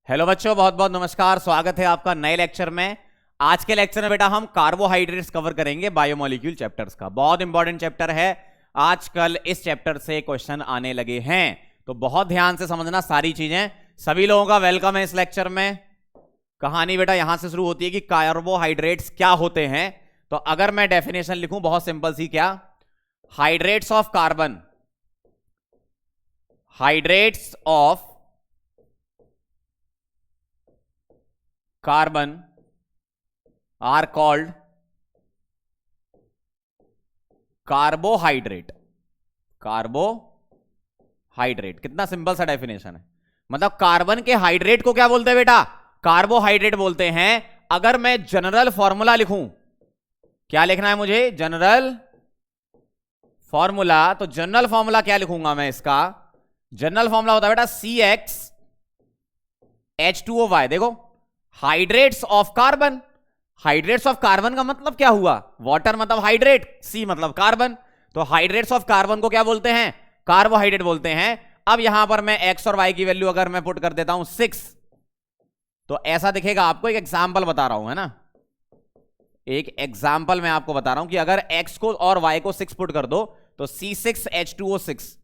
Hello बच्चों, बहुत बहुत नमस्कार। स्वागत है आपका नए लेक्चर में। आज के लेक्चर में बेटा हम कार्बोहाइड्रेट्स कवर करेंगे, बायोमोलिक्यूल चैप्टर्स का। बहुत इंपॉर्टेंट चैप्टर है। आजकल इस चैप्टर से क्वेश्चन आने लगे हैं, तो बहुत ध्यान से समझना सारी चीजें। सभी लोगों का वेलकम है इस लेक्चर में। कहानी बेटा यहां से शुरू होती है कि कार्बोहाइड्रेट्स क्या होते हैं। तो अगर मैं डेफिनेशन लिखूं बहुत सिंपल सी, क्या? Hydrates of carbon, hydrates of carbon are called carbohydrate. Carbohydrate, कितना सिंपल सा डेफिनेशन है। मतलब कार्बन के हाइड्रेट को क्या बोलते हैं बेटा? कार्बोहाइड्रेट बोलते हैं। अगर मैं जनरल फॉर्मूला लिखूं, क्या लिखना है मुझे? General formula. तो जनरल फॉर्मूला क्या लिखूंगा मैं इसका? जनरल फॉर्मूला होता है बेटा CxH2O। देखो, hydrates of carbon. Hydrates of carbon का मतलब क्या हुआ? वाटर मतलब हाइड्रेट, सी मतलब कार्बन। तो हाइड्रेट्स ऑफ कार्बन को क्या बोलते हैं? कार्बोहाइड्रेट बोलते हैं। अब यहां पर मैं एक्स और वाई की वैल्यू अगर मैं पुट कर देता हूं 6, तो ऐसा दिखेगा आपको। एक एग्जांपल बता रहा हूं, है ना, एक एग्जांपल मैं आपको बता रहा हूं कि अगर एक्स को और वाई को 6 पुट कर दो तो C6H2O6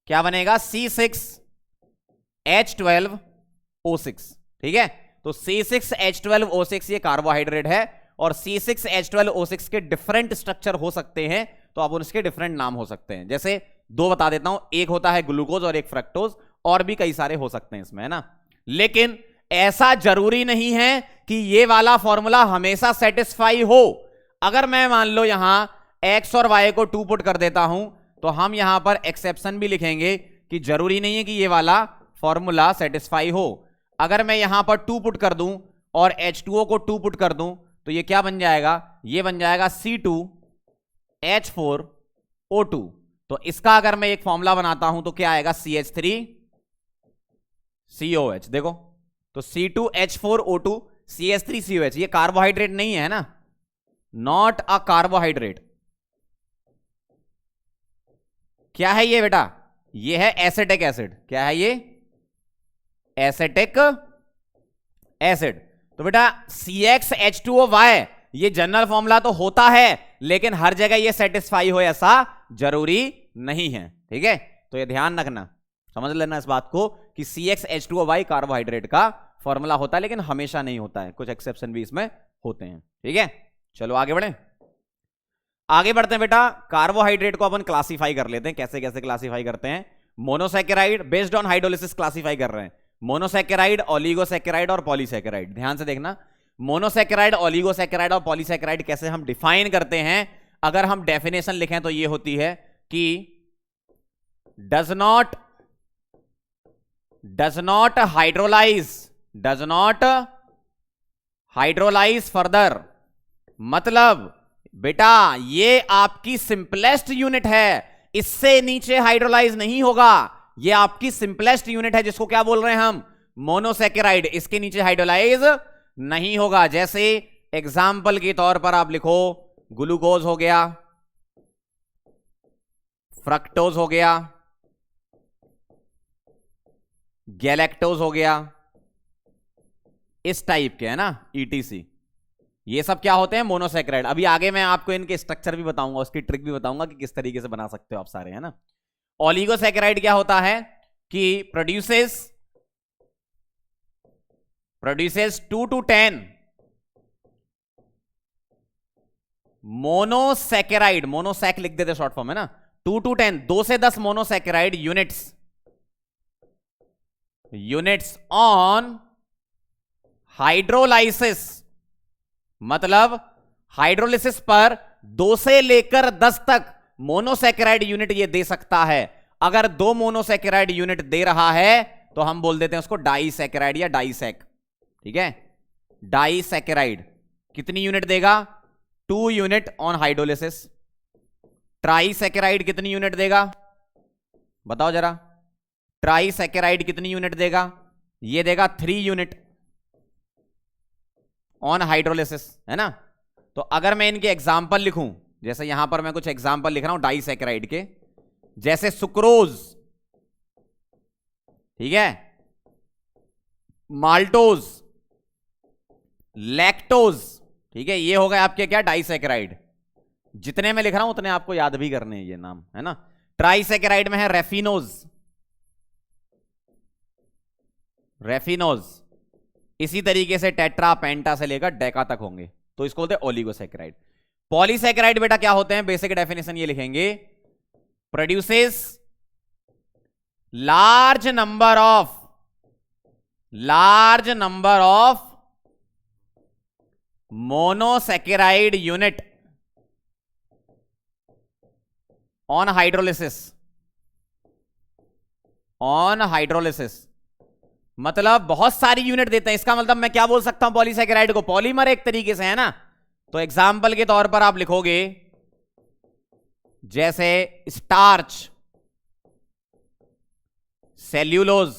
क्या बनेगा? C6H12O6। ठीक है, तो C6H12O6 ये कार्बोहाइड्रेट है, और C6H12O6 के डिफरेंट स्ट्रक्चर हो सकते हैं, तो अब उसके डिफरेंट नाम हो सकते हैं। जैसे दो बता देता हूं, एक होता है ग्लूकोज और एक फ्रक्टोज, और भी कई सारे हो सकते हैं इसमें, है ना। लेकिन ऐसा जरूरी नहीं है कि ये वाला फॉर्मूला हमेशा सेटिस्फाई हो। अगर मैं मान लो यहां एक्स और वाई को 2 पुट कर देता हूं, तो हम यहां पर एक्सेप्शन भी लिखेंगे कि जरूरी नहीं है कि ये वाला फॉर्मूला सेटिस्फाई हो। अगर मैं यहां पर 2 पुट कर दूं और H2O को 2 पुट कर दूं, तो ये क्या बन जाएगा? ये बन जाएगा C2H4O2। तो इसका अगर मैं एक फॉर्मूला बनाता हूं तो क्या आएगा? CH3COH। देखो, तो C2H4O2 CH3COH, ये कार्बोहाइड्रेट नहीं है ना, नॉट अ कार्बोहाइड्रेट। क्या है ये बेटा? ये है एसिटिक एसिड। क्या है ये? Acetic acid. तो बेटा CxH2O ये जनरल फॉर्मूला तो होता है, लेकिन हर जगह ये सेटिस्फाई हो ऐसा जरूरी नहीं है। ठीक है, तो ये ध्यान रखना, समझ लेना इस बात को कि CxH2O कार्बोहाइड्रेट का फॉर्मूला होता है, लेकिन हमेशा नहीं होता है, कुछ एक्सेप्शन भी इसमें होते हैं। ठीक है, चलो आगे बढ़े। आगे बढ़ते हैं बेटा। कार्बोहाइड्रेट को अपन क्लासिफाई कर लेते हैं। कैसे कैसे क्लासिफाई करते हैं? Monosaccharide, based on hydrolysis classify कर रहे हैं। मोनोसैकेराइड, ओलिगोसैकेराइड और पॉलीसैकेराइड। ध्यान से देखना, मोनोसैकेराइड, ओलिगोसैकेराइड और पॉलीसैकेराइड कैसे हम डिफाइन करते हैं। अगर हम डेफिनेशन लिखें तो ये होती है कि डज नॉट हाइड्रोलाइज फर्दर। मतलब बेटा ये आपकी सिंपलेस्ट यूनिट है, इससे नीचे हाइड्रोलाइज नहीं होगा। ये आपकी सिंपलेस्ट यूनिट है, जिसको क्या बोल रहे हैं हम? मोनोसैकेराइड। इसके नीचे हाइड्रोलाइज नहीं होगा। जैसे एग्जाम्पल के तौर पर आप लिखो, ग्लूकोज हो गया, फ्रक्टोज हो गया, गैलेक्टोज हो गया, इस टाइप के, है ना, ETC। ये सब क्या होते हैं? मोनोसैकेराइड। अभी आगे मैं आपको इनके स्ट्रक्चर भी बताऊंगा, उसकी ट्रिक भी बताऊंगा कि किस तरीके से बना सकते हो आप सारे, है ना। ओलिगोसैकेराइड क्या होता है कि प्रोड्यूसेस 2 to 10 मोनोसैकेराइड, मोनोसैक लिख देते शॉर्ट फॉर्म, है ना, 2 to 10, 2 से 10 मोनोसैकेराइड यूनिट्स ऑन हाइड्रोलाइसिस। मतलब हाइड्रोलिसिस पर 2 से लेकर 10 तक मोनोसैकेराइड यूनिट ये दे सकता है। अगर 2 मोनोसैकेराइड यूनिट दे रहा है तो हम बोल देते हैं उसको डाइसैकेराइड या डाइसैक। ठीक है, डाइसैकेराइड कितनी यूनिट देगा? 2 यूनिट ऑन हाइड्रोलिसिस। ट्राइसैकेराइड कितनी यूनिट देगा? बताओ जरा, ट्राइसैकेराइड कितनी यूनिट देगा? ये देगा 3 यूनिट ऑन हाइड्रोलिसिस, है ना। तो अगर मैं इनके एग्जाम्पल लिखूं, जैसे यहां पर मैं कुछ एग्जाम्पल लिख रहा हूं डाइसैकेराइड के, जैसे सुक्रोज, ठीक है, माल्टोज, लैक्टोज, ठीक है, ये हो गए आपके क्या, डाइसैकेराइड। जितने मैं लिख रहा हूं उतने आपको याद भी करने हैं ये नाम, है ना। ट्राइसैकेराइड में है रेफिनोज, रेफिनोज। इसी तरीके से टेट्रा पेंटा से लेकर डेका तक होंगे, तो इसको बोलते हैं ओलिगोसैकेराइड। पॉलीसैकेराइड बेटा क्या होते हैं, बेसिक डेफिनेशन ये लिखेंगे, produces large number of monosaccharide unit on hydrolysis, मतलब बहुत सारी यूनिट देते हैं। इसका मतलब मैं क्या बोल सकता हूं, पॉलीसैकेराइड को पॉलीमर एक तरीके से, है ना। तो एग्जाम्पल के तौर पर आप लिखोगे जैसे स्टार्च, सेल्यूलोज,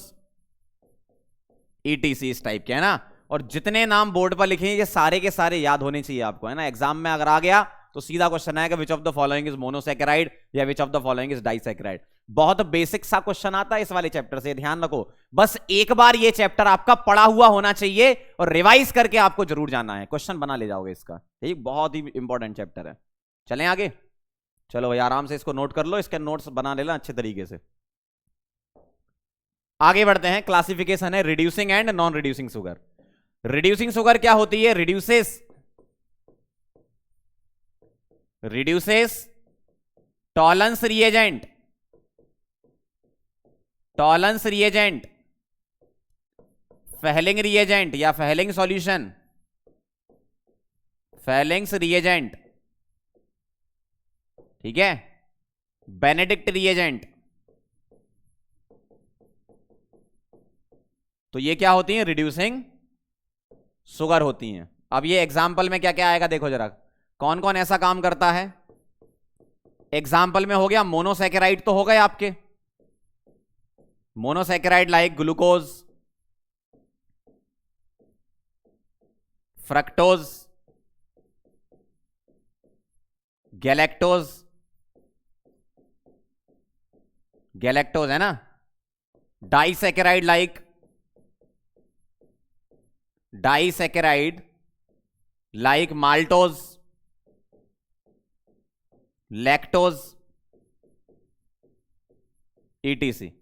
ईटीसी, इस टाइप के, है ना। और जितने नाम बोर्ड पर लिखे ये सारे के सारे याद होने चाहिए आपको, है ना। एग्जाम में अगर आ गया तो सीधा क्वेश्चन आएगा which of the following is monosaccharide या which of the following is disaccharide. बहुत बेसिक सा क्वेश्चन आता है इस वाले चैप्टर से, ध्यान रखो। बस एक बार ये चैप्टर आपका पढ़ा हुआ होना चाहिए और रिवाइज करके आपको जरूर जाना है, क्वेश्चन बना ले जाओगे इसका। ठीक, बहुत ही इंपॉर्टेंट चैप्टर है। चलें आगे, चलो भाई आराम से इसको नोट कर लो, इसके नोट्स बना लेना अच्छे तरीके से। आगे बढ़ते हैं, क्लासिफिकेशन है reducing and non reducing sugar. Reducing sugar क्या होती है, reduces tolerance reagent, Fehling reagent या फेहलिंग सॉल्यूशन, फेहलिंग्स रिएजेंट, ठीक है, बेनेडिक्ट रिएजेंट। तो ये क्या होती हैं, रिड्यूसिंग शुगर होती हैं। अब ये एग्जाम्पल में क्या क्या आएगा देखो जरा, कौन कौन ऐसा काम करता है। एग्जाम्पल में हो गया मोनोसैकेराइड, तो हो गए आपके monosaccharide like glucose, fructose, galactose है ना। Disaccharide like maltose, lactose, etc.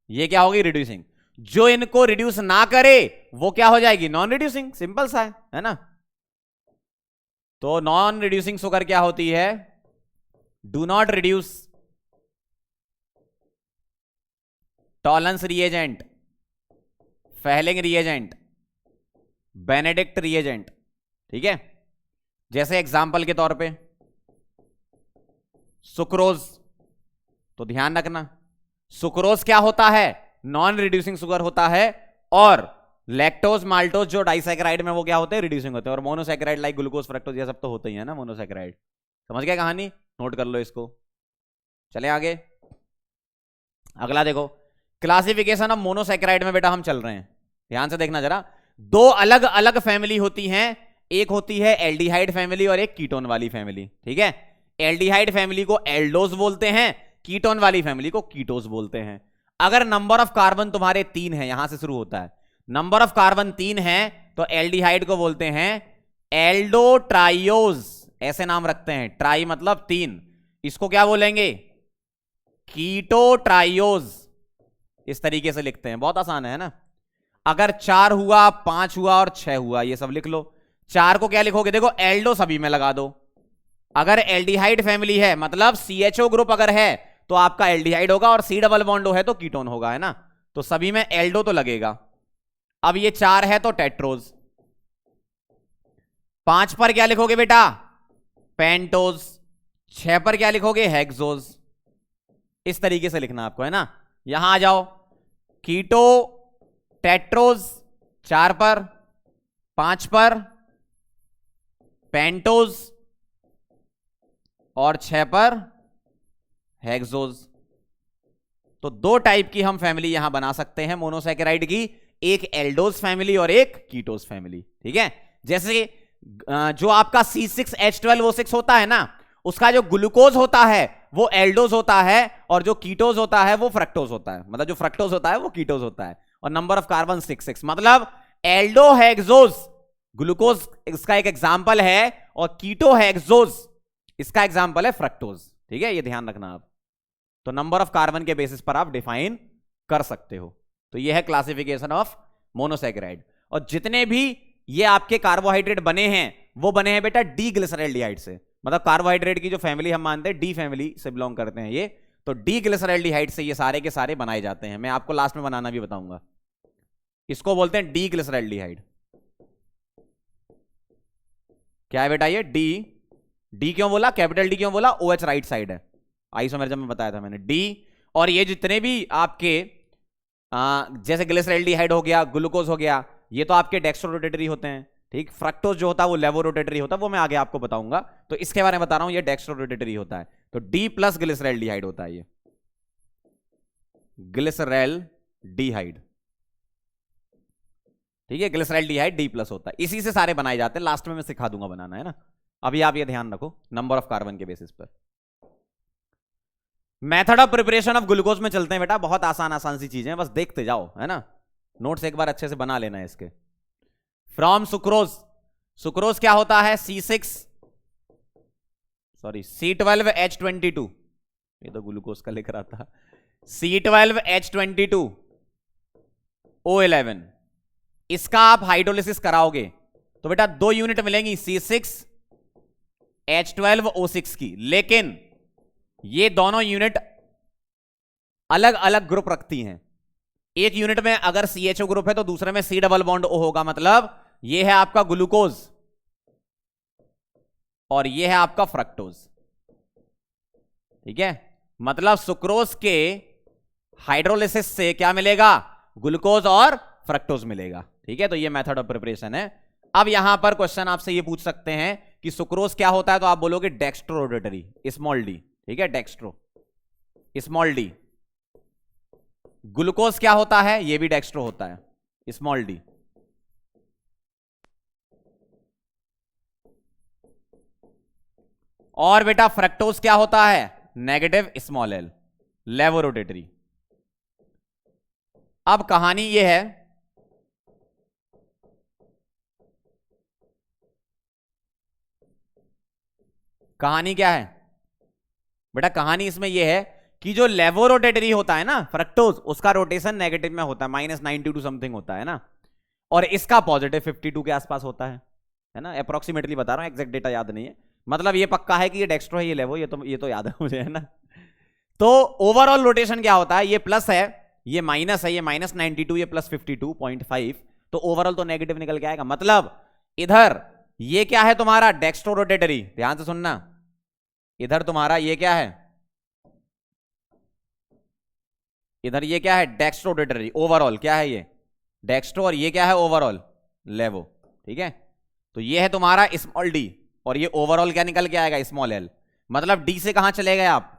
ये क्या होगी, रिड्यूसिंग। जो इनको रिड्यूस ना करे वो क्या हो जाएगी, नॉन रिड्यूसिंग। सिंपल सा है ना। तो नॉन रिड्यूसिंग शुगर क्या होती है, do not reduce tolerance reagent, Fehling reagent, Benedict reagent, ठीक है। जैसे एग्जाम्पल के तौर पे सुक्रोज, तो ध्यान रखना सुक्रोज क्या होता है, नॉन रिड्यूसिंग शुगर होता है। और लैक्टोज, माल्टोज जो डाइसैकेराइड में वो क्या होते हैं, रिड्यूसिंग होते हैं। और मोनोसैकेराइड लाइक ग्लूकोज, फ्रक्टोज, ये सब तो होते ही है ना मोनोसैकेराइड। समझ गए कहानी, नोट कर लो इसको। चले आगे, अगला देखो, क्लासिफिकेशन ऑफ मोनोसैकेराइड में बेटा हम चल रहे हैं, ध्यान से देखना जरा। दो अलग अलग फैमिली होती हैं, एक होती है एल्डिहाइड फैमिली और एक कीटोन वाली फैमिली, ठीक है। एल्डिहाइड फैमिली को एल्डोज बोलते हैं, कीटोन वाली फैमिली को कीटोज बोलते हैं। अगर नंबर ऑफ कार्बन तुम्हारे 3 है, यहां से शुरू होता है, नंबर ऑफ कार्बन 3 है, तो एल्डिहाइड को बोलते हैं एल्डोट्राइयोज, ऐसे नाम रखते हैं, ट्राई मतलब 3, इसको क्या बोलेंगे, कीटोट्राइयोज। इस तरीके से लिखते हैं, बहुत आसान है ना। अगर 4 हुआ, 5 हुआ और 6 हुआ, ये सब लिख लो। 4 को क्या लिखोगे, देखो एल्डो सभी में लगा दो। अगर एल्डिहाइड फैमिली है मतलब CHO ग्रुप अगर है तो आपका एल्डिहाइड होगा, और C डबल बॉन्ड है तो कीटोन होगा, है ना। तो सभी में एल्डो तो लगेगा। अब ये 4 है तो टेट्रोज। 5 पर क्या लिखोगे बेटा, पेंटोज। 6 पर क्या लिखोगे, हेक्सोज। इस तरीके से लिखना आपको, है ना। यहां आ जाओ, कीटो, टेट्रोज 4 पर, 5 पर पेंटोज और 6 पर हेक्सोज। तो 2 टाइप की हम फैमिली यहां बना सकते हैं मोनोसैकेराइड की, एक एल्डोज फैमिली और एक कीटोज फैमिली, ठीक है। जैसे जो आपका C6H12O6 होता है ना, उसका जो ग्लूकोज होता है वो एल्डोज होता है, और जो कीटोज होता है वो फ्रक्टोज होता है, मतलब जो फ्रक्टोज होता है वो कीटोज होता है। और नंबर ऑफ कार्बन 6 मतलब एल्डोहेक्सोज ग्लूकोज इसका एक एग्जाम्पल है और कीटोहेक्सोज इसका एग्जाम्पल है फ्रक्टोज। ठीक है, ये ध्यान रखना आप। तो नंबर ऑफ कार्बन के बेसिस पर आप डिफाइन कर सकते हो। तो ये है क्लासिफिकेशन ऑफ मोनोसैकेराइड। और जितने भी ये आपके कार्बोहाइड्रेट बने हैं वो बने हैं बेटा डी ग्लिसरॉल्डिहाइड से। मतलब कार्बोहाइड्रेट की जो फैमिली हम मानते हैं डी फैमिली से बिलोंग करते हैं ये, तो डी ग्लिसरॉल्डिहाइड से ये सारे के सारे बनाए जाते हैं। मैं आपको लास्ट में बनाना भी बताऊंगा। इसको बोलते हैं डी ग्लिसरॉल्डिहाइड। क्या है बेटा ये डी? डी क्यों बोला, कैपिटल डी क्यों बोला? OH राइट साइड है, आइसोमेरिज्म में बताया था मैंने डी। और ये जितने भी आपके जैसे ग्लिसरॉल्डिहाइड हो गया, ग्लूकोज हो गया, ये तो आपके डेक्स्ट्रोरोटेटरी होते हैं। ठीक, फ्रक्टोज जो होता है वो लेवोरोटेटरी होता है, वो मैं आगे आपको बताऊंगा। तो इसके बारे में बता रहा हूं, ये डेक्स्ट्रोरोटेटरी होता है। तो डी प्लस ग्लिसरॉल्डिहाइड होता है ये ग्लिसरॉल्डिहाइड। ठीक है, ग्लिसरॉल्डिहाइड डी प्लस होता है, इसी से सारे बनाए जाते हैं। लास्ट में मैं सिखा दूंगा बनाना, है ना। अभी आप ये ध्यान रखो नंबर ऑफ कार्बन के बेसिस पर। Method of preparation of glucose में चलते हैं बेटा। बहुत आसान आसान सी चीजें, बस देखते जाओ, है ना। नोट्स एक बार अच्छे से बना लेना है इसके। फ्रॉम सुक्रोज, सुक्रोज क्या होता है? C12H22। ये तो ग्लूकोज का लिख रहा था। C12H22O11। इसका आप हाइड्रोलिसिस कराओगे तो बेटा 2 यूनिट मिलेंगी C6H12O6 की, लेकिन ये दोनों यूनिट अलग अलग ग्रुप रखती हैं। एक यूनिट में अगर CHO ग्रुप है तो दूसरे में C डबल बॉन्ड O होगा। मतलब ये है आपका ग्लूकोज और ये है आपका फ्रक्टोज। ठीक है, मतलब सुक्रोज के हाइड्रोलिसिस से क्या मिलेगा? ग्लूकोज और फ्रक्टोज मिलेगा। ठीक है, तो ये मेथड ऑफ प्रिपरेशन है। अब यहां पर क्वेश्चन आपसे ये पूछ सकते हैं कि सुक्रोज क्या होता है, तो आप बोलोगे डेक्स्ट्रोरोटेटरी, स्मॉल डी। ठीक है, डेक्स्ट्रो स्मॉल डी। ग्लूकोज क्या होता है? ये भी डेक्स्ट्रो होता है, स्मॉल डी। और बेटा फ्रक्टोज क्या होता है? Negative small L, levorotatory. अब कहानी ये है, कहानी क्या है बेटा? कहानी इसमें यह है कि जो लेवोरोटेटरी होता है ना फ्रक्टोज, उसका रोटेशन नेगेटिव में होता है, -92 समथिंग होता है ना, और इसका पॉजिटिव 52 के आसपास होता है ना। अप्रोक्सीमेटली बता रहा हूं, एग्जैक्ट डेटा याद नहीं है। मतलब ये पक्का है कि ये डेक्स्ट्रो है, ये लेवो, ये तो याद है मुझे, है ना। तो ओवरऑल रोटेशन क्या होता है? ये प्लस है, ये माइनस है, ये -92, ये +52.5। तो ओवरऑल तो नेगेटिव निकल के आएगा। मतलब इधर ये क्या है तुम्हारा? Dextrorotatory. ध्यान से सुनना, इधर तुम्हारा ये क्या है? इधर ये क्या है? Dextro rotatory. ओवरऑल क्या है? ये डेक्स्ट्रो, और ये क्या है? ओवरऑल लेवो। ठीक है, तो ये है तुम्हारा स्मॉल डी, और ये ओवरऑल क्या निकल के आएगा? Small L. मतलब डी से कहां चले गए आप?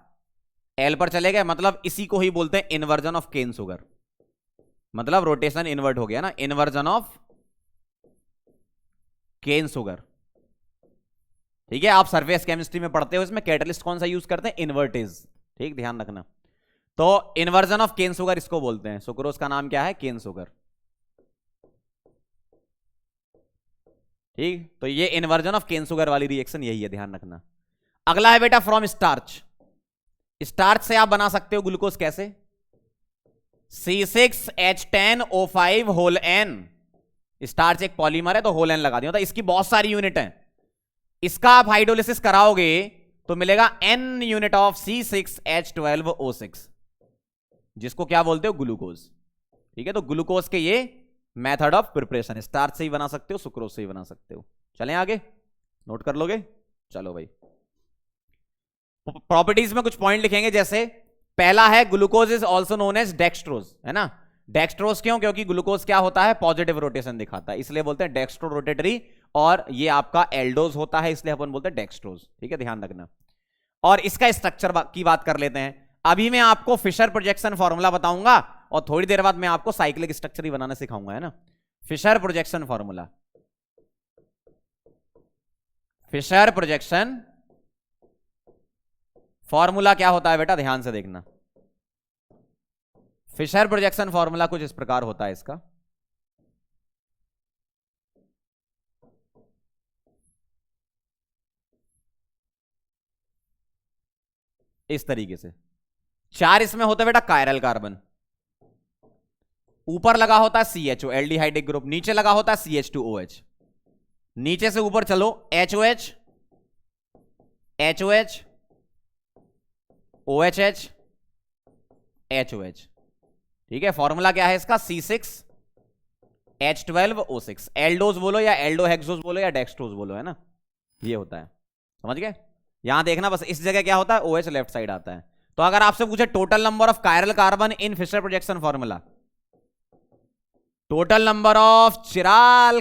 एल पर चले गए। मतलब इसी को ही बोलते हैं इन्वर्जन ऑफ केन सुगर। मतलब रोटेशन इन्वर्ट हो गया ना, इन्वर्जन ऑफ केन सुगर। ठीक है, आप सरफेस केमिस्ट्री में पढ़ते हो, इसमें कैटलिस्ट कौन सा यूज करते हैं? इन्वर्टेज। ठीक, ध्यान रखना। तो इन्वर्जन ऑफ केन सुगर इसको बोलते हैं। सुक्रोज का नाम क्या है? केन सुगर। ठीक, तो ये इन्वर्जन ऑफ केन सुगर वाली रिएक्शन यही है, ध्यान रखना। अगला है बेटा फ्रॉम स्टार्च। स्टार्च से आप बना सकते हो ग्लूकोज कैसे? C6H10O5 whole n. स्टार्च एक पॉलीमर है तो होल एन लगा दिया, मतलब इसकी बहुत सारी यूनिट है। इसका आप हाइड्रोलिसिस कराओगे तो मिलेगा N यूनिट ऑफ C6H12O6, जिसको क्या बोलते हो? ग्लूकोज। ठीक है, तो ग्लूकोज के ये मेथड ऑफ प्रिपरेशन है। स्टार्च से ही बना सकते हो, सुक्रोज से ही बना सकते हो। चलें आगे, नोट कर लोगे? चलो भाई, प्रॉपर्टीज में कुछ पॉइंट लिखेंगे। जैसे पहला है glucose is also known as dextrose, है ना। डेक्स्ट्रोज क्यों? क्योंकि ग्लूकोज क्या होता है? पॉजिटिव रोटेशन दिखाता है, इसलिए बोलते हैं डेक्स्ट्रो रोटेटरी। और ये आपका एल्डोज होता है, इसलिए अपन बोलते हैं डेक्स्ट्रोज। ठीक है, ध्यान रखना। और इसका स्ट्रक्चर की बात कर लेते हैं। अभी मैं आपको फिशर प्रोजेक्शन फॉर्मूला बताऊंगा और थोड़ी देर बाद मैं आपको साइक्लिक स्ट्रक्चर ही बनाना सिखाऊंगा, है ना। Fischer projection formula, Fischer projection formula क्या होता है बेटा? ध्यान से देखना। फिशर प्रोजेक्शन फॉर्मूला कुछ इस प्रकार होता है इसका। इस तरीके से 4 इसमें होते बेटा कायरल कार्बन, ऊपर लगा होता है CHO एल्डिहाइडिक ग्रुप, नीचे लगा होता है CH2OH, नीचे से ऊपर चलो HOH HOH OHH HOH। ठीक है, फॉर्मूला क्या है इसका C6H12O6। एल्डोज बोलो या एल्डोहेक्सोज बोलो या डेक्सट्रोज बोलो, है ना, ये होता है, समझ गए। यहां देखना बस इस जगह क्या होता है OH लेफ्ट साइड आता है। तो अगर आपसे पूछे total number of chiral carbon in Fischer projection formula, total number of chiral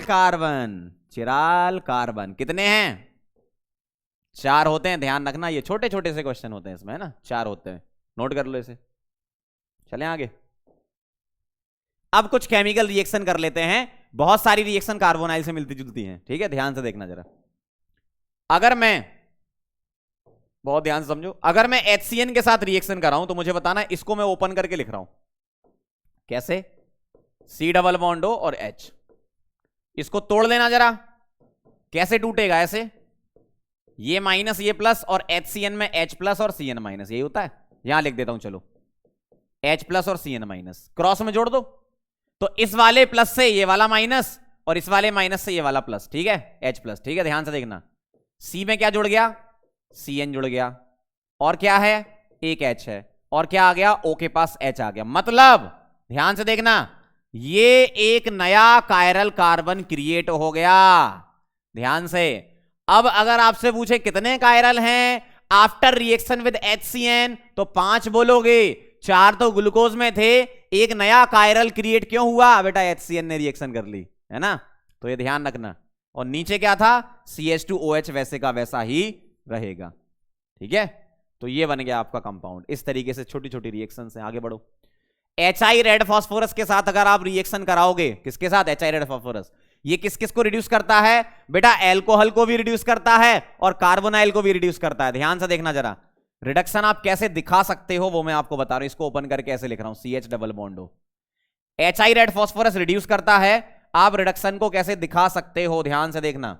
carbon कितने हैं? 4 होते हैं, ध्यान रखना, ये छोटे छोटे से क्वेश्चन होते हैं इसमें, है ना, 4 होते हैं, नोट कर लो इसे। चलें आगे। अब कुछ केमिकल रिएक्शन कर लेते हैं, बहुत सारी रिएक्शन कार्बोनाइल से मिलती जुलती हैं, ठीक है, ध्यान से देखना जरा। अगर मैं, बहुत ध्यान से समझो, अगर मैं HCN के साथ रिएक्शन कर रहा हूं तो मुझे बताना, इसको मैं ओपन करके लिख रहा हूं कैसे, C डबल बॉन्ड O और H, इसको तोड़ लेना जरा, कैसे टूटेगा, ऐसे, ये माइनस ये प्लस, और HCN में H प्लस और CN माइनस, यही होता है। यहां लिख देता हूं, चलो H प्लस और CN माइनस क्रॉस में जोड़ दो, तो इस वाले प्लस से ये वाला माइनस और इस वाले माइनस से ये वाला प्लस, ठीक है, H प्लस, ठीक है, ध्यान से देखना। C में क्या जुड़ गया, CN जुड़ गया, और क्या है, एक H है, और क्या आ गया, O के पास H आ गया। मतलब ध्यान से देखना, ये एक नया कायरल कार्बन क्रिएट हो गया, ध्यान से। अब अगर आपसे पूछे कितने कायरल हैं आफ्टर रिएक्शन विद HCN, तो 5 बोलोगे, 4 तो ग्लूकोज में थे, एक नया कायरल क्रिएट क्यों हुआ बेटा, HCN ने रिएक्शन कर ली, है ना, तो ये ध्यान रखना। और नीचे क्या था, CH2OH वैसे का वैसा ही रहेगा, ठीक है। तो ये बन गया आपका कंपाउंड। इस तरीके से छोटी छोटी रिएक्शन से आगे बढ़ो। HI रेड फास्फोरस के साथ अगर आप रिएक्शन कराओगे, किसके साथ, HI रेड फास्फोरस, ये किस किस को रिड्यूस करता है बेटा, एल्कोहल को भी रिड्यूस करता है और कार्बोनाइल को भी रिड्यूस करता है। ध्यान से देखना जरा, रिडक्शन आप कैसे दिखा सकते हो वो मैं आपको बता रहा हूं, इसको ओपन करके ऐसे लिख रहा हूं, CH double bond O, HI red phosphorus reduce करता है, आप रिडक्शन को कैसे दिखा सकते हो, ध्यान से देखना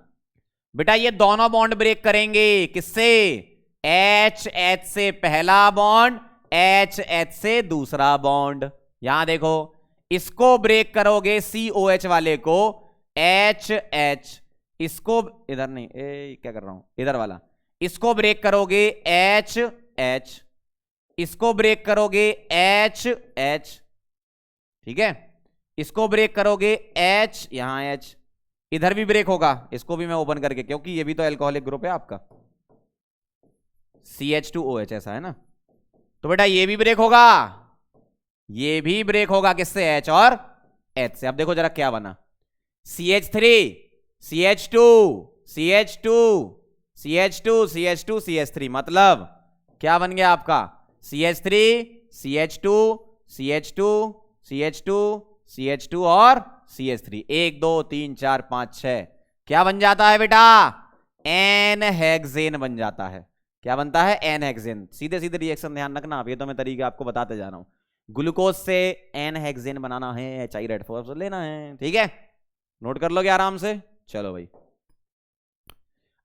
बेटा। ये दोनों बॉन्ड ब्रेक करेंगे, किससे, HH से पहला बॉन्ड, HH से दूसरा बॉन्ड। यहां देखो, इसको ब्रेक करोगे COH वाले को, HH, इसको इधर नहीं, क्या कर रहा हूं, इधर वाला, इसको ब्रेक करोगे HH, इसको ब्रेक करोगे HH, ठीक है, इसको ब्रेक करोगे H, यहां H, इधर भी ब्रेक होगा, इसको भी मैं ओपन करके, क्योंकि ये भी तो एल्कोहलिक ग्रुप है आपका, CH2OH, ऐसा है ना, तो बेटा ये भी ब्रेक होगा, ये भी ब्रेक होगा, किससे, H और H से। अब देखो जरा क्या बना, CH3 CH2 CH2 CH2 CH2 CH3, मतलब क्या बन गया आपका, CH3 CH2 CH2 CH2 CH2 और CH3, 1 2 3 4 5 6, क्या बन जाता है बेटा, एन हेक्सेन बन जाता है। क्या बनता है, एन हेक्सेन। सीधे सीधे रिएक्शन ध्यान रखना, आप ये तो मैं तरीके आपको बताते जा रहा हूं। ग्लूकोज से एन हेक्सेन बनाना है, HI रेड फास्फोरस लेना है, ठीक है, नोट कर लोगे आराम से। चलो भाई,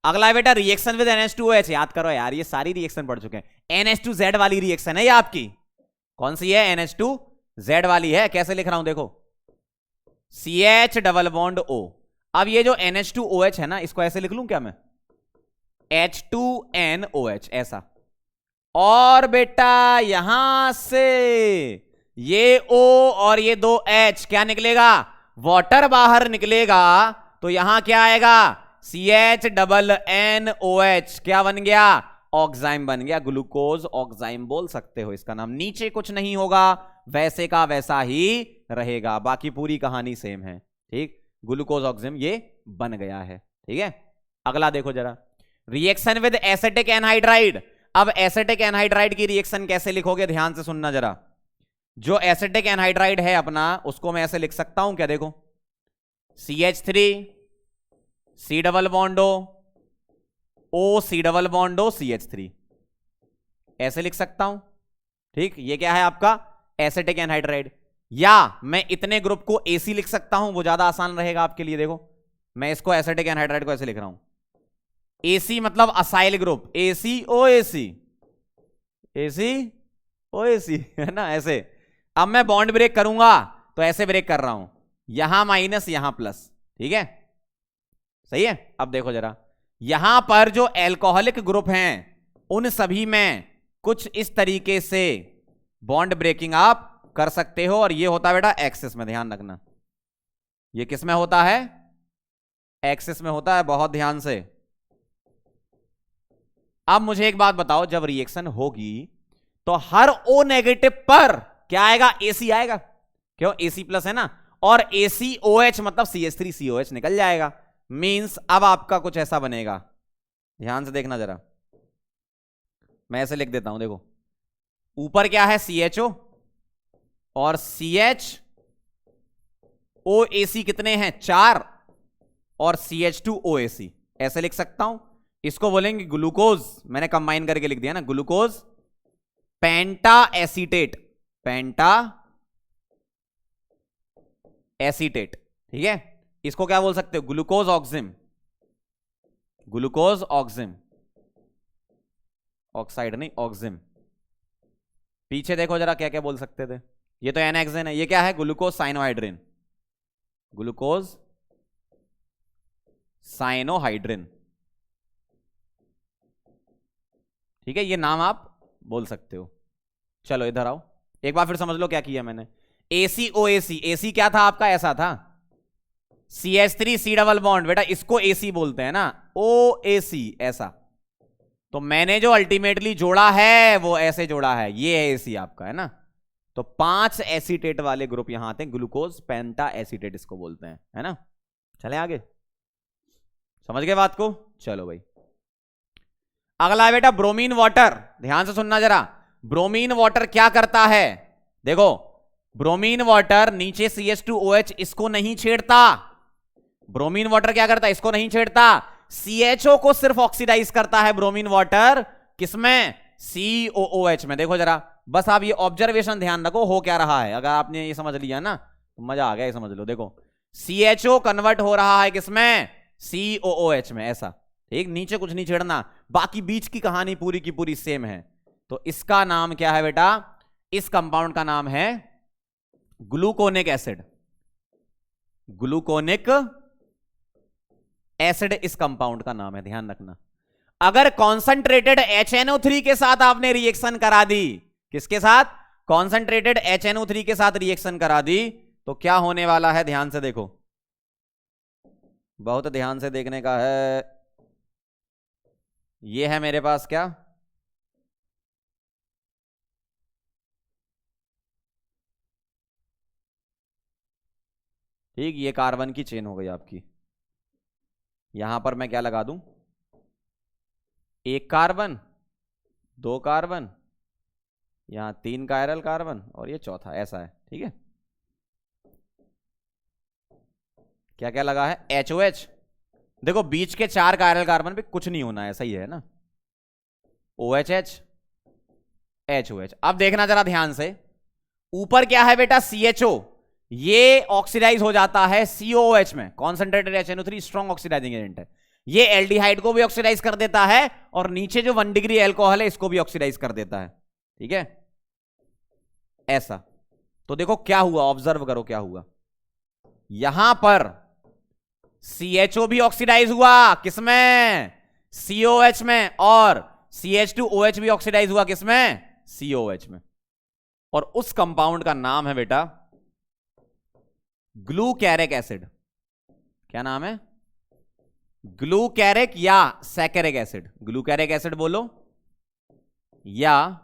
अगला है बेटा रिएक्शन विद NH2OH। याद करो यार, ये सारी रिएक्शन पढ़ चुके हैं। NH2Z वाली रिएक्शन है ये आपकी, कौन सी है, NH2Z वाली है। कैसे लिख रहा हूं देखो, CH डबल बॉन्ड O। अब ये जो NH2OH है ना, इसको ऐसे लिख लूं क्या मैं, H2NOH, ऐसा। और बेटा यहां से ये O और ये 2 H क्या निकलेगा, वाटर बाहर निकलेगा, तो यहां क्या आएगा, CH डबल NOH, क्या बन गया, ऑक्साइम बन गया, ग्लूकोज ऑक्साइम बोल सकते हो इसका नाम। नीचे कुछ नहीं होगा, वैसे का वैसा ही रहेगा, बाकी पूरी कहानी सेम है, ठीक, ग्लूकोज ऑक्साइम ये बन गया है, ठीक है। अगला देखो जरा, रिएक्शन विद एसिटिक एनहाइड्राइड। अब एसिटिक एनहाइड्राइड की रिएक्शन कैसे लिखोगे, ध्यान से सुनना जरा। जो एसिटिक एनहाइड्राइड है अपना, उसको मैं ऐसे लिख सकता हूं क्या, देखो, CH3 C double bond O C double bond O CH3, ऐसे लिख सकता हूं, ठीक। ये क्या है आपका एसिटिक एनहाइड्राइड। या मैं इतने ग्रुप को एसी लिख सकता हूं, वो ज्यादा आसान रहेगा आपके लिए। देखो मैं इसको एसिटिक एनहाइड्राइड को ऐसे लिख रहा हूं, एसी मतलब असाइल ग्रुप, एसी ओ एसी, एसी ओ एसी, है ना ऐसे। अब मैं बॉन्ड ब्रेक करूंगा तो ऐसे ब्रेक कर रहा हूं, यहां माइनस यहां प्लस, ठीक है सही है। अब देखो जरा, यहां पर जो एल्कोहलिक ग्रुप हैं उन सभी में कुछ इस तरीके से बॉन्ड ब्रेकिंग आप कर सकते हो, और ये होता है बेटा एक्सिस में, ध्यान रखना ये किस में होता है, एक्सिस में होता है, बहुत ध्यान से। अब मुझे एक बात बताओ, जब रिएक्शन होगी तो हर ओ नेगेटिव पर क्या आएगा, एसी आएगा, क्यों एसी प्लस है ना, और ACOH मतलब CH3COH निकल जाएगा। मींस अब आपका कुछ ऐसा बनेगा, ध्यान से देखना जरा, मैं ऐसे लिख देता हूं, देखो ऊपर क्या है CHO और CHOAC कितने हैं 4, और CH2OAC ऐसे लिख सकता हूं। इसको बोलेंगे ग्लूकोज, मैंने कंबाइन करके लिख दिया ना, ग्लूकोज पेंटा एसीटेट, पेंटा एसीटेट, ठीक है। इसको क्या बोल सकते हो, ग्लूकोज ऑक्सिम, ग्लूकोज ऑक्सिम, ऑक्साइड नहीं ऑक्सिम। पीछे देखो जरा क्या क्या बोल सकते थे, ये तो एनहेक्सेन है, ये क्या है ग्लूकोज साइनोहाइड्रिन, ग्लूकोज साइनोहाइड्रिन, ठीक है, ये नाम आप बोल सकते हो। चलो इधर आओ, एक बार फिर समझ लो क्या किया मैंने। ACOAC, AC क्या था आपका, ऐसा था CH3C डबल बॉन्ड, बेटा इसको AC बोलते हैं ना, OAC ऐसा। तो मैंने जो अल्टीमेटली जोड़ा है वो ऐसे जोड़ा है, ये है AC आपका, है ना। तो 5 एसीटेट वाले ग्रुप यहां आते हैं, ग्लूकोज पेंटा एसीटेट इसको बोलते हैं, है ना। चले आगे, समझ गए बात को। चलो भाई अगला है बेटा ब्रोमीन वाटर, ध्यान से सुनना जरा। ब्रोमीन वाटर क्या करता है, देखो ब्रोमीन वाटर नीचे CH2OH इसको नहीं छेड़ता, ब्रोमीन वाटर क्या करता है, इसको नहीं छेड़ता, CHO को सिर्फ ऑक्सीडाइज करता है ब्रोमीन वाटर, किसमें, COOH में। देखो जरा, बस आप ये ऑब्जर्वेशन ध्यान रखो हो क्या रहा है, अगर आपने ये समझ लिया ना तो मजा आ गया, ये समझ लो। देखो CHO कन्वर्ट हो रहा है किसमें, COOH में, ऐसा, ठीक, नीचे कुछ नहीं छेड़ना, बाकी बीच की कहानी पूरी की पूरी सेम है। तो इसका नाम क्या है बेटा, इस कंपाउंड का नाम है ग्लूकोनिक एसिड, ग्लूकोनिक एसिड इस कंपाउंड का नाम है, ध्यान रखना। अगर कॉन्सेंट्रेटेड HNO3 के साथ आपने रिएक्शन करा दी, किसके साथ, कॉन्सेंट्रेटेड HNO3 के साथ रिएक्शन करा दी, तो क्या होने वाला है, ध्यान से देखो, बहुत ध्यान से देखने का है। ये है मेरे पास क्या, ठीक, ये कार्बन की चेन हो गई आपकी। यहां पर मैं क्या लगा दूं, एक कार्बन, 2 कार्बन, यहां 3 कायरल कार्बन, और ये चौथा, ऐसा है, ठीक है। क्या क्या लगा है, HOH, देखो बीच के 4 कायरल कार्बन पे कुछ नहीं होना है, सही है ना, OHH HOH। अब देखना जरा ध्यान से, ऊपर क्या है बेटा, CHO, ये ऑक्सीडाइज हो जाता है COOH में, concentrated HNO3 strong oxidising agent है, ये एल्डिहाइड को भी ऑक्सीडाइज कर देता है, और नीचे जो 1 डिग्री एल्कोहल है इसको भी ऑक्सीडाइज कर देता है, ठीक है ऐसा। तो देखो क्या हुआ, ऑब्जर्व करो क्या हुआ, यहां पर CHO भी ऑक्सीडाइज हुआ, किसमें, COH में, और CH2OH भी ऑक्सीडाइज हुआ, किसमें, COH में। और उस कंपाउंड का नाम है बेटा ग्लूकैरिक एसिड। क्या नाम है, ग्लूकैरिक या सैकेरिक एसिड, ग्लूकैरिक एसिड बोलो या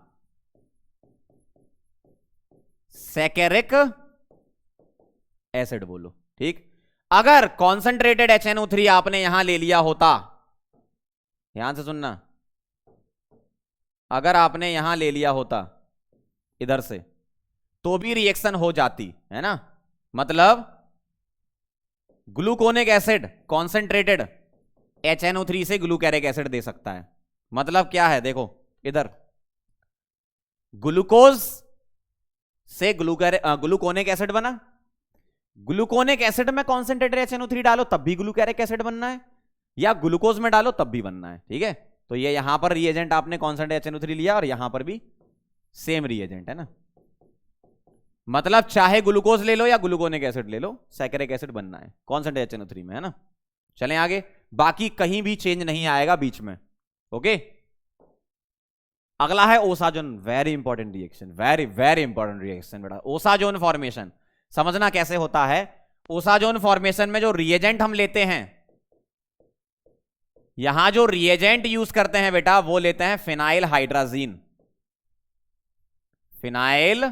सैकेरिक एसिड बोलो, ठीक। अगर कॉन्सेंट्रेटेड HNO3 आपने यहां ले लिया होता, ध्यान से सुनना, अगर आपने यहां ले लिया होता इधर से, तो भी रिएक्शन हो जाती है ना, मतलब ग्लूकोनिक एसिड कॉन्सेंट्रेटेड HNO3 से ग्लूकैरिक एसिड दे सकता है। मतलब क्या है, देखो इधर ग्लूकोज से ग्लूकोनिक एसिड बना। ग्लूकोनिक एसिड में कॉन्सेंट्रेटेड HNO3 डालो तब भी ग्लूकोनिक एसिड बनना है, या ग्लूकोज में डालो तब भी बनना है। ठीक है, तो ये यहां पर रिएजेंट आपने कॉन्सेंट्रेटेड HNO3 लिया और यहां पर भी सेम रिएजेंट है ना, मतलब चाहे ग्लूकोज ले लो या ग्लूकोनिक एसिड ले लो, सैकरिक एसिड बनना है कॉन्सेंट्रेटेड HNO3 में, है ना। चलें आगे, बाकी कहीं भी चेंज नहीं आएगा बीच में। ओके, अगला है osazone, very important reaction, very very important reaction बेटा। ओसाजोन फॉर्मेशन समझना कैसे होता है। ओसाजोन फॉर्मेशन में जो रिएजेंट हम लेते हैं, यहां जो रिएजेंट यूज करते हैं बेटा वो लेते हैं phenyl hydrazine, phenyl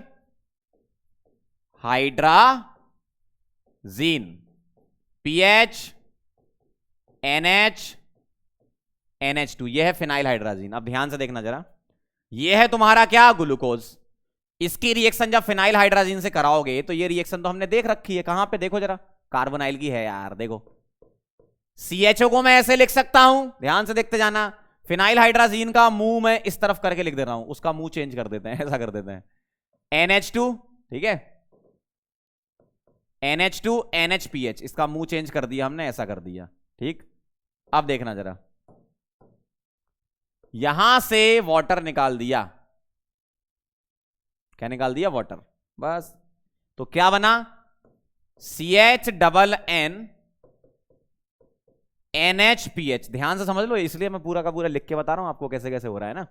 hydrazine, pH NH NH2, यह है फिनाइल हाइड्राजीन। अब ध्यान से देखना जरा, यह है तुम्हारा क्या, ग्लूकोज। इसकी रिएक्शन जब फिनाइल हाइड्राजीन से कराओगे तो ये रिएक्शन तो हमने देख रखी है, कहां पे देखो जरा, कार्बोनाइल की है यार, देखो CHO को मैं ऐसे लिख सकता हूं, ध्यान से देखते जाना। फिनाइल हाइड्राजीन का मुंह मैं इस तरफ करके लिख दे रहा हूं, उसका मुंह चेंज कर देते हैं, ऐसा कर देते हैं NH2, ठीक है, NH2 NHPH, इसका मुंह चेंज कर दिया हमने, ऐसा कर दिया। ठीक, अब देखना जरा, यहां से वाटर निकाल दिया, क्या निकाल दिया, वाटर, बस। तो क्या बना, CHNN NHPH, ध्यान से समझ लो, इसलिए मैं पूरा का पूरा लिख के बता रहा हूं आपको कैसे कैसे हो रहा है ना।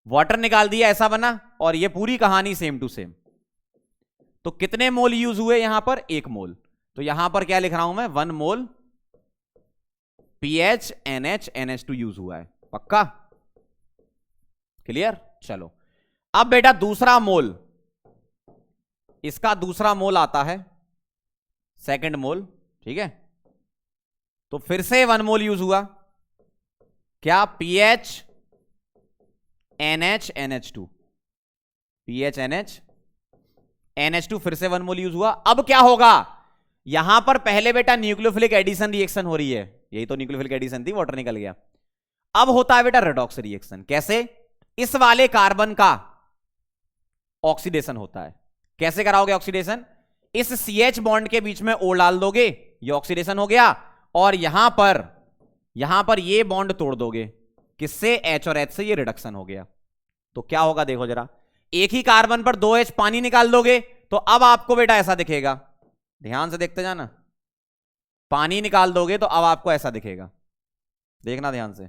वाटर निकाल दिया, ऐसा बना, और ये पूरी कहानी सेम टू सेम। तो कितने मोल यूज हुए यहां पर, 1 मोल। तो यहां पर क्या लिख रहा हूं मैं, 1 मोल PHNH NH2 यूज हुआ है, पक्का, क्लियर। चलो अब बेटा दूसरा मोल, इसका दूसरा मोल आता है, सेकंड मोल, ठीक है। तो फिर से 1 मोल यूज हुआ, क्या, PHNH NH2, PHNH NH2, फिर से 1 मोल यूज हुआ। अब क्या होगा, यहां पर पहले बेटा न्यूक्लियोफिलिक एडिशन रिएक्शन हो रही है, यही तो न्यूक्लियोफिलिक एडिशन थी, वाटर निकल गया। अब होता है बेटा रेडॉक्स रिएक्शन, कैसे, इस वाले कार्बन का ऑक्सीडेशन होता है। कैसे कराओगे ऑक्सीडेशन, इस CH बॉन्ड के बीच में O डाल दोगे, ये ऑक्सीडेशन हो गया, और यहां पर ये बॉन्ड तोड़ दोगे, किससे, H और H से, ये रिडक्शन हो गया। तो क्या होगा देखो जरा, एक ही कार्बन पर 2H पानी निकाल दोगे, तो अब आपको बेटा ऐसा दिखेगा, ध्यान से देखते जाना, पानी निकाल दोगे तो अब आपको ऐसा दिखेगा, देखना ध्यान से,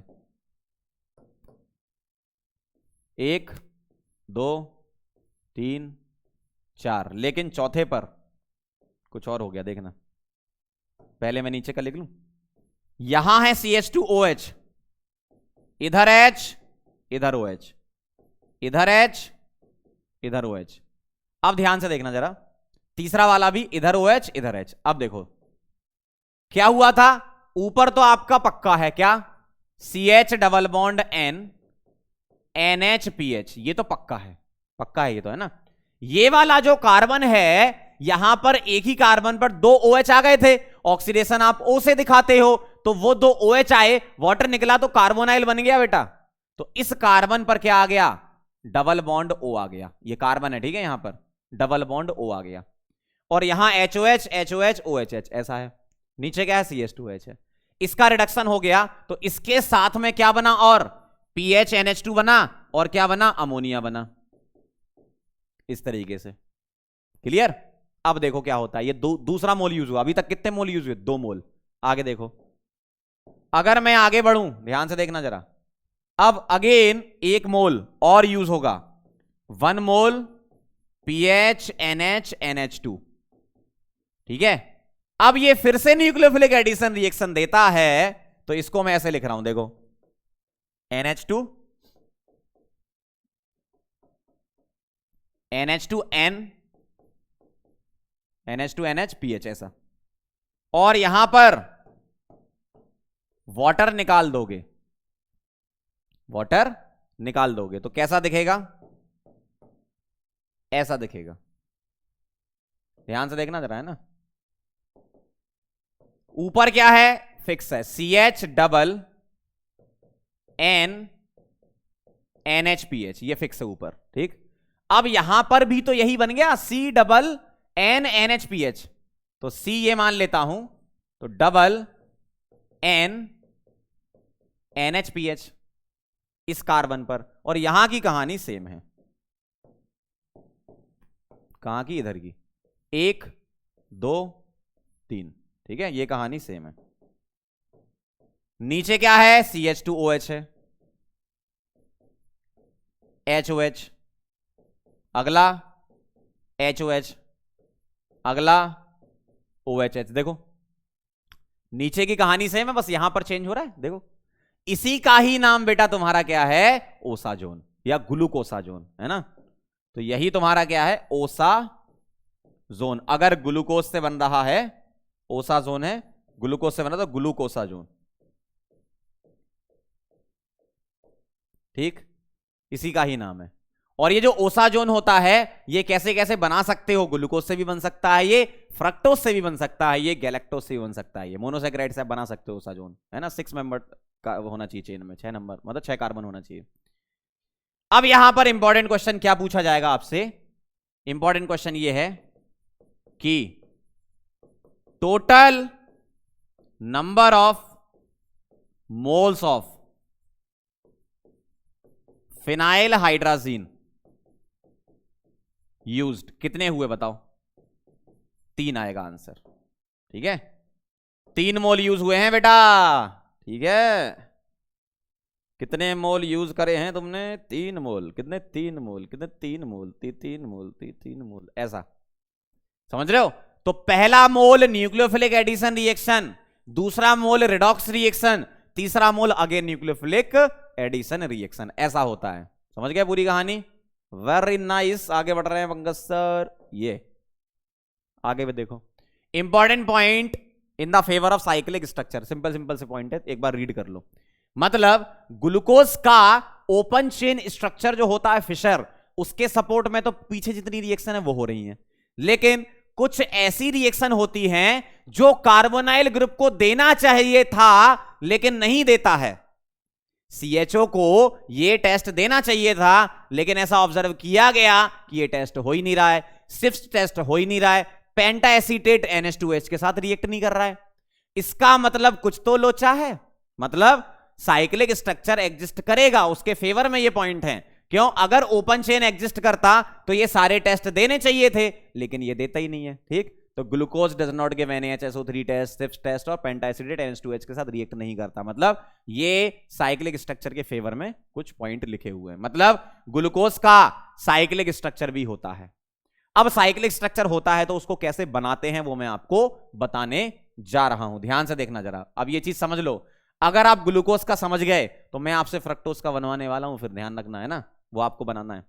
1 2 3 4, लेकिन चौथे पर कुछ और हो गया, देखना, पहले मैं नीचे का लिख लूं, यहां है CH2OH, इधर H, इधर OH, इधर H, इधर OH। अब ध्यान से देखना जरा, तीसरा वाला भी इधर OH, इधर H। अब देखो क्या हुआ था, ऊपर तो आपका पक्का है क्या, CH double bond N NHPH, ये तो पक्का है, पक्का है ये तो, है ना। ये वाला जो कार्बन है, यहां पर एक ही कार्बन पर 2 OH आ गए थे, ऑक्सीडेशन आप O से दिखाते हो, तो वो 2 OH आए, वाटर निकला तो कार्बोनाइल बन गया बेटा। तो इस कार्बन पर क्या आ गया, डबल बॉन्ड O आ गया, ये कार्बन है, ठीक है, यहां पर डबल बॉन्ड O आ गया, और यहां HOH HOH OHH, ऐसा है, नीचे क्या है, CH2H है। इसका रिडक्शन हो गया, तो इसके साथ में क्या बना, और PHNH2 बना, और क्या बना, अमोनिया बना, इस तरीके से, क्लियर। अब देखो क्या होता है, ये दूसरा मोल यूज हुआ, अभी तक कितने मोल यूज हुए, 2 मोल। आगे देखो, अगर मैं आगे बढ़ूं, ध्यान से देखना जरा, अब अगेन 1 मोल और यूज होगा, 1 मोल PHNH NH2, ठीक है। अब ये फिर से न्यूक्लियोफिलिक एडिशन रिएक्शन देता है, तो इसको मैं ऐसे लिख रहा हूं, देखो, NH2 NH2N NH2NHPH, ऐसा, और यहां पर वाटर निकाल दोगे, वाटर निकाल दोगे तो कैसा दिखेगा, ऐसा दिखेगा, ध्यान से देखना जरा, है ना। ऊपर क्या है, फिक्स है, CH डबल N NHPH, ये फिक्स है ऊपर, ठीक। अब यहां पर भी तो यही बन गया, C डबल N NHPH, तो C ये मान लेता हूं, तो डबल N NHPH इस कार्बन पर, और यहां की कहानी सेम है। कहां की? इधर की, 1 2 3, ठीक है, ये कहानी सेम है। नीचे क्या है? CH2OH है, HOH, अगला HOH, अगला OHH। देखो नीचे की कहानी सेम है, बस यहां पर चेंज हो रहा है। देखो इसी का ही नाम बेटा तुम्हारा क्या है? ओसाजोन या ग्लूकोसाजोन, है ना। तो यही तुम्हारा क्या है? ओसाजोन। अगर ग्लूकोज से बन रहा है ओसाजोन है, ग्लूकोज से बना तो ग्लूकोसाजोन, ठीक, इसी का ही नाम है। और ये जो ओसाजोन होता है, ये कैसे कैसे बना सकते हो? ग्लूकोज से भी बन सकता है, ये फ्रक्टोज से भी बन सकता है, ये गैलेक्टोज से भी बन सकता है, ये मोनोसैकेराइड से बना सकते हो ओसाजोन, है ना। 6 मेंबर का होना चाहिए चेन में, 6 नंबर, मतलब 6 कार्बन होना चाहिए। अब यहां पर इंपॉर्टेंट क्वेश्चन क्या पूछा जाएगा आपसे? इंपॉर्टेंट क्वेश्चन ये है कि total number of moles of phenyl hydrazine used कितने हुए बताओ? 3 आएगा आंसर, ठीक है। 3 मोल यूज हुए हैं बेटा, ठीक है। कितने मोल यूज करे हैं तुमने? 3 मोल। कितने? 3 मोल। कितने? 3 मोल, 3 मोल, 3 मोल, ऐसा समझ रहे हो? तो पहला मोल न्यूक्लियोफिलिक एडिशन रिएक्शन, दूसरा मोल रिडॉक्स रिएक्शन, तीसरा मोल अगेन न्यूक्लियोफिलिक एडिशन रिएक्शन, ऐसा होता है। समझ गए पूरी कहानी? Very nice. आगे बढ़ रहे हैं पंकज सर, ये आगे भी देखो, important point in the favour of cyclic structure. Simple simple से पॉइंट है, एक बार रीड कर लो। मतलब ग्लूकोज का ओपन चेन स्ट्रक्चर जो होता है फिशर, उसके सपोर्ट में तो पीछे जितनी रिएक्शन है वो हो रही है, लेकिन कुछ ऐसी रिएक्शन होती हैं जो कार्बोनाइल ग्रुप को देना चाहिए था लेकिन नहीं देता है। CHO को ये टेस्ट देना चाहिए था, लेकिन ऐसा ऑब्जर्व किया गया कि ये टेस्ट हो ही नहीं रहा है, सिफ्ट टेस्ट हो ही नहीं रहा है, पेंटा एसीटेट NH2H के साथ रिएक्ट नहीं कर रहा है। इसका मतलब कुछ तो लोचा है, मतलब साइक्लिक स्ट्रक्चर एग्जिस्ट करेगा, उसके फेवर में ये पॉइंट है। क्यों? अगर ओपन चेन एग्जिस्ट करता तो ये सारे टेस्ट देने चाहिए थे, लेकिन ये देता ही नहीं है, ठीक। तो glucose does not give NaHSO3 test, सिफ्ट टेस्ट और पेंटा एसीटेट NH2H के साथ रिएक्ट नहीं करता। मतलब ये साइक्लिक स्ट्रक्चर के फेवर में कुछ पॉइंट लिखे हुए हैं। मतलब ग्लूकोज का साइक्लिक स्ट्रक्चर भी होता है। अब साइक्लिक स्ट्रक्चर होता है तो उसको कैसे बनाते हैं वो मैं आपको बताने जा रहा हूं, ध्यान से देखना जरा। अब ये चीज समझ लो, अगर आप ग्लूकोज का समझ गए तो मैं आपसे फ्रक्टोज का बनवाने वाला हूं, फिर ध्यान रखना है ना, वो आपको बनाना है।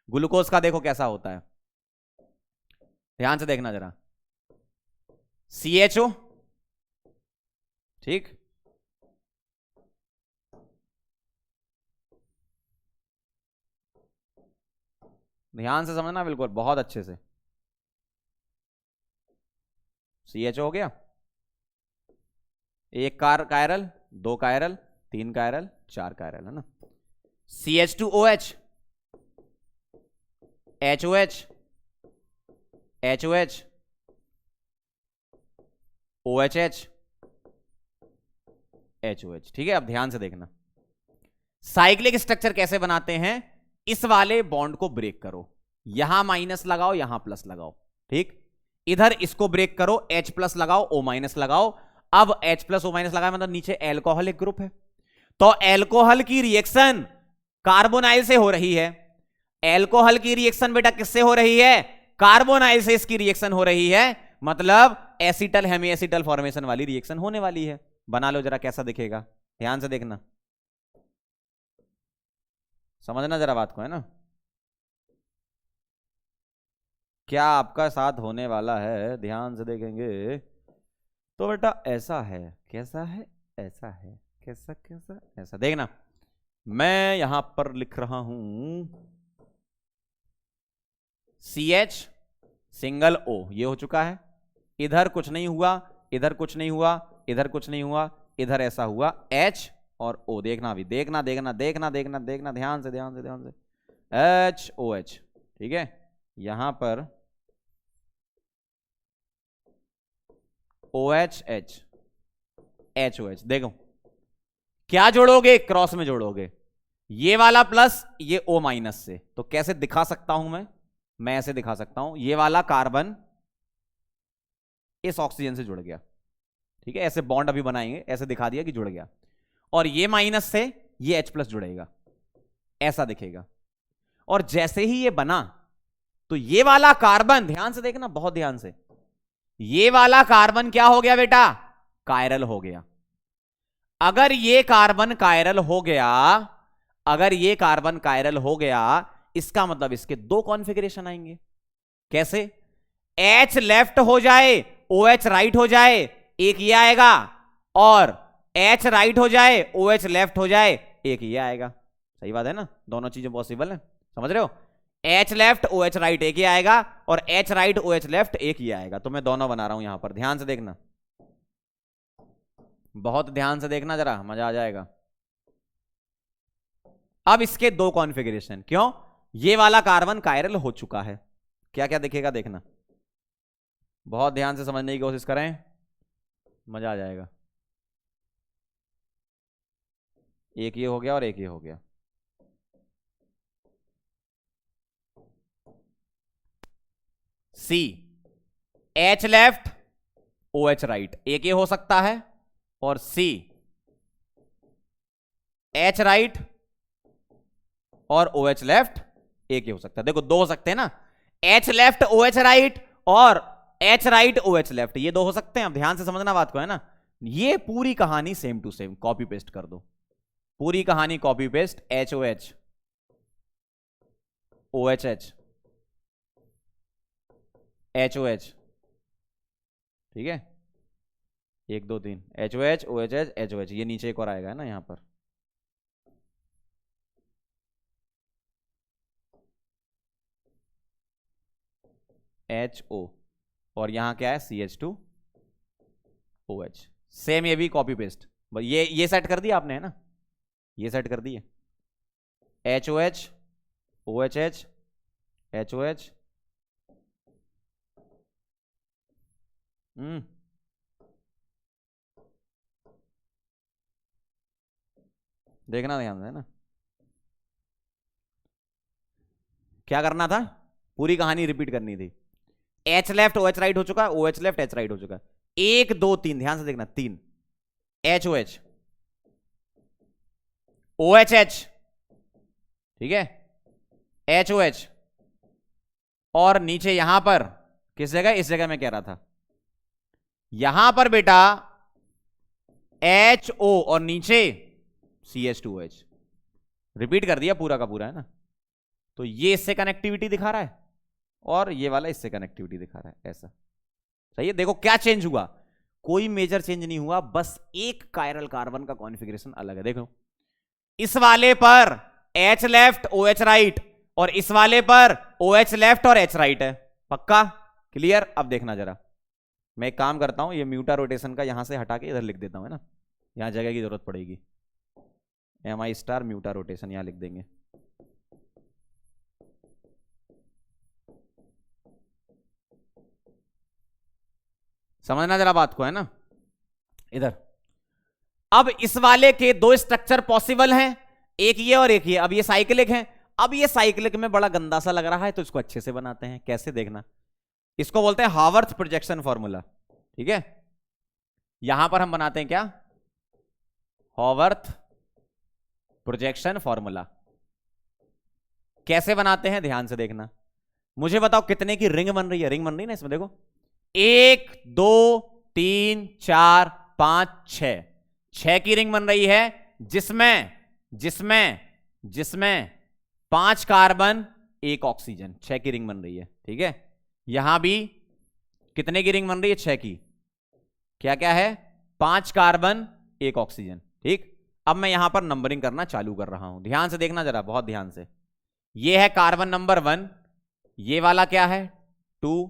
ग्लूकोज का देखो कैसा होता है, ध्यान से देखना जरा। CHO, ठीक, ध्यान से समझना बिल्कुल, बहुत अच्छे से। CHO हो गया, 1 कायरल, 2 कायरल, 3 कायरल, 4 कायरल, है ना। CH2OH, HOH, HOH, OHH, HOH, ठीक है। अब ध्यान से देखना, साइक्लिक स्ट्रक्चर कैसे बनाते हैं। इस वाले बॉन्ड को ब्रेक करो, यहां माइनस लगाओ, यहां प्लस लगाओ, ठीक। इधर इसको ब्रेक करो, H प्लस लगाओ, O माइनस लगाओ। अब H प्लस O माइनस लगाए मतलब नीचे एल्कोहलिक ग्रुप है, तो एल्कोहल की रिएक्शन कार्बोनाइल से हो रही है। एल्कोहल की रिएक्शन बेटा किससे हो रही है? कार्बोनाइल से इसकी रिएक्शन हो रही है, मतलब एसिटल हेमीएसिटल फॉर्मेशन वाली रिएक्शन होने वाली है। बना लो जरा, कैसा दिखेगा, ध्यान से देखना, समझना जरा बात को, है ना। क्या आपका साथ होने वाला है, ध्यान से देखेंगे तो बेटा ऐसा है, कैसा है, ऐसा है, कैसा कैसा, ऐसा देखना। मैं यहां पर लिख रहा हूं CH सिंगल O, ये हो चुका है। इधर कुछ नहीं हुआ, इधर कुछ नहीं हुआ, इधर कुछ नहीं हुआ, इधर ऐसा हुआ H और O। देखना अभी, देखना देखना देखना देखना देखना, ध्यान से ध्यान से ध्यान से, HOH, ठीक है, यहां पर OH HOH, देखो क्या जोड़ोगे, क्रॉस में जोड़ोगे, ये वाला प्लस ये O माइनस से। तो कैसे दिखा सकता हूं मैं ऐसे दिखा सकता हूं, ये वाला कार्बन इस ऑक्सीजन से जुड़ गया, ठीक है, ऐसे बॉन्ड अभी बनाएंगे, ऐसे दिखा दिया कि जुड़ गया, और ये माइनस से ये H प्लस जुड़ेगा, ऐसा दिखेगा। और जैसे ही ये बना तो ये वाला कार्बन, ध्यान से देखना, बहुत ध्यान से, ये वाला कार्बन क्या हो गया बेटा, कायरल हो गया। अगर ये कार्बन कायरल हो गया, अगर ये कार्बन कायरल हो गया, इसका मतलब इसके दो कॉन्फ़िगरेशन आएंगे। कैसे? H लेफ्ट हो जाए, OH राइट हो जाए, एक ये आएगा, और H राइट हो जाए, OH लेफ्ट हो जाए, एक ये आएगा। सही बात है ना, दोनों चीजें पॉसिबल है, समझ रहे हो? H लेफ्ट OH राइट एक ही आएगा, और H राइट OH लेफ्ट एक ही आएगा। तो मैं दोनों बना रहा हूं यहां पर, ध्यान से देखना, बहुत ध्यान से देखना, जरा मजा आ जाएगा। अब इसके दो कॉन्फ़िगरेशन, क्यों? ये वाला कार्बन कायरल हो चुका है, क्या क्या दिखेगा देखना, बहुत ध्यान से समझने की कोशिश करें, मजा आ जाएगा। एक ये हो गया और एक ये हो गया, C H left OH right एक ये हो सकता है, और C H राइट और OH लेफ्ट एक ही हो सकता है। देखो दो हो सकते हैं ना, H लेफ्ट OH राइट और H राइट OH लेफ्ट, ये दो हो सकते हैं। अब ध्यान से समझना बात को, है ना, ये पूरी कहानी same to same copy paste कर दो, पूरी कहानी copy paste, HOH OHH HOH, ठीक है, 1 2 3 HOH OHH HOH, ये नीचे एक और आएगा, है ना, यहां पर HO, और यहां क्या है, CH2OH, सेम ये भी कॉपी पेस्ट, ये सेट कर दिया आपने, है ना, ये सेट कर दिए, HOH OHH HOH, देखना ध्यान से, है ना, क्या करना था, पूरी कहानी रिपीट करनी थी। H लेफ्ट OH राइट हो चुका है, OH लेफ्ट H राइट हो चुका है, 1 2 3, ध्यान से देखना, 3 HOH OHH, ठीक है, HOH, और नीचे यहां पर किस जगह, इस जगह मैं कह रहा था, यहां पर बेटा HO और नीचे CH2OH, रिपीट कर दिया पूरा का पूरा, है ना। तो ये इससे कनेक्टिविटी दिखा रहा है, और ये वाला इससे कनेक्टिविटी दिखा रहा है, ऐसा सही है। देखो क्या चेंज हुआ, कोई मेजर चेंज नहीं हुआ, बस एक कायरल कार्बन का कॉन्फ़िगरेशन अलग है। देखो इस वाले पर H लेफ्ट OH राइट, और इस वाले पर OH लेफ्ट और H राइट है, पक्का क्लियर। अब देखना जरा, मैं एक काम करता हूं, ये म्यूटा रोटेशन का यहां से हटा के इधर लिख देता हूं, है ना, यहां जगह की जरूरत पड़ेगी, MI स्टार म्यूटा रोटेशन यहां लिख देंगे। समझना जरा बात को, है ना, इधर। अब इस वाले के दो स्ट्रक्चर पॉसिबल हैं, एक ये और एक ये। अब ये साइक्लिक है, अब ये साइक्लिक में बड़ा गंदा सा लग रहा है, तो इसको अच्छे से बनाते हैं। कैसे, देखना, इसको बोलते हैं हावर्थ प्रोजेक्शन फॉर्मूला, ठीक है। यहां पर हम बनाते हैं क्या, हावर्थ प्रोजेक्शन फॉर्मूला। कैसे बनाते हैं, ध्यान से देखना, मुझे बताओ कितने की रिंग बन रही है, रिंग बन रही है ना इसमें, देखो 1 2 3 4 5 6 की रिंग बन रही है, जिसमें जिसमें जिसमें 5 कार्बन 1 ऑक्सीजन, 6 की रिंग बन रही है, ठीक है। यहां भी कितने की रिंग बन रही है, 6 की, क्या क्या है, 5 कार्बन 1 ऑक्सीजन, ठीक। अब मैं यहां पर नंबरिंग करना चालू कर रहा हूं, ध्यान से देखना जरा, बहुत ध्यान से। ये है कार्बन नंबर 1, ये वाला क्या है 2,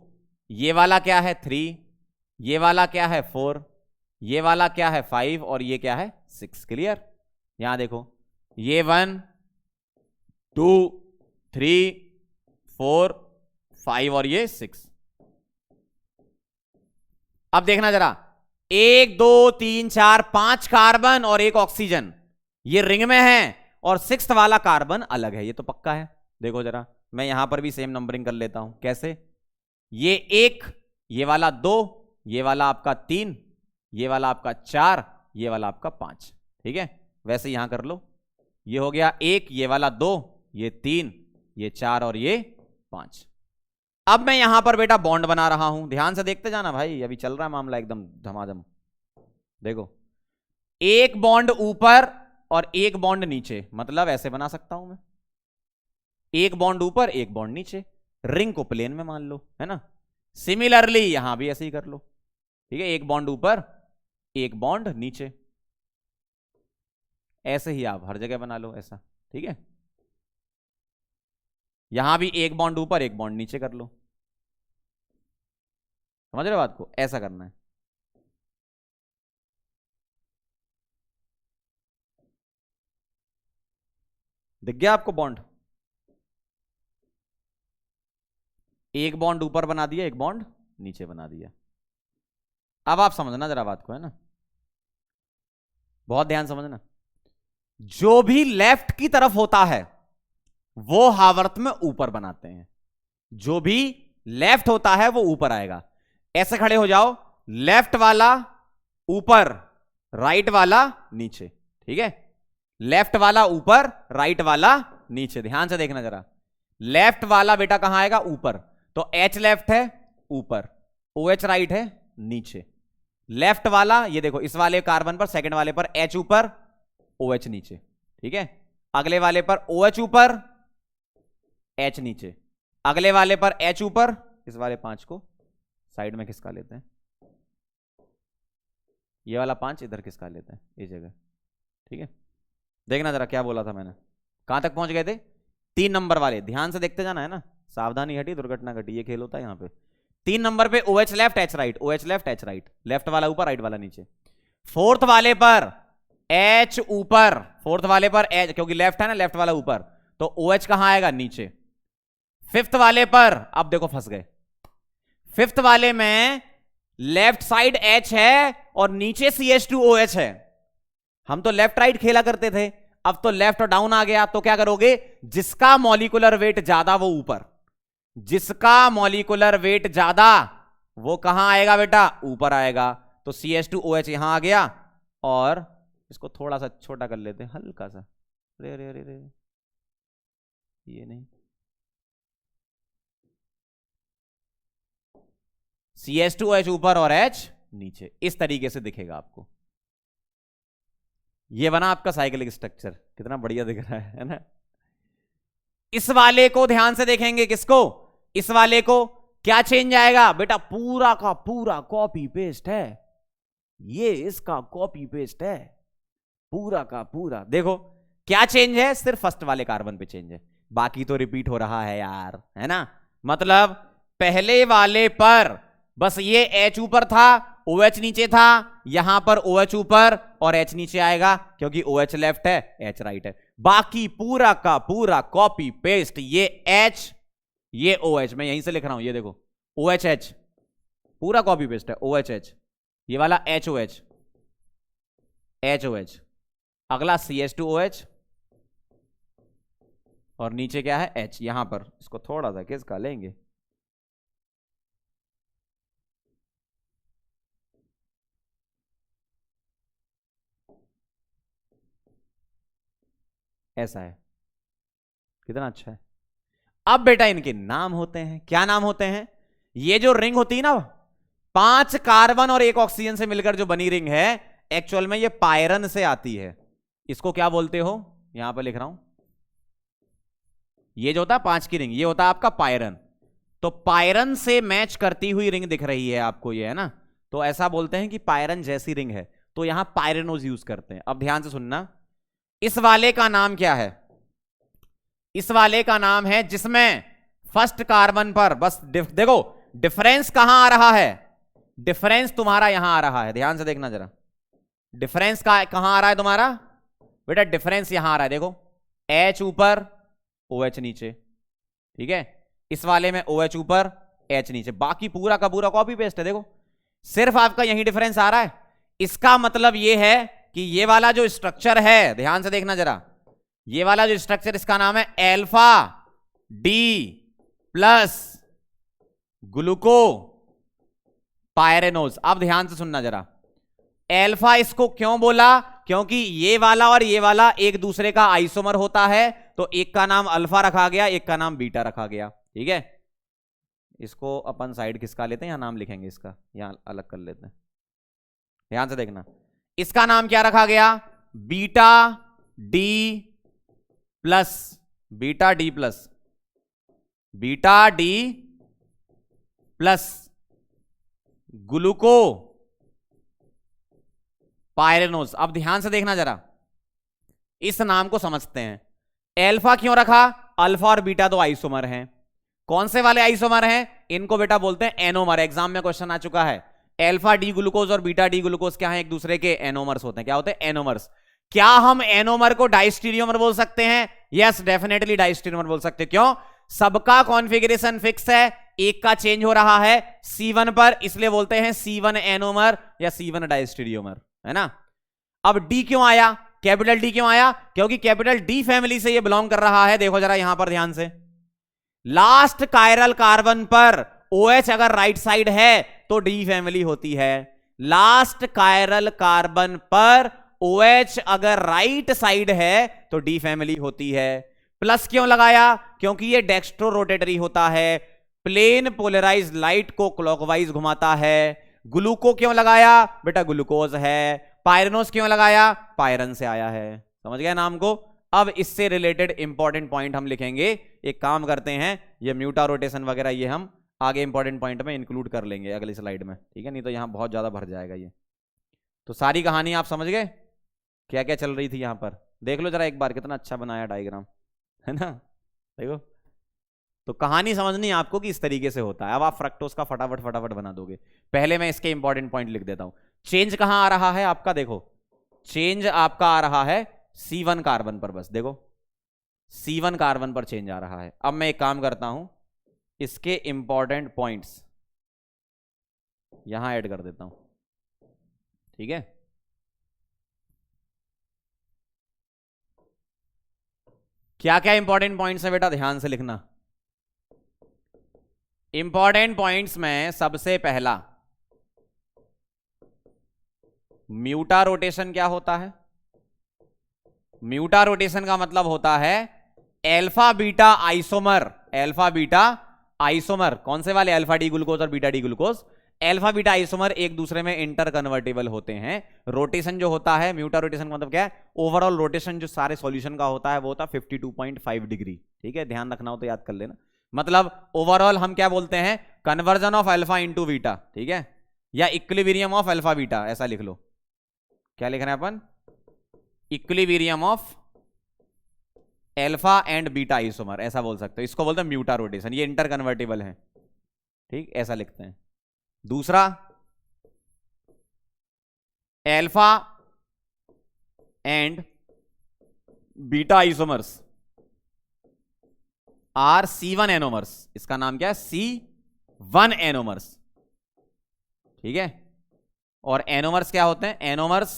ये वाला क्या है 3, ये वाला क्या है 4, ये वाला क्या है 5, और ये क्या है 6। क्लियर। यहां देखो, ये 1 2 3 4 5 और ये 6। अब देखना जरा, 1 2 3 4 5 कार्बन और 1 ऑक्सीजन ये रिंग में है और 6th वाला कार्बन अलग है, ये तो पक्का है। देखो जरा, मैं यहां पर भी सेम नंबरिंग कर लेता हूं। कैसे? ये 1, ये वाला 2, ये वाला आपका 3, ये वाला आपका 4, ये वाला आपका 5। ठीक है, वैसे यहां कर लो। ये हो गया 1, ये वाला 2, ये 3, ये 4 और ये 5। अब मैं यहां पर बेटा बॉन्ड बना रहा हूं, ध्यान से देखते जाना भाई, अभी चल रहा है मामला एकदम धमाधम। देखो, एक बॉन्ड ऊपर और एक बॉन्ड नीचे, मतलब ऐसे बना सकता हूं मैं, एक बॉन्ड ऊपर एक बॉन्ड नीचे, रिंग को प्लेन में मान लो, है ना। सिमिलरली यहां भी ऐसे ही कर लो। ठीक है, एक बॉन्ड ऊपर एक बॉन्ड नीचे, ऐसे ही आप हर जगह बना लो ऐसा। ठीक है, यहां भी एक बॉन्ड ऊपर एक बॉन्ड नीचे कर लो। समझ रहे हो बात को? ऐसा करना है। दिख गया आपको बॉन्ड? एक बॉन्ड ऊपर बना दिया, एक बॉन्ड नीचे बना दिया। अब आप समझना जरा बात को, है ना, बहुत ध्यान समझना। जो भी लेफ्ट की तरफ होता है वो हावर्त में ऊपर बनाते हैं, जो भी लेफ्ट होता है वो ऊपर आएगा। ऐसे खड़े हो जाओ, लेफ्ट वाला ऊपर, राइट वाला नीचे। ठीक है, लेफ्ट वाला ऊपर, राइट वाला नीचे। ध्यान से देखना जरा, लेफ्ट वाला बेटा कहां आएगा? ऊपर, तो H लेफ्ट है ऊपर, OH राइट है नीचे। लेफ्ट वाला ये देखो, इस वाले कार्बन पर, सेकंड वाले पर H ऊपर OH नीचे। ठीक है, अगले वाले पर OH ऊपर H नीचे, अगले वाले पर H ऊपर। इस वाले 5 को साइड में खिसका लेते हैं, ये वाला 5 इधर खिसका लेते हैं इस जगह। ठीक है, देखना जरा क्या बोला था मैंने, कहां तक पहुंच गए थे? 3 नंबर वाले, ध्यान से देखते जाना, है ना, सावधानी हटी दुर्घटना घटी, ये खेल होता है यहां पे। 3 नंबर पे OH left H right, OH left H right, left वाला ऊपर राइट वाला नीचे। 4th वाले पर H ऊपर, 4th वाले पर H, क्योंकि लेफ्ट है ना, लेफ्ट वाला ऊपर, तो OH कहां आएगा? नीचे। 5th वाले पर, अब देखो फंस गए, 5th वाले में लेफ्ट साइड H है और नीचे CH2OH है। हम तो लेफ्ट राइट खेला करते थे, अब तो लेफ्ट और डाउन आ गया, तो क्या करोगे? जिसका मॉलिक्यूलर वेट ज्यादा वो ऊपर, जिसका मॉलिक्यूलर वेट ज्यादा वो कहां आएगा बेटा? ऊपर आएगा। तो CH2OH यहां आ गया, और इसको थोड़ा सा छोटा कर लेते हैं, हल्का सा। रे रे रे रे, ये नहीं, CH2OH ऊपर और H नीचे, इस तरीके से दिखेगा आपको। ये बना आपका साइक्लिक स्ट्रक्चर, कितना बढ़िया दिख रहा है ना। इस वाले को ध्यान से देखेंगे, किसको? इस वाले को। क्या चेंज आएगा बेटा? पूरा का पूरा कॉपी पेस्ट है, ये इसका कॉपी पेस्ट है, पूरा का पूरा। देखो क्या चेंज है? सिर्फ फर्स्ट वाले कार्बन पे चेंज है, बाकी तो रिपीट हो रहा है यार, है ना। मतलब पहले वाले पर बस ये H ऊपर था, OH नीचे था, यहां पर OH ऊपर और H नीचे आएगा, क्योंकि OH लेफ्ट है H राइट है। बाकी पूरा का पूरा कॉपी पेस्ट, ये H ये OH, मैं यहीं से लिख रहा हूं, ये देखो OH पूरा कॉपी पेस्ट है, OH ये वाला HOH, अगला CH2OH, और नीचे क्या है? H। यहां पर इसको थोड़ा सा किसका लेंगे, ऐसा है, कितना अच्छा है। अब बेटा इनके नाम होते हैं, क्या नाम होते हैं? ये जो रिंग होती है ना, 5 कार्बन और 1 ऑक्सीजन से मिलकर जो बनी रिंग है, एक्चुअल में ये पायरन से आती है। इसको क्या बोलते हो? यहां पर लिख रहा हूं, ये जो होता है 5 की रिंग, ये होता है आपका पायरन। तो पायरन से मैच करती हुई रिंग दिख रही है आपको, ये है ना, तो ऐसा बोलते हैं कि पायरन जैसी रिंग है, तो यहां पायरेनोज यूज करते हैं। अब ध्यान से सुनना, इस वाले का नाम क्या है? इस वाले का नाम है जिसमें फर्स्ट कार्बन पर बस देखो डिफरेंस कहां आ रहा है, डिफरेंस तुम्हारा यहां आ रहा है, ध्यान से देखना जरा, डिफरेंस का कहां आ रहा है तुम्हारा बेटा? डिफरेंस यहां आ रहा है, देखो H ऊपर OH नीचे, ठीक है। इस वाले में OH ऊपर H नीचे, बाकी पूरा का पूरा कॉपी पेस्ट है। देखो सिर्फ आपका यही डिफरेंस आ रहा है। इसका मतलब यह है कि ये वाला जो स्ट्रक्चर है, ध्यान से देखना जरा, ये वाला जो स्ट्रक्चर इसका नाम है alpha D plus glucopyranose. अब ध्यान से सुनना जरा, अल्फा इसको क्यों बोला, क्योंकि ये वाला और ये वाला एक दूसरे का आइसोमर होता है, तो एक का नाम अल्फा रखा गया, एक का नाम बीटा रखा गया। ठीक है, इसको अपन साइड किसका लेते हैं, यहां नाम लिखेंगे इसका, यहां अलग कर लेते हैं। ध्यान से देखना, इसका नाम क्या रखा गया, beta D plus, beta D plus, beta D plus glucopyranose. अब ध्यान से देखना जरा, इस नाम को समझते हैं। अल्फा क्यों रखा, अल्फा और बीटा दो आइसोमर हैं। कौन से वाले आइसोमर हैं, इनको बेटा बोलते हैं एनोमर। एग्जाम में क्वेश्चन आ चुका है, अल्फा डी ग्लूकोज और बीटा डी ग्लूकोज क्या है, एक दूसरे के एनोमर्स होते हैं। क्या होते हैं, एनोमर्स। क्या हम एनोमर को डाइस्टीरियोमर बोल सकते हैं, यस डेफिनेटली डाइस्टीरियोमर बोल सकते हैं। क्यों, सबका कॉन्फ़िगरेशन फिक्स है, एक का चेंज हो रहा है C1 पर, इसलिए बोलते हैं C1 एनोमर या C1 डाइस्टीरियोमर, है ना। अब डी क्यों आया, कैपिटल डी क्यों आया, क्योंकि कैपिटल डी फैमिली से ये बिलोंग कर रहा है। देखो जरा यहां पर ध्यान से, लास्ट कायरल कार्बन पर OH अगर राइट साइड है तो डी फैमिली होती है, लास्ट कायरल कार्बन पर OH अगर राइट साइड है तो डी फैमिली होती है। प्लस क्यों लगाया, क्योंकि ये डेक्स्ट्रो रोटेटरी होता है, प्लेन पोलराइज लाइट को क्लॉकवाइज घुमाता है। ग्लूको क्यों लगाया, बेटा ग्लूकोज है। पायरेनोज क्यों लगाया, पायरन से आया है। समझ गया नाम को। अब इससे रिलेटेड इंपॉर्टेंट पॉइंट हम लिखेंगे। एक काम करते हैं, ये म्यूटा रोटेशन वगैरह ये हम आगे इंपॉर्टेंट पॉइंट में इंक्लूड कर लेंगे अगली स्लाइड में, ठीक है, नहीं तो यहां बहुत ज्यादा भर जाएगा ये। तो सारी कहानी आप समझ गए, क्या क्या चल रही थी यहां पर। देख लो जरा एक बार, कितना अच्छा बनाया डायग्राम, है ना। देखो, तो कहानी समझनी है आपको कि इस तरीके से होता है। अब आप फ्रक्टोज का फटाफट फटाफट बना दोगे। पहले मैं इसके इंपॉर्टेंट पॉइंट लिख देता हूं। चेंज कहां आ रहा है आपका, देखो चेंज आपका आ रहा है C1 कार्बन पर। बस देखो C1 कार्बन पर चेंज आ रहा है। अब मैं एक काम करता हूं, इसके इंपॉर्टेंट पॉइंट्स यहां ऐड कर देता हूं, ठीक है। क्या क्या इंपॉर्टेंट पॉइंट्स है बेटा, ध्यान से लिखना। इंपॉर्टेंट पॉइंट्स में सबसे पहला, म्यूटा रोटेशन क्या होता है। म्यूटा रोटेशन का मतलब होता है alpha beta isomer. Alpha beta isomer कौन से वाले, अल्फा डी ग्लूकोज और beta D glucose. Alpha beta isomer एक दूसरे में इंटर कन्वर्टेबल होते हैं। रोटेशन जो होता है, म्यूटा रोटेशन का मतलब क्या है, ओवरऑल रोटेशन जो सारे सॉल्यूशन का होता है वो होता है 52.5 डिग्री। ठीक है, ध्यान रखना हो तो याद कर लेना। मतलब ओवरऑल हम क्या बोलते हैं, conversion of alpha into beta, ठीक है, या इक्विलिब्रियम ऑफ अल्फा बीटा, ऐसा लिख लो। क्या लिख रहे हैं अपन, equilibrium of alpha and beta isomer, ऐसा बोल सकते हो। इसको बोलते हैं म्यूटा रोटेशन, ये इंटर कन्वर्टेबल है, ठीक, ऐसा लिखते हैं। दूसरा, alpha and beta isomers are C1 anomers. इसका नाम क्या है, C1 एनोमर्स, ठीक है। और एनोमर्स क्या होते हैं, एनोमर्स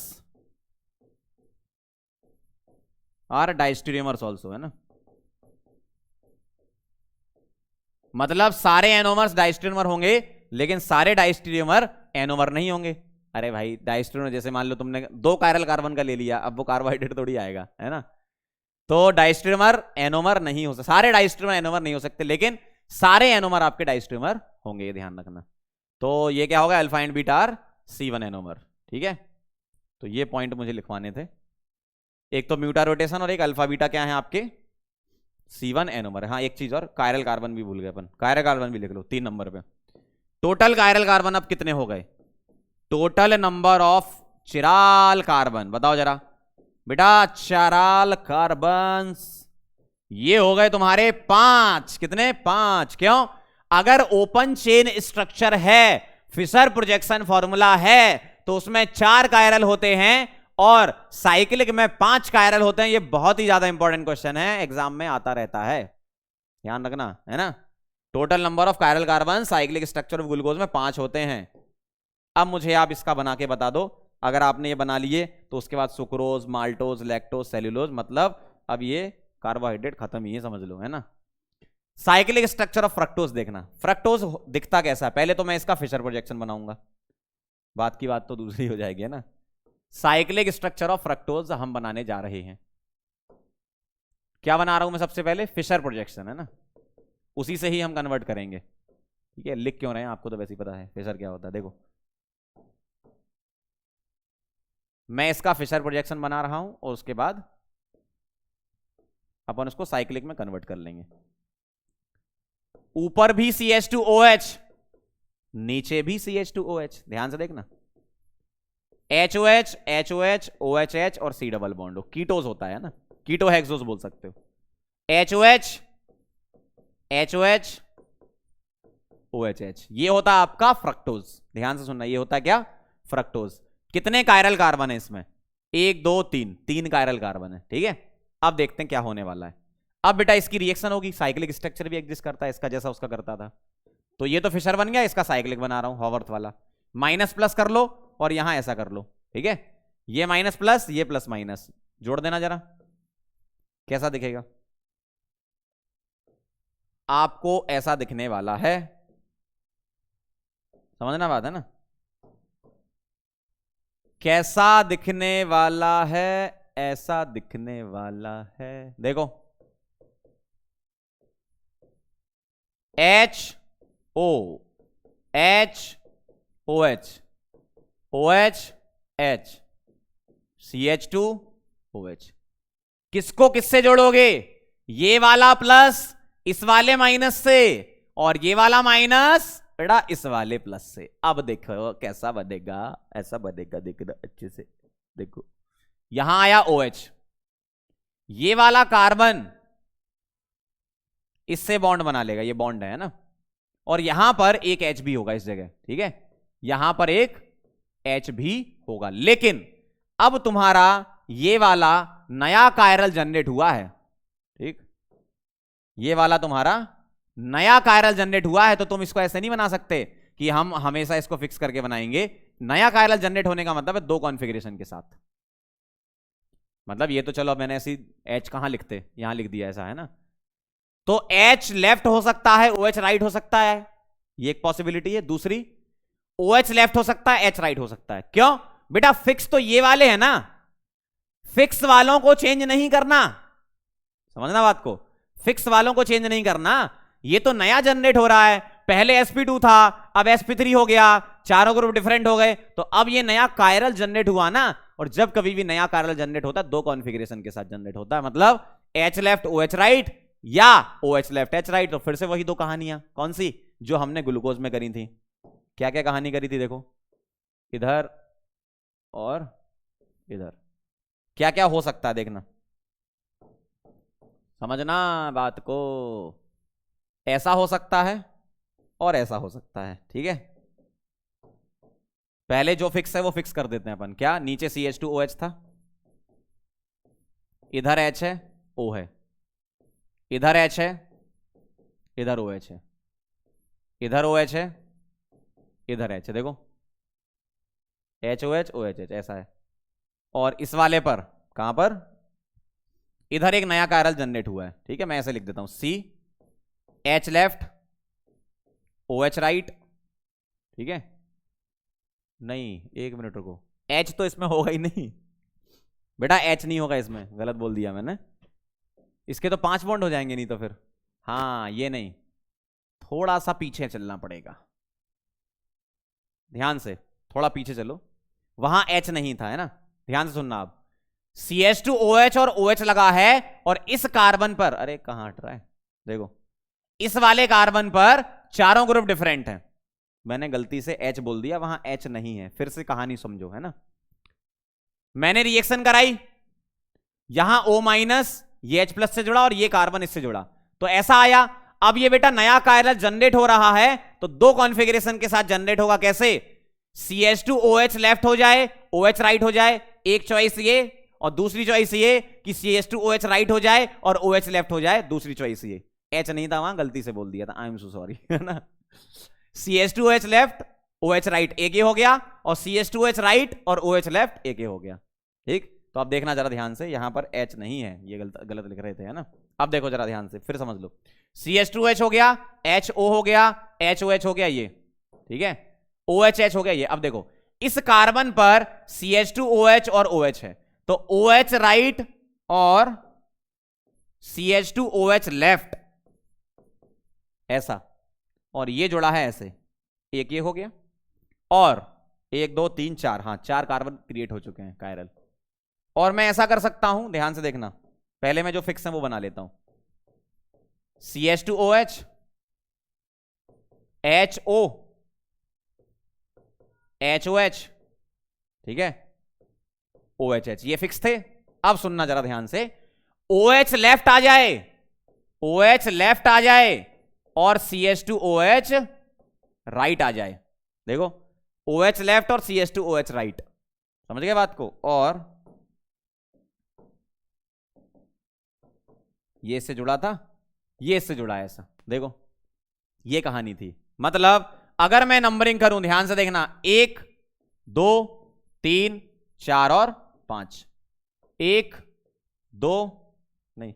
आर डाइस्टीरियोमर्स ऑल्सो, है ना। मतलब सारे एनोमर्स डाइस्टीरियोमर होंगे, लेकिन सारे डाइस्टीरियोमर एनोमर नहीं होंगे। अरे भाई, डाइस्टीरियोमर जैसे मान लो तुमने 2 कायरल कार्बन का ले लिया, अब वो कार्बोहाइड्रेट थोड़ी आएगा, है ना। तो डाइस्टीरियोमर एनोमर नहीं हो सकते, सारे डाइस्टीरियोमर एनोमर नहीं हो सकते, लेकिन सारे एनोमर आपके डाइस्टीरियोमर होंगे, ये ध्यान रखना। तो ये क्या होगा, alpha and beta are C1 anomer, ठीक है। तो ये पॉइंट मुझे लिखवाने थे। एक तो म्यूटा रोटेशन और एक अल्फा बीटा क्या है आपके, C1 एनोमर। हाँ, एक चीज और, कायरल कार्बन भी भूल गए अपन, कायरल कार्बन भी लिख लो 3 नंबर पे। टोटल कायरल कार्बन अब कितने हो गए, total number of chiral carbon बताओ जरा बेटा। चिराल कार्बन ये हो गए तुम्हारे 5। कितने, 5। क्यों, अगर ओपन चेन स्ट्रक्चर है, फिशर प्रोजेक्शन फॉर्मूला है, तो उसमें 4 कायरल होते हैं और साइक्लिक में 5 कायरल होते हैं। ये बहुत ही ज्यादा इंपॉर्टेंट क्वेश्चन है, एग्जाम में आता रहता है, ध्यान रखना, है ना। Total number of chiral carbon cyclic structure of glucose में 5 होते हैं। अब मुझे आप इसका बना के बता दो। अगर आपने ये बना लिए तो उसके बाद सुक्रोज, माल्टोज, लैक्टोज, सेल्यूलोज, मतलब अब ये कार्बोहाइड्रेट खत्म ही है, समझ लो, है ना। साइक्लिक स्ट्रक्चर ऑफ फ्रक्टोज देखना। फ्रक्टोज दिखता कैसा है, पहले तो मैं इसका फिशर प्रोजेक्शन बनाऊंगा, बात की बात तो दूसरी हो जाएगी, है ना। साइक्लिक स्ट्रक्चर ऑफ फ्रक्टोज हम बनाने जा रहे हैं। क्या बना रहा हूं मैं सबसे पहले? फिशर प्रोजेक्शन, है ना, उसी से ही हम कन्वर्ट करेंगे। ठीक है, लिख क्यों रहे हैं, आपको तो वैसे ही पता है फिशर क्या होता है। देखो मैं इसका फिशर प्रोजेक्शन बना रहा हूं और उसके बाद अपन उसको साइक्लिक में कन्वर्ट कर लेंगे। ऊपर भी CH2OH, नीचे भी CH2OH, ध्यान से देखना। HOH, HOH, OHH और C डबल बॉन्ड हो, कीटोज होता है ना, कीटो हेक्सोज बोल सकते हो। HOH, HOH, OHH, ये होता है आपका फ्रक्टोज। ध्यान से सुनना, ये होता है क्या? फ्रक्टोज। कितने कायरल कार्बन है इसमें? 1 2 3, 3 कायरल कार्बन है। ठीक है, अब देखते हैं क्या होने वाला है। अब बेटा इसकी रिएक्शन होगी, साइक्लिक स्ट्रक्चर भी एग्जिस्ट करता है इसका, जैसा उसका करता था। तो ये तो फिशर बन गया, इसका साइक्लिक बना रहा हूं, हॉवर्थ वाला। माइनस प्लस कर लो और यहां ऐसा कर लो। ठीक है, ये माइनस प्लस, ये प्लस माइनस जोड़ देना जरा, कैसा दिखेगा? आपको ऐसा दिखने वाला है, समझना बात है ना। कैसा दिखने वाला है? ऐसा दिखने वाला है। देखो HO, HOH, OHH, CH2OH। किसको किससे जोड़ोगे? ये वाला प्लस इस वाले माइनस से, और ये वाला माइनस बेटा इस वाले प्लस से। अब देखो कैसा बनेगा, ऐसा बनेगा, देखना अच्छे से देखो। यहां आया OH, ये वाला कार्बन इससे बॉन्ड बना लेगा, ये बॉन्ड है ना, और यहां पर एक H भी होगा इस जगह। ठीक है, यहां पर एक H भी होगा। लेकिन अब तुम्हारा ये वाला नया कायरल जनरेट हुआ है। ठीक, ये वाला तुम्हारा नया कायरल जनरेट हुआ है, तो तुम इसको ऐसे नहीं बना सकते कि हम हमेशा इसको फिक्स करके बनाएंगे। नया कायरल जनरेट होने का मतलब है 2 कॉन्फ़िगरेशन के साथ। मतलब ये तो चलो मैंने ऐसी H कहां लिखते, यहां लिख दिया ऐसा, है ना। तो H लेफ्ट हो सकता है, OH राइट हो सकता है, ये एक पॉसिबिलिटी है। दूसरी, OH लेफ्ट हो सकता है, H राइट हो सकता है। क्यों बेटा? फिक्स तो ये वाले हैं ना, फिक्स वालों को चेंज नहीं करना, समझना बात को। फिक्स वालों को चेंज नहीं करना, ये तो नया जनरेट हो रहा है। पहले sp2 था, अब sp3 हो गया, चारों ग्रुप डिफरेंट हो गए, तो अब ये नया कायरल जनरेट हुआ ना। और जब कभी भी नया कायरल जनरेट होता है 2 कॉन्फ़िगरेशन के साथ जनरेट होता है, मतलब H लेफ्ट OH राइट या OH लेफ्ट H राइट। तो फिर से वही 2 कहानियां, कौन सी? जो हमने ग्लूकोज में करी थी। क्या क्या कहानी करी थी? देखो इधर और इधर, क्या क्या हो सकता है देखना, समझना बात को। ऐसा हो सकता है और ऐसा हो सकता है। ठीक है, पहले जो फिक्स है वो फिक्स कर देते हैं अपन। क्या? नीचे CH2OH था, इधर H है, O है, इधर H है, इधर OH है, इधर OH है, इधर H है। देखो HOH OHH ऐसा है। और इस वाले पर कहां पर? इधर एक नया कायरल जनरेट हुआ है। ठीक है, मैं ऐसे लिख देता हूं, C H left OH right. ठीक है, नहीं एक मिनट रुको, H तो इसमें होगा ही नहीं बेटा, H नहीं होगा इसमें, गलत बोल दिया मैंने। इसके तो 5 बॉन्ड हो जाएंगे नहीं तो फिर। हाँ ये नहीं, थोड़ा सा पीछे चलना पड़ेगा, ध्यान से थोड़ा पीछे चलो। वहां H नहीं था, है ना, ध्यान से सुनना। अब CH2OH और OH लगा है, और इस कार्बन पर, अरे कहां हट रहा है, देखो इस वाले कार्बन पर चारों ग्रुप डिफरेंट हैं। मैंने गलती से H बोल दिया, वहां H नहीं है। फिर से कहानी समझो, है ना। मैंने रिएक्शन कराई, यहां O माइनस, ये H प्लस से जुड़ा और ये कार्बन इससे जुड़ा, तो ऐसा आया। अब ये बेटा नया कायरल जनरेट हो रहा है, तो 2 कॉन्फ़िगरेशन के साथ जनरेट होगा। कैसे? CH2OH लेफ्ट हो जाए, OH राइट हो जाए, एक चॉइस ये, और दूसरी चॉइस ये कि CH2OH राइट हो जाए और OH लेफ्ट हो जाए, दूसरी चॉइस ये। एच नहीं था वहां, गलती से बोल दिया था, आई एम सो सॉरी, है ना। CH2OH लेफ्ट, OH राइट, एक ही हो गया, और CH2OH राइट और OH लेफ्ट एक ही हो गया। ठीक, तो अब देखना जरा ध्यान से, यहां पर H नहीं है, ये गलत लिख रहे थे, है ना। अब देखो जरा ध्यान से, फिर समझ लो। CH2H हो गया, HO हो गया, HOH हो गया ये, ठीक है, OHH हो गया ये। अब देखो इस कार्बन पर CH2OH और OH है, तो OH राइट और CH2OH लेफ्ट ऐसा, और ये जुड़ा है ऐसे, एक ये हो गया, और 1 2 3 4, हाँ 4 कार्बन क्रिएट हो चुके हैं कायरल। और मैं ऐसा कर सकता हूं, ध्यान से देखना, पहले मैं जो फिक्स है वो बना लेता हूं। CH2OH HO HOH, ठीक है, OHH, ये फिक्स थे। अब सुनना जरा ध्यान से, OH लेफ्ट आ जाए, OH लेफ्ट आ जाए और CH2OH राइट आ जाए, देखो OH लेफ्ट और CH2OH राइट, समझ गए बात को। और ये इससे जुड़ा था, ये इससे जुड़ा है, ऐसा देखो, ये कहानी थी। मतलब अगर मैं नंबरिंग करूं, ध्यान से देखना, 1 2 3 4 और 5, 1 2, नहीं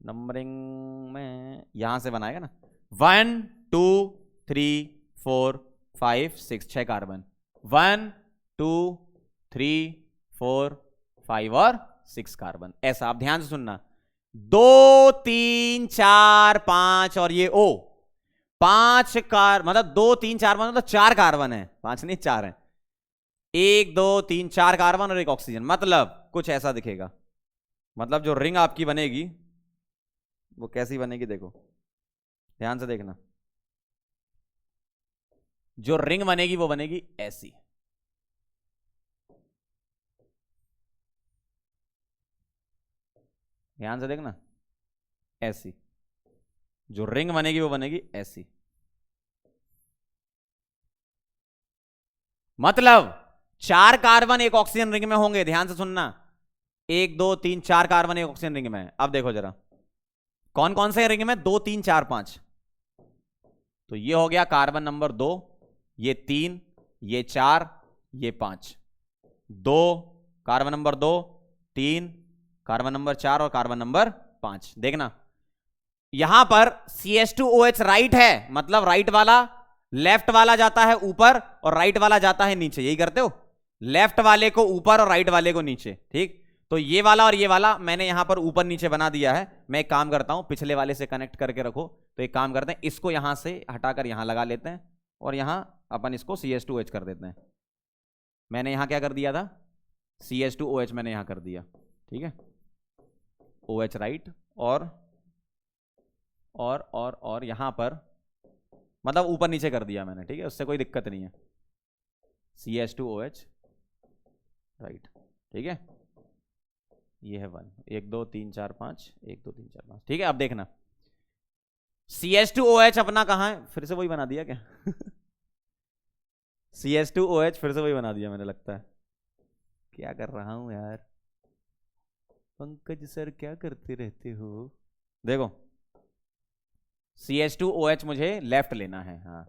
नंबरिंग में यहां से बनाएगा ना, 1 2 3 4 5 6, 6 कार्बन, 1 2 3 4 5 और 6 कार्बन, ऐसा। आप ध्यान से सुनना, 2 3 4 5 और ये O, 5 मतलब 2 3 4 मतलब 4 कार्बन है, 5 नहीं 4 है, 1 2 3 4 कार्बन और एक ऑक्सीजन। मतलब कुछ ऐसा दिखेगा, मतलब जो रिंग आपकी बनेगी वो कैसी बनेगी, देखो ध्यान से देखना, जो रिंग बनेगी वो बनेगी ऐसी, ध्यान से देखना, ऐसी जो रिंग बनेगी वो बनेगी ऐसी। मतलब 4 कार्बन एक ऑक्सीजन रिंग में होंगे, ध्यान से सुनना, 1 2 3 4 कार्बन एक ऑक्सीजन रिंग में है। अब देखो जरा कौन कौन से रिंग में, 2 3 4 5, तो ये हो गया कार्बन नंबर 2, ये 3, ये 4, ये 5, 2 कार्बन नंबर 2, 3 कार्बन नंबर 4 और कार्बन नंबर 5। देखना यहां पर CH2OH राइट है, मतलब राइट वाला, लेफ्ट वाला जाता है ऊपर और राइट वाला जाता है नीचे, यही करते हो, लेफ्ट वाले को ऊपर और राइट वाले को नीचे। ठीक, तो ये वाला और ये वाला मैंने यहां पर ऊपर नीचे बना दिया है। मैं एक काम करता हूं, पिछले वाले से कनेक्ट करके रखो, तो एक काम करते हैं, इसको यहां से हटाकर यहां लगा लेते हैं और यहां अपन इसको CH2OH कर देते हैं। मैंने यहां क्या कर दिया था, CH2OH मैंने यहां कर दिया, ठीक है, OH राइट और यहां पर मतलब ऊपर नीचे कर दिया मैंने, ठीक है, उससे कोई दिक्कत नहीं है, CH2OH राइट, ठीक है, ये है 1 2 3 4 5, 1 2 3 4 5, ठीक है। अब देखना CH2OH अपना कहां है, फिर से वही बना दिया क्या CH2OH फिर से वही बना दिया मैंने, लगता है क्या कर रहा हूं यार, पंकज सर क्या करते रहते हो। देखो CH2OH मुझे लेफ्ट लेना है, हाँ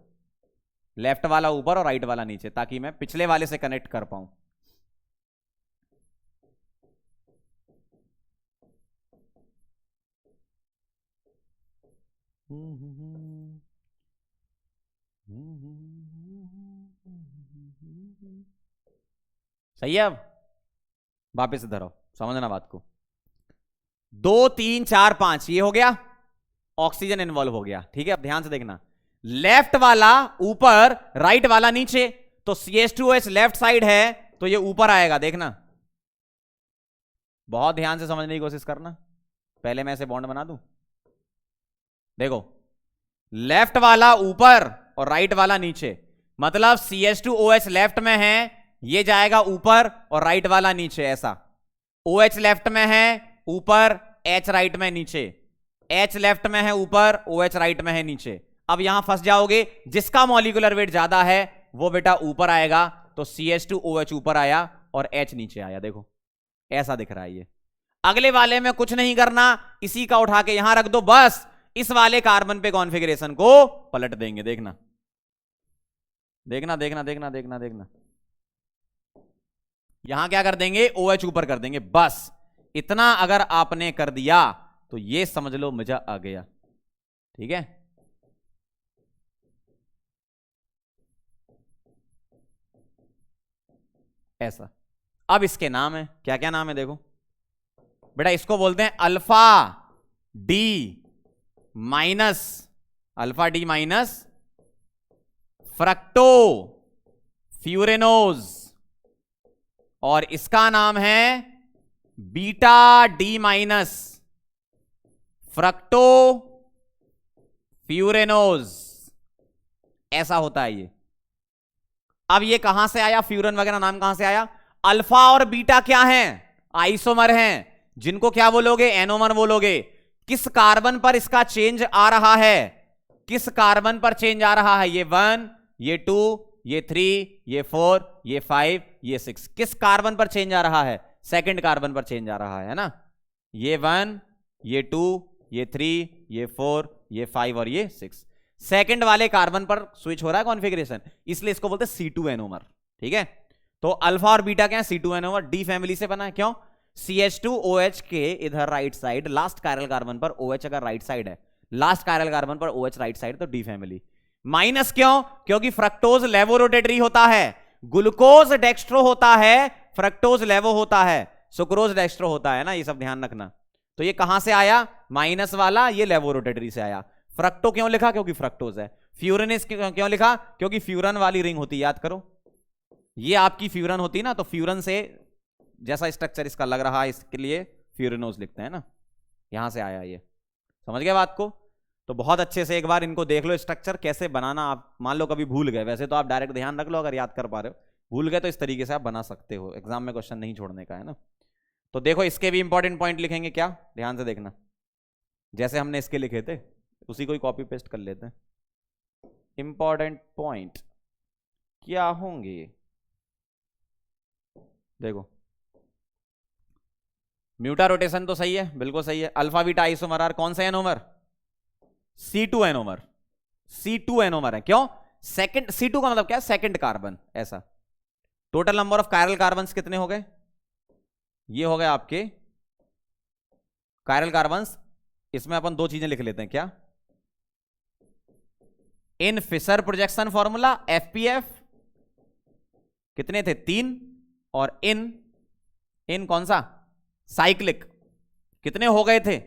लेफ्ट वाला ऊपर और राइट वाला नीचे, ताकि मैं पिछले वाले से कनेक्ट कर पाऊं। सही है। अब वापस इधर आओ, समझना बात को, 2 3 4 5 ये हो गया, ऑक्सीजन इन्वॉल्व हो गया, ठीक है। अब ध्यान से देखना, लेफ्ट वाला ऊपर राइट वाला नीचे, तो CH2OH लेफ्ट साइड है तो ये ऊपर आएगा, देखना बहुत ध्यान से समझने की कोशिश करना। पहले मैं ऐसे बॉन्ड बना दूं, देखो लेफ्ट वाला ऊपर और राइट वाला नीचे, मतलब CH2OH लेफ्ट में है, ये जाएगा ऊपर और राइट वाला नीचे, ऐसा। OH लेफ्ट में है ऊपर, H राइट में नीचे, H लेफ्ट में है ऊपर, OH राइट में है नीचे। अब यहां फंस जाओगे, जिसका मॉलिक्यूलर वेट ज्यादा है वो बेटा ऊपर आएगा, तो CH2OH ऊपर आया और H नीचे आया, देखो ऐसा दिख रहा है ये। अगले वाले में कुछ नहीं करना, इसी का उठा के यहां रख दो, बस इस वाले कार्बन पे कॉन्फ़िगरेशन को पलट देंगे। देखना देखना देखना देखना देखना देखना, यहां क्या कर देंगे, OH ऊपर कर देंगे। बस इतना अगर आपने कर दिया तो ये समझ लो मजा आ गया। ठीक है, ऐसा। अब इसके नाम है, क्या क्या नाम है देखो बेटा, इसको बोलते हैं alpha D minus, alpha D minus fructofuranose, और इसका नाम है beta D minus fructofuranose. ऐसा होता है ये। अब ये कहां से आया, फ्यूरन वगैरह नाम कहां से आया? अल्फा और बीटा क्या हैं? आइसोमर हैं, जिनको क्या बोलोगे, एनोमर बोलोगे। किस कार्बन पर इसका चेंज आ रहा है, किस कार्बन पर चेंज आ रहा है? ये 1, ये 2, ये 3, ये 4, ये 5, ये 6। किस कार्बन पर चेंज आ रहा है? सेकंड कार्बन पर चेंज आ रहा है ना। ये 1, ये 2, ये 3, ये 4, ये 5 और ये 6, सेकंड वाले कार्बन पर स्विच हो रहा है कॉन्फ़िगरेशन, इसलिए इसको बोलते हैं C2 एनोमर। ठीक है, तो अल्फा और बीटा क्या है? C2 एनोमर, डी फैमिली से बना है। क्यों? CH2OH के इधर right side last chiral carbon पर OH अगर राइट साइड है, लास्ट कायरल कार्बन पर OH राइट साइड, तो डी फैमिली। माइनस क्यों? क्योंकि फ्रक्टोज लेवो रोटेटरी होता है, ग्लूकोज डेक्स्ट्रो होता है, फ्रक्टोज लेवो होता है, सुक्रोज डेक्स्ट्रो होता है ना, ये सब ध्यान रखना। तो ये कहां से आया? माइनस वाला, ये लेवो रोटेटरी से आया। फ्रक्टो क्यों लिखा? क्योंकि फ्रक्टोज है। फ्यूरनेस क्यों लिखा? क्योंकि फ्यूरन वाली रिंग होती है, याद करो, ये आपकी फ्यूरन होती ना, तो फ्यूरन से जैसा स्ट्रक्चर इसका लग रहा है, इसके लिए फ्यूरेनोज लिखते हैं ना, यहां से आया ये। समझ गए बात को? तो बहुत अच्छे से एक बार इनको देख लो, स्ट्रक्चर कैसे बनाना। आप मान लो कभी भूल गए, वैसे तो आप डायरेक्ट ध्यान रख लो, अगर याद कर पा रहे हो, भूल गए तो इस तरीके से आप बना सकते हो, एग्जाम में क्वेश्चन नहीं छोड़ने का है ना। तो देखो इसके भी इंपॉर्टेंट पॉइंट लिखेंगे, क्या, ध्यान से देखना, जैसे हमने इसके लिखे थे उसी को ही कॉपी पेस्ट कर लेते हैं। इंपॉर्टेंट पॉइंट क्या होंगे, देखो, म्यूटा रोटेशन तो सही है, बिल्कुल सही है। अल्फा बीटा आइसोमर आर कौन सा anomer? C2 anomer, C2 anomer है। क्यों? सेकंड, C2 का मतलब क्या है? सेकंड कार्बन, ऐसा। Total number of chiral carbons कितने हो गए? ये हो गए आपके कायरल कार्बन्स। इसमें अपन दो चीजें लिख लेते हैं, क्या? इन फिशर प्रोजेक्शन फॉर्मूला FPF कितने थे? 3, और इन कौन सा? साइक्लिक कितने हो गए थे?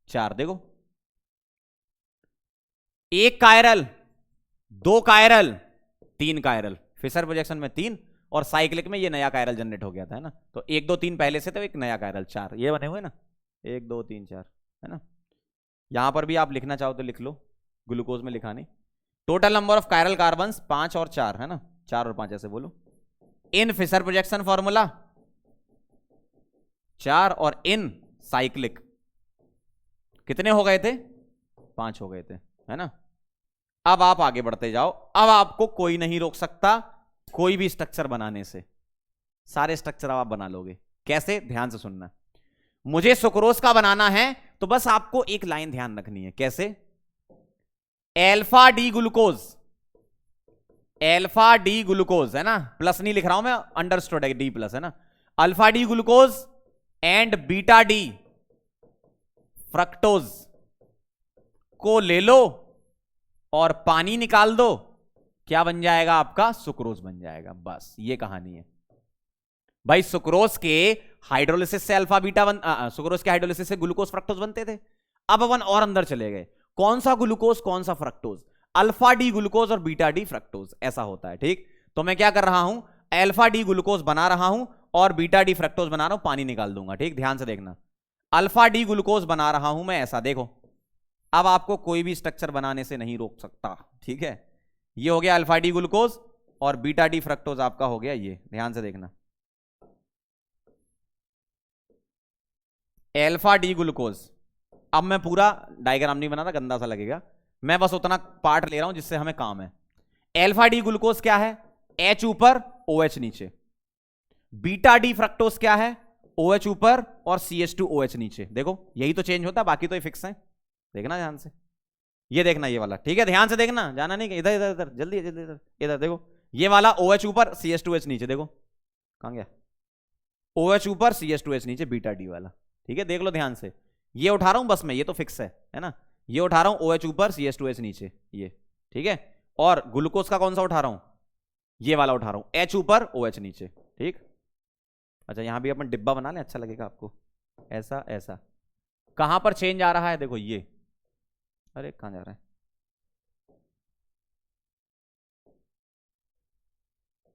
4। देखो, एक chiral, 2 chiral, 3 chiral, Fischer projection में 3, और साइक्लिक में ये नया कायरल जनरेट हो गया था, है ना। तो 1 2 3 पहले से, तो एक नया कायरल, 4 ये बने हुए ना, 1 2 3 4, है ना। यहां पर भी आप लिखना चाहो तो लिख लो, ग्लूकोज में लिखा नहीं। Total number of chiral carbons 5 और 4, है ना, 4 और 5 ऐसे बोलो। इन फिशर प्रोजेक्शन फॉर्मूला 4, और इन साइक्लिक कितने हो गए थे? 5 हो गए थे, है ना। अब आप आगे बढ़ते जाओ, अब आपको कोई नहीं रोक सकता कोई भी स्ट्रक्चर बनाने से, सारे स्ट्रक्चर आप बना लोगे। कैसे? ध्यान से सुनना। मुझे सुक्रोज का बनाना है तो बस आपको एक लाइन ध्यान रखनी है। कैसे? Alpha D glucose, alpha D glucose, है ना, प्लस नहीं लिख रहा हूं मैं, अंडरस्टूड है, डी प्लस, है ना। Alpha D glucose and beta D fructose को ले लो और पानी निकाल दो, क्या बन जाएगा आपका? सुक्रोज बन जाएगा। बस ये कहानी है भाई। सुक्रोज के हाइड्रोलिसिस से अल्फा बीटा सुक्रोज के हाइड्रोलिसिस से ग्लूकोज फ्रक्टोज बनते थे। अब अपन और अंदर चले गए, कौन सा ग्लूकोज कौन सा फ्रक्टोज? अल्फा डी ग्लूकोज और बीटा डी फ्रक्टोज, ऐसा होता है। ठीक, तो मैं क्या कर रहा हूं, अल्फा डी ग्लूकोज बना रहा हूं और बीटा डी फ्रक्टोज बना रहा हूं, पानी निकाल दूंगा। ठीक, ध्यान से देखना, अल्फा डी ग्लूकोज बना रहा हूं मैं, ऐसा देखो। अब आपको कोई भी स्ट्रक्चर बनाने से नहीं रोक सकता। ठीक है, ये हो गया अल्फा डी ग्लूकोज और बीटा डी फ्रक्टोज आपका हो गया ये, ध्यान से देखना। अल्फा डी ग्लूकोज, अब मैं पूरा डायग्राम नहीं बना रहा, गंदा सा लगेगा, मैं बस उतना पार्ट ले रहा हूं जिससे हमें काम है। अल्फा डी ग्लूकोज क्या है? H ऊपर OH नीचे। बीटा डी फ्रक्टोज क्या है? OH ऊपर और CH2OH नीचे। देखो यही तो चेंज होता है, बाकी तो ये फिक्स है। देखना ध्यान से, ये देखना ये वाला, ठीक है, ध्यान से देखना, जाना नहीं, इधर इधर इधर, जल्दी जल्दी इधर इधर देखो, ये वाला OH ऊपर CH2H नीचे, देखो कहां गया, OH ऊपर CH2H नीचे, बीटा डी वाला, ठीक है, देख लो ध्यान से, ये उठा रहा हूं बस मैं, ये तो फिक्स है ना, ये उठा रहा हूं OH ऊपर CH2H नीचे, ये ठीक है, और ग्लूकोज का कौन सा उठा रहा हूं, ये वाला उठा रहा हूं, H ऊपर OH नीचे, ठीक। अच्छा यहां भी अपन डिब्बा बना लें, अच्छा लगेगा आपको, ऐसा ऐसा, कहां पर चेंज आ रहा है, देखो ये, अरे कहां जा रहा है,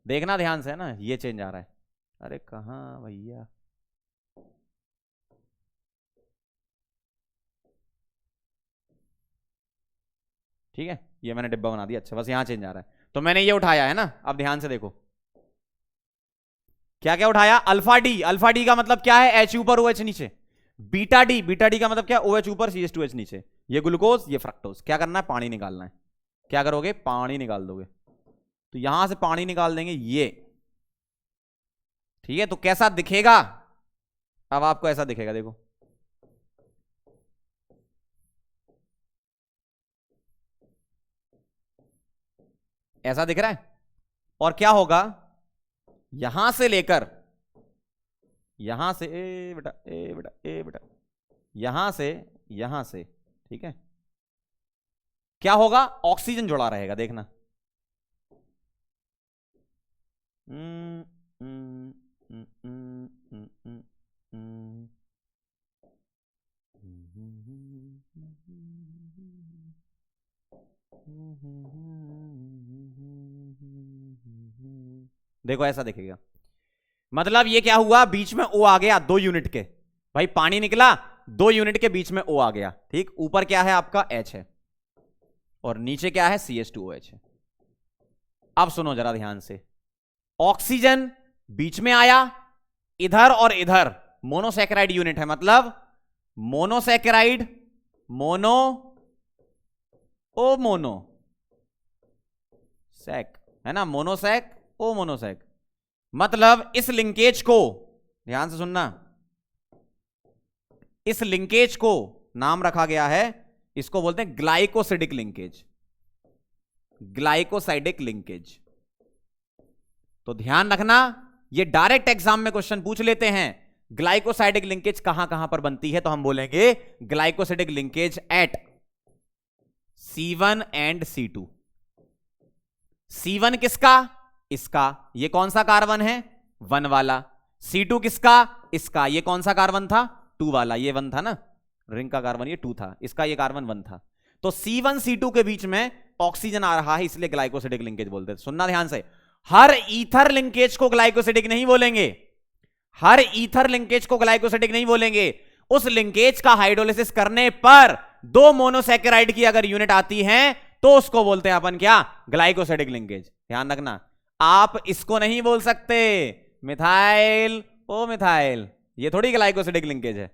देखना ध्यान से है ना, ये चेंज आ रहा है, अरे कहां भैया, ठीक है, ये मैंने डिब्बा बना दिया, अच्छा बस यहां चेंज आ रहा है, तो मैंने ये उठाया है ना, अब ध्यान से देखो, क्या क्या उठाया, अल्फा डी, अल्फा डी का मतलब क्या है, H ऊपर OH नीचे, बीटा डी, बीटा डी का मतलब क्या, OH ऊपर CH2H नीचे, ये ग्लूकोज ये फ्रक्टोज, क्या करना है, पानी निकालना है, क्या करोगे, पानी निकाल दोगे, तो यहां से पानी निकाल देंगे ये, ठीक है, तो कैसा दिखेगा, अब आपको ऐसा दिखेगा, देखो ऐसा दिख रहा है, और क्या होगा, यहां से लेकर, यहां से ए बेटा ए बेटा ए बेटा, यहां से ठीक है, क्या होगा, ऑक्सीजन जुड़ा रहेगा, देखना, हम्म, हम्म, हम्म, हम्म, हम्म, हम्म, हम्म, देखो ऐसा दिखेगा, मतलब ये क्या हुआ, बीच में O आ गया 2 यूनिट के, भाई पानी निकला 2 यूनिट के बीच में O आ गया, ठीक, ऊपर क्या है आपका H है, और नीचे क्या है, CH2OH है। अब सुनो जरा ध्यान से, ऑक्सीजन बीच में आया, इधर और इधर मोनोसैकेराइड यूनिट है, मतलब मोनोसैकेराइड, मोनो ओ मोनो सैक है ना, मोनोसैक ओ मोनोसैक, मतलब इस लिंकेज को ध्यान से सुनना, इस लिंकेज को नाम रखा गया है, इसको बोलते हैं ग्लाइकोसिडिक लिंकेज, ग्लाइकोसाइडिक लिंकेज। तो ध्यान रखना, ये डायरेक्ट एग्जाम में क्वेश्चन पूछ लेते हैं, ग्लाइकोसाइडिक लिंकेज कहां कहां पर बनती है, तो हम बोलेंगे glycosidic linkage at C1 and C2। C1 किसका, इसका, ये कौन सा कार्बन है, 1 वाला, C2 किसका, इसका, ये कौन सा कार्बन था, 2 वाला, ये 1 था ना, रिंग का कार्बन ये 2 था, इसका ये कार्बन 1 था, तो C1 C2 के बीच में ऑक्सीजन आ रहा है, इसलिए ग्लाइकोसिडिक लिंकेज बोलते हैं। सुनना ध्यान से, हर ईथर लिंकेज को ग्लाइकोसिडिक नहीं बोलेंगे, हर ईथर लिंकेज को ग्लाइकोसिडिक नहीं बोलेंगे, उस लिंकेज का हाइड्रोलिसिस करने पर 2 मोनोसैकेराइड की अगर यूनिट आती है तो उसको बोलते हैं अपन क्या, ग्लाइकोसिडिक लिंकेज। ध्यान रखना, आप इसको नहीं बोल सकते मिथाइल ओ मिथाइल, ये थोड़ी ग्लाइकोसिडिक लिंकेज है,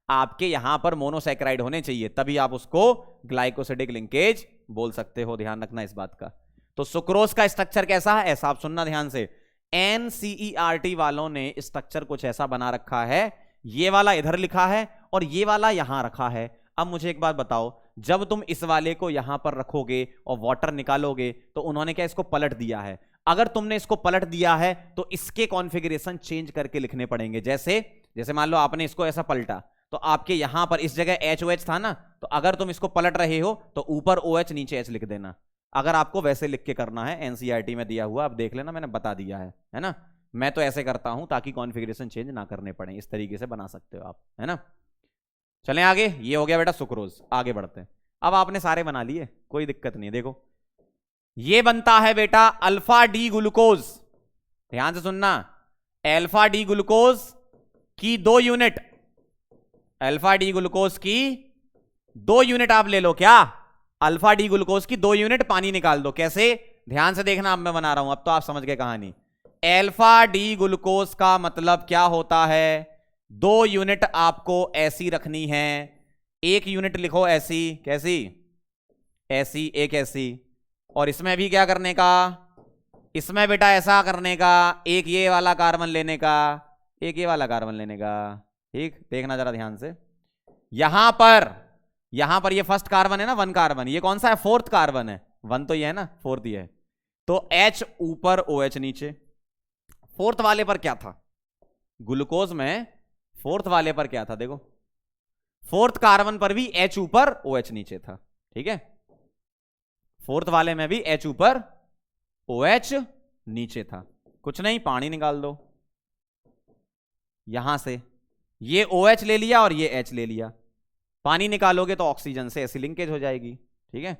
आपके यहां पर मोनोसैकेराइड होने चाहिए, तभी आप उसको ग्लाइकोसिडिक लिंकेज बोल सकते हो, ध्यान रखना इस बात का। तो सुक्रोज का स्ट्रक्चर कैसा है, ऐसा, आप सुनना ध्यान से, NCERT वालों ने स्ट्रक्चर कुछ ऐसा बना रखा है, ये वाला इधर लिखा है और ये वाला यहां रखा है। अब मुझे एक बात बताओ, जब तुम इस वाले को यहां पर रखोगे और वाटर निकालोगे तो उन्होंने क्या इसको पलट दिया है, अगर तुमने इसको पलट दिया है तो इसके कॉन्फ़िगरेशन चेंज करके लिखने पड़ेंगे, जैसे जैसे मान लो आपने इसको ऐसा पलटा, तो आपके यहां पर इस जगह HOH था ना, तो अगर तुम इसको पलट रहे हो तो ऊपर OH नीचे H लिख देना, अगर आपको वैसे लिख के करना है, NCERT में दिया हुआ, आप देख लेना, मैंने बता दिया है ना, मैं तो ऐसे करता हूं ताकि कॉन्फ़िगरेशन चेंज ना करने पड़े, इस तरीके से बना सकते हो आप, है ना। चलें आगे, ये हो गया बेटा सुक्रोज, आगे बढ़ते हैं। अब आपने सारे बना लिए, कोई दिक्कत नहीं, देखो ये बनता है बेटा अल्फा डी ग्लूकोज, ध्यान से सुनना, अल्फा डी ग्लूकोज की 2 यूनिट, अल्फा डी ग्लूकोज की 2 यूनिट आप ले लो, क्या, अल्फा डी ग्लूकोज की 2 यूनिट पानी निकाल दो, कैसे, ध्यान से देखना, अब मैं बना रहा हूं, अब तो आप समझ गए कहानी। अल्फा डी ग्लूकोज का मतलब क्या होता है, 2 यूनिट आपको ऐसी रखनी है, एक यूनिट लिखो ऐसी, कैसी, ऐसी, एक ऐसी, और इसमें भी क्या करने का, इसमें बेटा ऐसा करने का, एक ये वाला कार्बन लेने का, एक ये वाला कार्बन लेने का, ठीक, देखना जरा ध्यान से, यहां पर यहां पर ये फर्स्ट कार्बन है ना, 1 कार्बन, ये कौन सा है, 4th कार्बन है, 1 तो ये है ना, 4th ये है, तो H ऊपर OH नीचे। 4th वाले पर क्या था, ग्लूकोज में 4th वाले पर क्या था, देखो 4th कार्बन पर भी H ऊपर OH नीचे था, ठीक है, 4th वाले में भी H ऊपर OH नीचे था। कुछ नहीं, पानी निकाल दो यहां से, ये OH ले लिया और ये H ले लिया, पानी निकालोगे तो ऑक्सीजन से ऐसी लिंकेज हो जाएगी, ठीक है।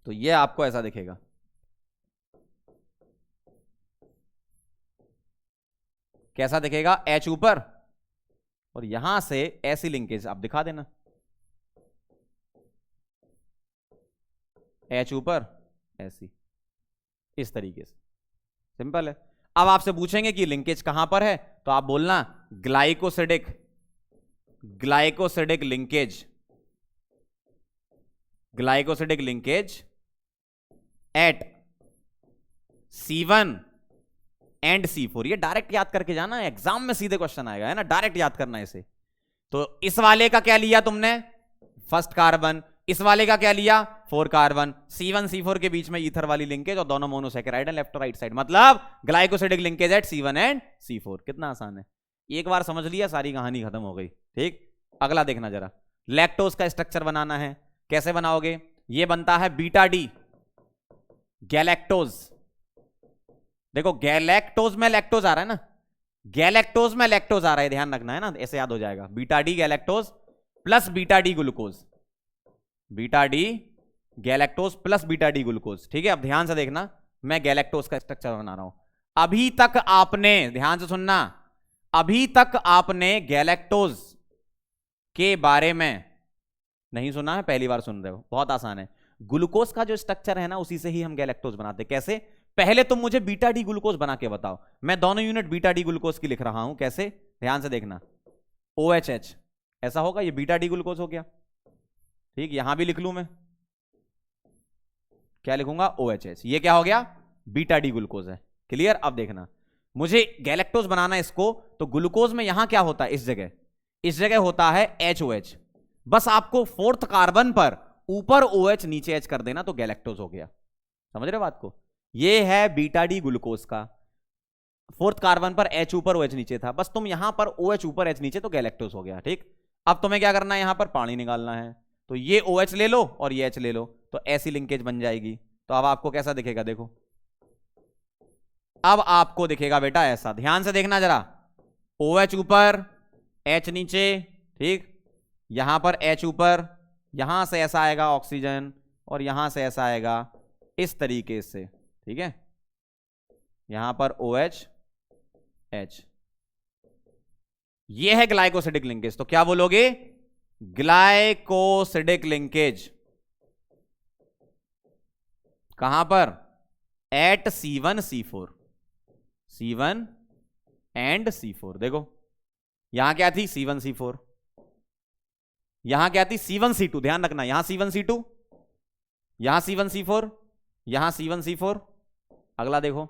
तो ये आपको ऐसा दिखेगा, कैसा दिखेगा, H ऊपर और यहां से ऐसी लिंकेज आप दिखा देना, H ऊपर ऐसी, इस तरीके से, सिंपल है। अब आपसे पूछेंगे कि लिंकेज कहां पर है, तो आप बोलना glycosidic, glycosidic linkage, glycosidic linkage at C1 and C4। ये डायरेक्ट याद करके जाना, एग्जाम में सीधे क्वेश्चन आएगा, है ना, डायरेक्ट याद करना इसे। तो इस वाले का क्या लिया तुमने, फर्स्ट कार्बन, इस वाले का क्या लिया, 4 कार्बन, C1 C4 के बीच में ईथर वाली लिंकेज और दोनों मोनोसैकेराइड लेफ्ट और राइट साइड, मतलब glycosidic linkage at C1 and C4। कितना आसान है, एक बार समझ लिया सारी कहानी खत्म हो गई, ठीक। अगला देखना जरा, लैक्टोज का स्ट्रक्चर बनाना है, कैसे बनाओगे, ये बनता है बीटा डी, गैलेक्टोज, देखो गैलेक्टोज में लैक्टोज आ रहा है ना, गैलेक्टोज में लैक्टोज आ रहा है, ध्यान रखना है ना, ऐसे याद हो जाएगा, beta D galactose plus beta D glucose, beta D galactose plus beta D glucose, ठीक है। अब ध्यान से देखना, मैं गैलेक्टोज का स्ट्रक्चर बना रहा हूं। अभी तक आपने, ध्यान से सुनना, अभी तक आपने गैलेक्टोज के बारे में नहीं सुना है, पहली बार सुन रहे हो, बहुत आसान है। ग्लूकोज का जो स्ट्रक्चर है ना, उसी से ही हम गैलेक्टोज बनाते। कैसे, पहले तुम मुझे बीटा डी ग्लूकोज बना के बताओ, मैं दोनों यूनिट बीटा डी ग्लूकोज की लिख रहा हूं, कैसे, ध्यान से देखना, OHH ऐसा होगा, ये बीटा डी ग्लूकोज हो गया, ठीक। यहां भी लिख लूं मैं, क्या लिखूंगा, OHH, ये क्या हो गया, बीटा डी ग्लूकोज है, क्लियर। अब देखना, मुझे गैलेक्टोज बनाना है इसको, तो ग्लूकोज में यहां क्या होता है, इस जगह होता है HOH, बस आपको 4th कार्बन पर ऊपर OH नीचे H कर देना तो गैलेक्टोज हो गया, समझ रहे बात को। ये है बीटा डी ग्लूकोज का, 4th कार्बन पर H ऊपर OH नीचे था, बस तुम यहां पर OH ऊपर H नीचे तो गैलेक्टोज हो गया, ठीक। अब तुम्हें क्या करना है, यहां पर पानी निकालना है, तो ये OH ले लो और ये H ले लो, तो ऐसी लिंकेज बन जाएगी। तो अब आपको कैसा दिखेगा, देखो अब आपको दिखेगा बेटा ऐसा, ध्यान से देखना जरा, OH ऊपर H नीचे, ठीक, यहां पर H ऊपर, यहां से ऐसा आएगा ऑक्सीजन और यहां से ऐसा आएगा इस तरीके से, ठीक है, यहां पर OH H, ये है ग्लाइकोसिडिक लिंकेज। तो क्या बोलोगे, ग्लाइकोसिडिक लिंकेज कहां पर, eight C1 C4, C1 and C4। देखो यहां क्या थी, C1 C4, यहां क्या थी, C1 C2, ध्यान रखना, यहां C1 C2, यहां C1 C4, यहां C1 C4। अगला देखो,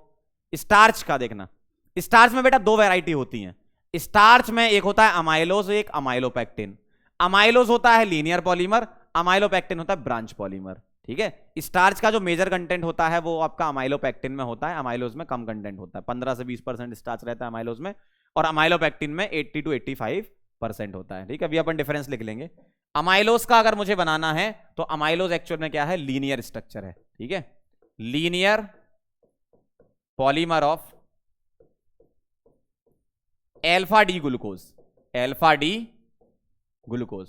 स्टार्च का देखना, स्टार्च में बेटा 2 वैरायटी होती हैं, स्टार्च में एक होता है अमाइलोज, एक अमाइलोपेक्टिन। अमाइलोज होता है लीनियर पॉलीमर, अमाइलोपेक्टिन होता है ब्रांच पॉलीमर, ठीक है। स्टार्च का जो मेजर कंटेंट होता है वो आपका अमाइलोपेक्टिन में होता है, अमाइलोज में कम कंटेंट होता है, 15 से 20% स्टार्च रहता है अमाइलोज में, और अमाइलोपेक्टिन में 80 to 85% होता है, ठीक है। अभी अपन डिफरेंस लिख लेंगे। अमाइलोज का अगर मुझे बनाना है तो अमाइलोज एक्चुअल में क्या है, लीनियर स्ट्रक्चर है, ठीक है, linear polymer of alpha D glucose, alpha D glucose.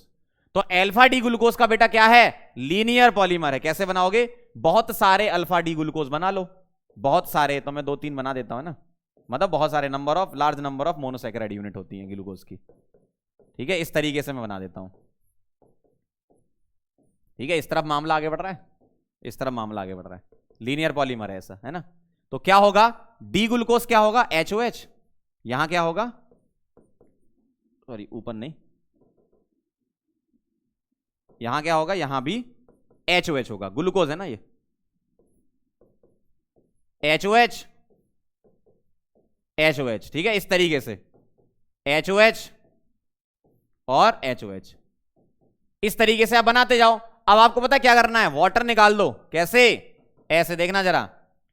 तो एल्फा डी ग्लूकोज का बेटा क्या है, लीनियर पॉलीमर है। कैसे बनाओगे, बहुत सारे अल्फा डी ग्लूकोज बना लो, बहुत सारे, तो मैं 2-3 बना देता हूं ना, मतलब बहुत सारे number of, large number of monosaccharide unit होती है ग्लूकोज की, ठीक है, इस तरीके से मैं बना देता हूं, ठीक है। इस तरफ मामला आगे बढ़ रहा है, इस तरफ मामला आगे बढ़ रहा है, लीनियर पॉलीमर है ऐसा, है ना। तो क्या होगा, डी ग्लूकोज क्या होगा, HOH, यहां क्या होगा, सॉरी ऊपर नहीं, यहां क्या होगा, यहां भी HOH होगा, ग्लूकोज है ना ये, HOH HOH, ठीक है, इस तरीके से HOH और HOH, इस तरीके से आप बनाते जाओ। अब आपको पता क्या करना है, वाटर निकाल दो। कैसे? ऐसे देखना जरा,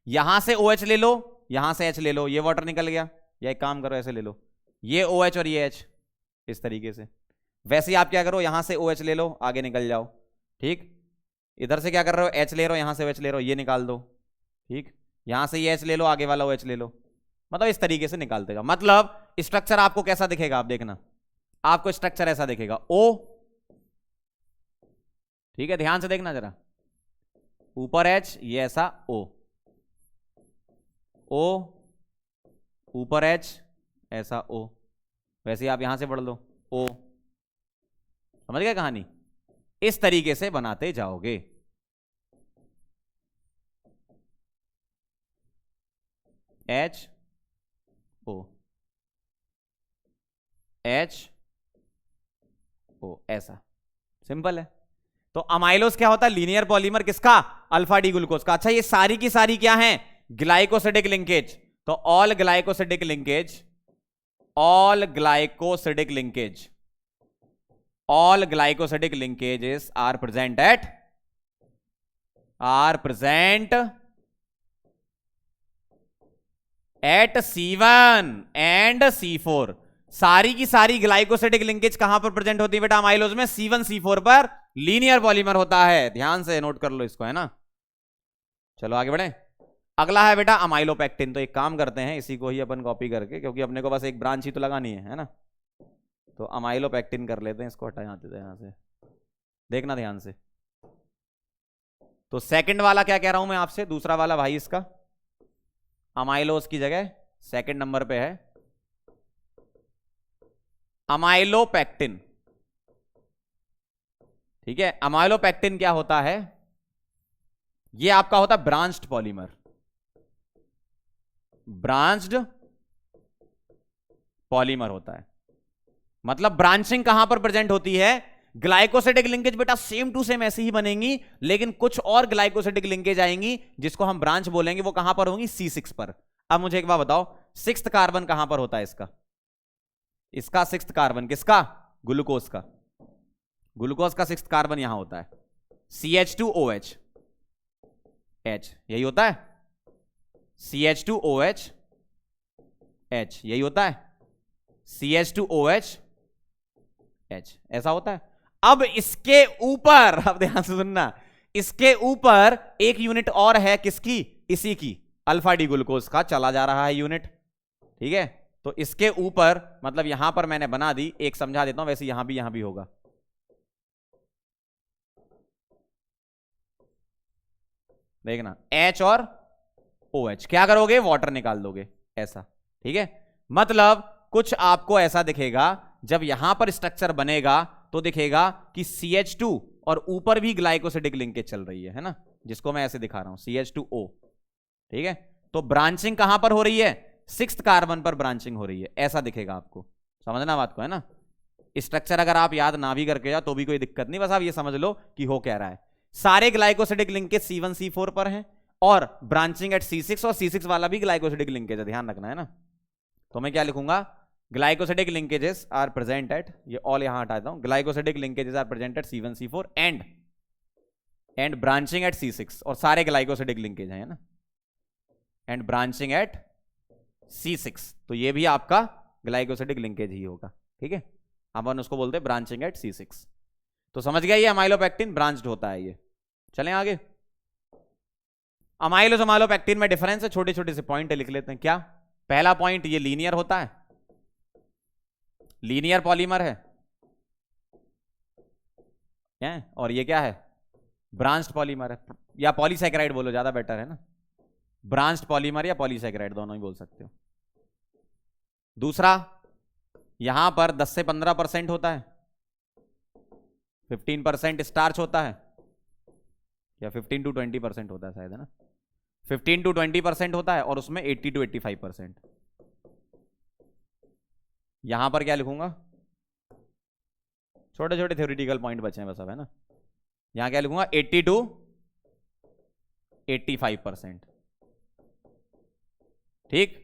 यहां से OH ले लो, यहां से H ले लो, ये वाटर निकल गया। या एक काम करो, ऐसे ले लो, ये OH और ये H, इस तरीके से। वैसे ही आप क्या करो, यहां से OH ले लो, आगे निकल जाओ। ठीक, इधर से क्या कर रहे हो, H ले रहे हो, यहां से OH ले रहे हो, ये निकाल दो। ठीक, यहां से ये H ले लो, आगे वाला OH ले लो। मतलब इस तरीके से निकालते जाओ। मतलब स्ट्रक्चर आपको कैसा दिखेगा, आप देखना, आपको स्ट्रक्चर ऐसा दिखेगा O। ठीक है, ध्यान से देखना जरा, ऊपर H, ये ऐसा O, O ऊपर H, ऐसा O। वैसे आप यहां से पढ़ लो O। समझ गए कहानी? इस तरीके से बनाते जाओगे। H O H O, ऐसा सिंपल है। तो अमाइलोस क्या होता है, लीनियर पॉलीमर किसका, अल्फा डी ग्लूकोज का। अच्छा, ये सारी की सारी क्या है, ग्लाइकोसिडिक लिंकेज। तो all glycosidic linkage, all glycosidic linkage, all glycosidic linkages are present at C1 and C4। सारी की सारी ग्लाइकोसिडिक लिंकेज कहां पर प्रेजेंट होती है बेटा, अमाइलोज में C1 C4 पर लीनियर पॉलीमर होता है। ध्यान से नोट कर लो इसको, है ना। चलो आगे बढ़े। अगला है बेटा अमाइलोपेक्टिन। तो एक काम करते हैं, इसी को ही अपन कॉपी करके, क्योंकि अपने को बस एक ब्रांच ही तो लगानी है ना। तो अमाइलोपेक्टिन कर लेते हैं, इसको हटा जाते थे यहां से, देखना ध्यान से। तो सेकंड वाला क्या कह रहा हूं मैं आपसे, दूसरा वाला भाई इसका अमाइलोस की जगह सेकंड नंबर पे है अमाइलोपेक्टिन। ठीक है, अमाइलोपेक्टिन क्या होता है, ये आपका होता है ब्रांच्ड पॉलीमर। ब्रांच्ड पॉलीमर होता है, मतलब ब्रांचिंग कहां पर प्रेजेंट होती है, ग्लाइकोसिडिक लिंकेज बेटा सेम टू सेम ऐसी ही बनेंगी, लेकिन कुछ और ग्लाइकोसिडिक लिंकेज आएंगी जिसको हम ब्रांच बोलेंगे, वो कहां पर होंगी, C6 पर। अब मुझे एक बात बताओ, सिक्स्थ कार्बन कहां पर होता है इसका, इसका सिक्स्थ कार्बन किसका, ग्लूकोज का। ग्लूकोज का सिक्स्थ कार्बन यहां होता है CH2OH, H यही होता है, CH2OH H यही होता है, CH2OH H ऐसा होता है। अब इसके ऊपर, अब ध्यान से सुनना, इसके ऊपर एक यूनिट और है किसकी, इसी की, अल्फा डी ग्लूकोज का चला जा रहा है यूनिट। ठीक है, तो इसके ऊपर मतलब यहां पर मैंने बना दी, एक समझा देता हूं, वैसे यहां भी होगा। देखना H और OH, क्या करोगे, वाटर निकाल दोगे ऐसा। ठीक है, मतलब कुछ आपको ऐसा दिखेगा, जब यहां पर स्ट्रक्चर बनेगा तो दिखेगा कि CH2 और ऊपर भी ग्लाइकोसिडिक लिंकेज चल रही है ना, जिसको मैं ऐसे दिखा रहा हूं CH2O। ठीक है, तो ब्रांचिंग कहां पर हो रही है, सिक्स्थ कार्बन पर ब्रांचिंग हो रही है, ऐसा दिखेगा आपको। समझना बात को, है ना। स्ट्रक्चर अगर आप याद ना भी करके जाओ तो भी कोई दिक्कत नहीं, बस आप ये समझ लो कि हो क्या रहा है। सारे ग्लाइकोसिडिक लिंकेज C1 C4 पर हैं और ब्रांचिंग एट C6, और C6 वाला भी ग्लाइकोसिडिक लिंकेज है, ध्यान रखना, है ना। तो मैं क्या लिखूंगा, glycosidic linkages are present at, ये ऑल यहां हटाता हूं, glycosidic linkages are present at C1 C4 and branching at C6, और सारे ग्लाइकोसिडिक लिंकेज है ना, एंड ब्रांचिंग एट C6। तो ये भी आपका ग्लाइकोसिडिक लिंकेज ही होगा। ठीक है, अपन उसको बोलते हैं ब्रांचिंग एट C6। तो समझ गया, ये अमाइलोपेक्टिन ब्रांच्ड होता है ये। चलें आगे। अमाइलोस अमाइलोपेक्टिन में डिफरेंस है, छोटे छोटे से पॉइंट लिख लेते हैं। क्या पहला पॉइंट, ये लीनियर होता है, लीनियर पॉलीमर है, और ये क्या है, ब्रांच्ड पॉलीमर है, या पॉलीसैकेराइड बोलो ज्यादा बेटर है ना, ब्रांच्ड पॉलीमर या पॉलीसैकेराइड दोनों ही बोल सकते हो। दूसरा, यहां पर 10 से 15% होता है, 15% स्टार्च होता है, या 15 to 20% होता है शायद, है ना, 15 to 20% होता है, और उसमें 80 to 85%। यहां पर क्या लिखूंगा, छोटे छोटे थ्योरेटिकल पॉइंट बचे हैं बस अब, है ना। यहां क्या लिखूंगा, 80 to 85%। ठीक,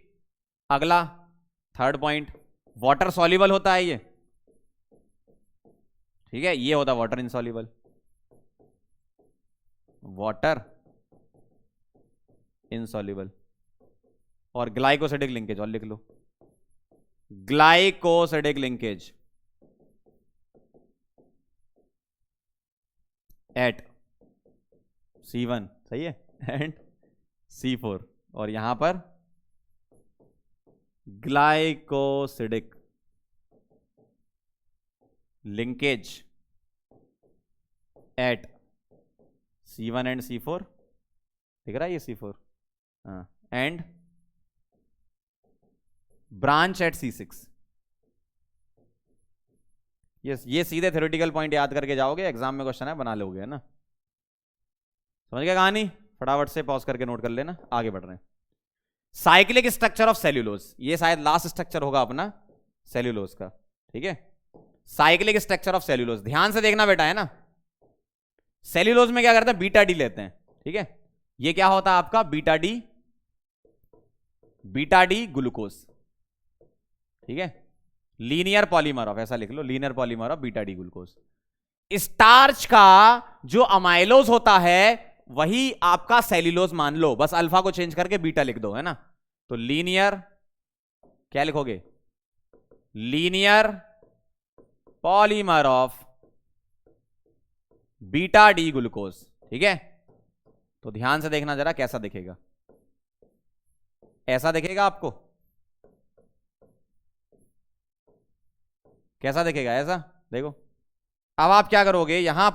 अगला थर्ड पॉइंट, वाटर सॉल्युबल होता है ये। ठीक है, ये होता वाटर इनसॉल्युबल, वाटर इनसॉल्युबल। और ग्लाइकोसिडिक लिंकेज, और लिख लो, ग्लाइकोसिडिक लिंकेज एट C1, सही है, एंड C4। और यहां पर glycosidic linkage at C1 and C4, दिख रहा है ये C4, हाँ, and branch at C6। Yes, ये सीधे थ्योरेटिकल पॉइंट याद करके जाओगे, एग्जाम में क्वेश्चन है, बना लोगे, है ना। समझ गया कहानी? फटाफट से पॉज करके नोट कर लेना, आगे बढ़ रहे हैं। साइक्लिक स्ट्रक्चर ऑफ सेल्यूलोज, ये शायद लास्ट स्ट्रक्चर होगा अपना सेल्यूलोज का, ठीक है। साइक्लिक स्ट्रक्चर ऑफ सेल्यूलोज, ध्यान से देखना बेटा, है ना। सेल्यूलोज में क्या करते हैं, बीटा डी लेते हैं, ठीक है। ये क्या होता है आपका, बीटा डी ग्लूकोज, ठीक है। लीनियर पॉलीमर ऑफ, ऐसा लिख लो, linear polymer of beta D glucose. Starch का जो अमाइलोज होता है वही आपका सेल्यूलोज मान लो, बस अल्फा को चेंज करके बीटा लिख दो, है ना। तो लीनियर, क्या लिखोगे, linear polymer of beta D glucose, ठीक है। तो ध्यान से देखना जरा कैसा दिखेगा, ऐसा दिखेगा आपको, कैसा दिखेगा, ऐसा देखो। अब आप क्या करोगे, यहां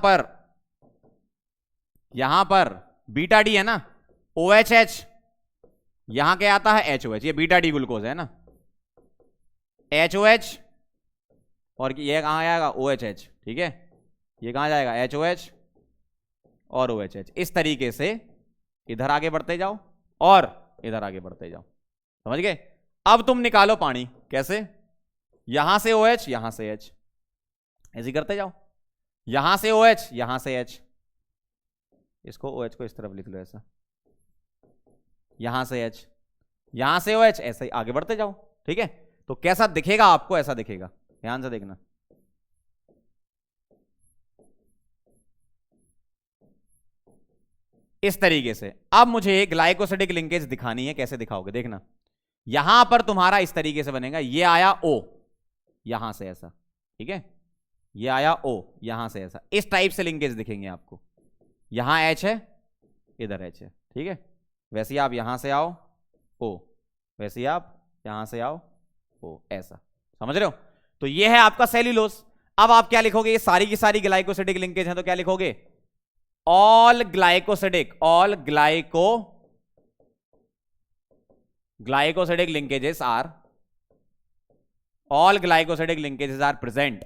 पर बीटा डी है ना, OHH, यहां क्या आता है HOH, ये बीटा डी ग्लूकोज है ना, HOH, और ये कहां आएगा OHH, ठीक है। ये कहां जाएगा HOH और OHH। इस तरीके से इधर आगे बढ़ते जाओ और इधर आगे बढ़ते जाओ, समझ गए। अब तुम निकालो पानी, कैसे, यहां से OH, यहां से H, ऐसे करते जाओ, यहां से OH, यहां से H, इसको OH को इस तरफ लिख लो ऐसा, यहां से H, यहां से OH, ऐसे ही आगे बढ़ते जाओ, ठीक है। तो कैसा दिखेगा आपको, ऐसा दिखेगा, ध्यान से देखना। इस तरीके से। अब मुझे ग्लाइकोसिडिक लिंकेज दिखानी है, कैसे दिखाओगे, देखना। यहां पर तुम्हारा इस तरीके से बनेगा, ये आया O, यहां से ऐसा, ठीक है, ये आया O, यहां से ऐसा, इस टाइप से लिंकेज दिखेंगे आपको। यहां H है, इधर H है, ठीक है। वैसे ही आप यहां से आओ O, वैसे ही आप यहां से आओ O, ऐसा, समझ रहे हो। तो ये है आपका सेल्यूलोज। अब आप क्या लिखोगे, ये सारी की सारी ग्लाइकोसिडिक लिंकेज है, तो क्या लिखोगे, all glycosidic, all glycosidic linkages are, all glycosidic linkages are present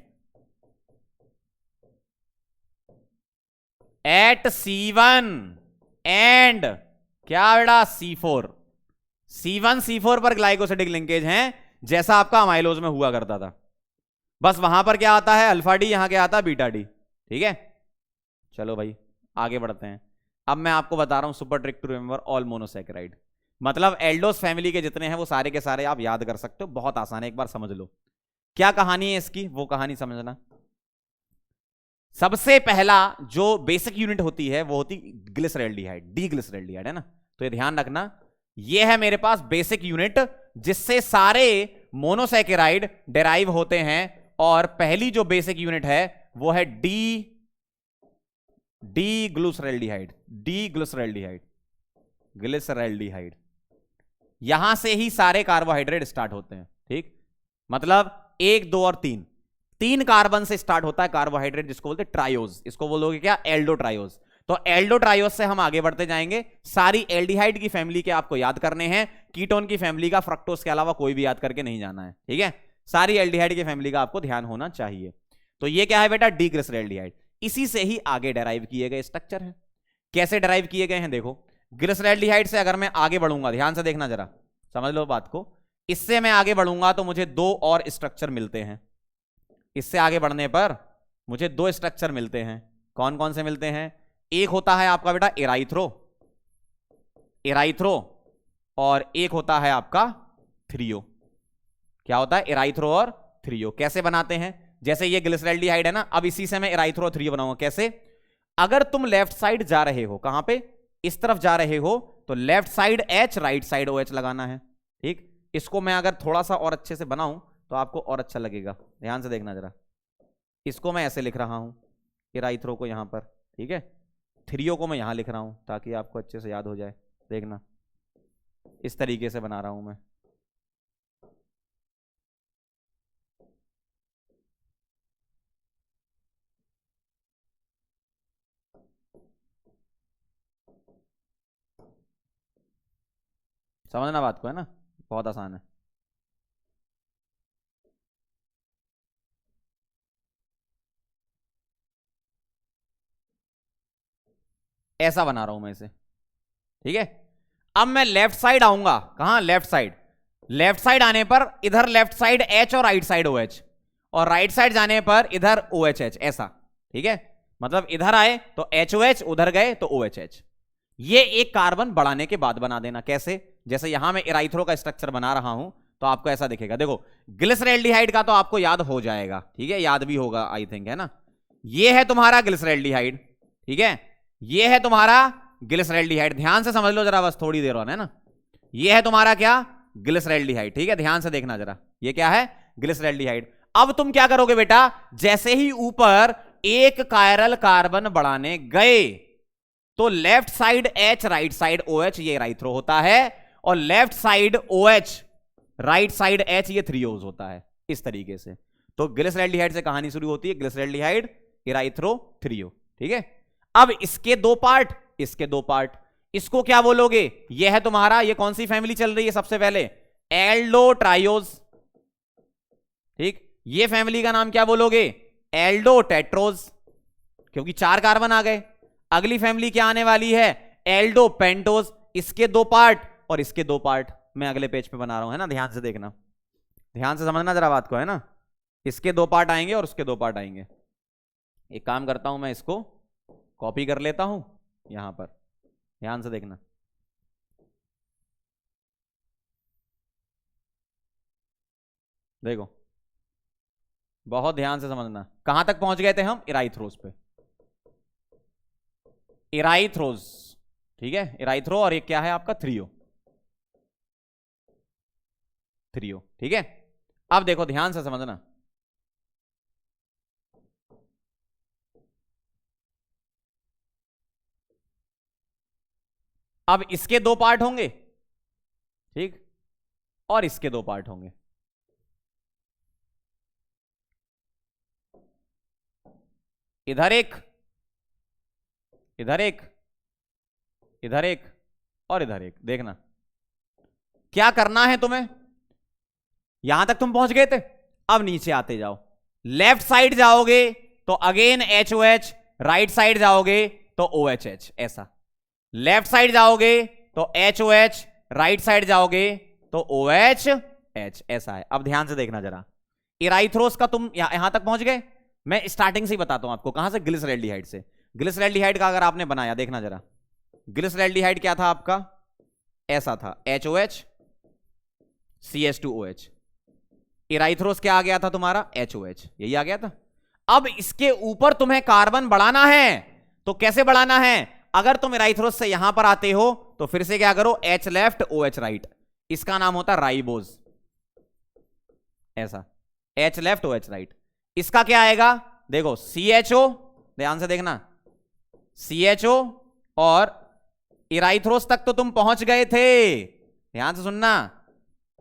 at C1 and क्या बेटा C4। C1 C4 पर ग्लाइकोसिडिक लिंकेज हैं, जैसा आपका अमाइलोज में हुआ करता था, बस वहां पर क्या आता है अल्फा डी, यहां क्या आता है बीटा डी, ठीक है। चलो भाई आगे बढ़ते हैं। अब मैं आपको बता रहा हूं super trick to remember all monosaccharide, मतलब एल्डोस फैमिली के जितने हैं वो सारे के सारे आप याद कर सकते हो, बहुत आसान है, एक बार समझ लो। क्या कहानी है इसकी, वो कहानी समझना। सबसे पहला जो बेसिक यूनिट होती है वो होती ग्लिसरैल्डिहाइड, डी ग्लिसरैल्डिहाइड, है ना। तो ये ध्यान रखना, ये है मेरे पास बेसिक यूनिट जिससे सारे मोनोसैकेराइड डेराइव होते हैं। और पहली जो बेसिक यूनिट है वो है डी ग्लिसरैल्डिहाइड, ग्लिसरैल्डिहाइड। यहां से ही सारे कार्बोहाइड्रेट स्टार्ट होते हैं, ठीक। मतलब 1, 2 और 3 कार्बन से स्टार्ट होता है कार्बोहाइड्रेट, जिसको बोलते हैं ट्रायोज, इसको बोलोगे क्या, एल्डोट्रायोज। तो एल्डोट्रायोज से हम आगे बढ़ते जाएंगे। सारी एल्डिहाइड की फैमिली के आपको याद करने हैं, कीटोन की फैमिली का फ्रक्टोज के अलावा कोई भी याद करके नहीं जाना है, ठीक है। सारी एल्डिहाइड की फैमिली का आपको ध्यान होना चाहिए। तो ये क्या है बेटा, डी ग्लिसरैल्डिहाइड। इसी से ही आगे डेराइव किए गए स्ट्रक्चर है। कैसे डेराइव किए गए हैं, देखो। ग्लिसरैल्डिहाइड से अगर मैं आगे बढ़ूंगा, ध्यान से देखना जरा, समझ लो बात को। इससे मैं आगे बढ़ूंगा तो मुझे 2 और स्ट्रक्चर मिलते हैं। इससे आगे बढ़ने पर मुझे 2 स्ट्रक्चर मिलते हैं। कौन कौन से मिलते हैं, एक होता है आपका बेटा एराइथ्रो, और एक होता है आपका थ्रियो। क्या होता है, एराइथ्रो और थ्रियो। कैसे बनाते हैं, जैसे ये ग्लिसरैल्डिहाइड है ना, अब इसी से मैं एराइथ्रो थ्रियो बनाऊंगा। कैसे? अगर तुम लेफ्ट साइड जा रहे हो, कहां पे, इस तरफ जा रहे हो, तो left side H, right side OH लगाना है। ठीक, इसको मैं अगर थोड़ा सा और अच्छे से बनाऊं तो आपको और अच्छा लगेगा। ध्यान से देखना जरा, इसको मैं ऐसे लिख रहा हूं, एराइथ्रो को यहां पर, ठीक है, थ्रियो को मैं यहां लिख रहा हूं ताकि आपको अच्छे से याद हो जाए। देखना, इस तरीके से बना रहा हूं मैं। समझना बात को, है ना, बहुत आसान है। ऐसा बना रहा हूं मैं इसे, ठीक है। अब मैं लेफ्ट साइड आऊंगा, कहां, लेफ्ट साइड। लेफ्ट साइड आने पर इधर लेफ्ट साइड H और राइट साइड OH, और राइट साइड जाने पर इधर OHH, ऐसा, ठीक है। मतलब इधर आए तो HOH, उधर गए तो OHH। ये एक कार्बन बढ़ाने के बाद बना देना। कैसे? जैसे यहां मैं एराइथ्रो का स्ट्रक्चर बना रहा हूं तो आपको ऐसा दिखेगा। देखो, ग्लिसरैल्डिहाइड का तो आपको याद हो जाएगा, ठीक है, याद भी होगा आई थिंक, है ना। ये है तुम्हारा ग्लिसरैल्डिहाइड, ठीक है, ये है तुम्हारा ग्लिसरैल्डिहाइड। ध्यान से समझ लो जरा, बस थोड़ी देर और, है ना। ये है तुम्हारा क्या, ग्लिसरैल्डिहाइड, ठीक है, ध्यान से देखना जरा, ये क्या है, ग्लिसरैल्डिहाइड। अब तुम क्या करोगे बेटा, जैसे ही ऊपर एक कायरल कार्बन बढ़ाने गए तो left side H, right side OH, ये एराइथ्रो होता है, और left side OH, right side H, ये थ्रियोज होता है, इस तरीके से। तो ग्लिसरैल्डिहाइड से कहानी शुरू होती है, ग्लिसरैल्डिहाइड, एराइथ्रो, थ्रियो, ठीक है। अब इसके दो पार्ट, इसके दो पार्ट, इसको क्या बोलोगे, ये है तुम्हारा, ये कौन सी फैमिली चल रही है सबसे पहले, एल्डोट्रायोज, ठीक। ये फैमिली का नाम क्या बोलोगे, एल्डोटेट्रोज, क्योंकि 4 कार्बन आ गए। अगली फैमिली क्या आने वाली है, एल्डोपेंटोज। इसके 2 पार्ट और इसके 2 पार्ट मैं अगले पेज पे बना रहा हूं, है ना, ध्यान से देखना, ध्यान से समझना जरा बात को, है ना। इसके 2 पार्ट आएंगे और उसके 2 पार्ट आएंगे। एक काम करता हूं, मैं इसको कॉपी कर लेता हूं यहां पर, ध्यान से देखना। देखो, बहुत ध्यान से समझना। कहां तक पहुंच गए थे हम, एराइथ्रोज पे, एराइथ्रोज, ठीक है, एराइथ्रो, और एक क्या है आपका, थ्रियो, थ्रियो, ठीक है। अब देखो ध्यान से समझना, अब इसके 2 पार्ट होंगे, ठीक, और इसके 2 पार्ट होंगे। इधर एक, इधर एक, इधर एक, और इधर एक। देखना क्या करना है तुम्हें, यहां तक तुम पहुंच गए थे, अब नीचे आते जाओ। लेफ्ट साइड जाओगे तो अगेन HOH, राइट साइड जाओगे तो OHH, ऐसा। लेफ्ट साइड जाओगे तो HOH, राइट साइड जाओगे तो OHH, ऐसा है। अब ध्यान से देखना जरा, एराइथ्रोस का तुम यहां तक पहुंच गए। मैं स्टार्टिंग से ही बताता हूं आपको, कहां से, ग्लिसरैल्डिहाइड से। ग्लिसरैल्डिहाइड का अगर आपने बनाया, देखना जरा, ग्लिसरैल्डिहाइड क्या था आपका, ऐसा था, HOH, CH2OH। एराइथ्रोस क्या आ गया था तुम्हारा, HOH, यही आ गया था। अब इसके ऊपर तुम्हें कार्बन बढ़ाना है, तो कैसे बढ़ाना है, अगर तुम एराइथ्रोस से यहां पर आते हो तो फिर से क्या करो, H लेफ्ट OH राइट, इसका नाम होता है राइबोज, ऐसा, H लेफ्ट OH राइट। इसका क्या आएगा, देखो, CHO, ध्यान से देखना, CHO, और एराइथ्रोस तक तो तुम पहुंच गए थे, ध्यान से सुनना,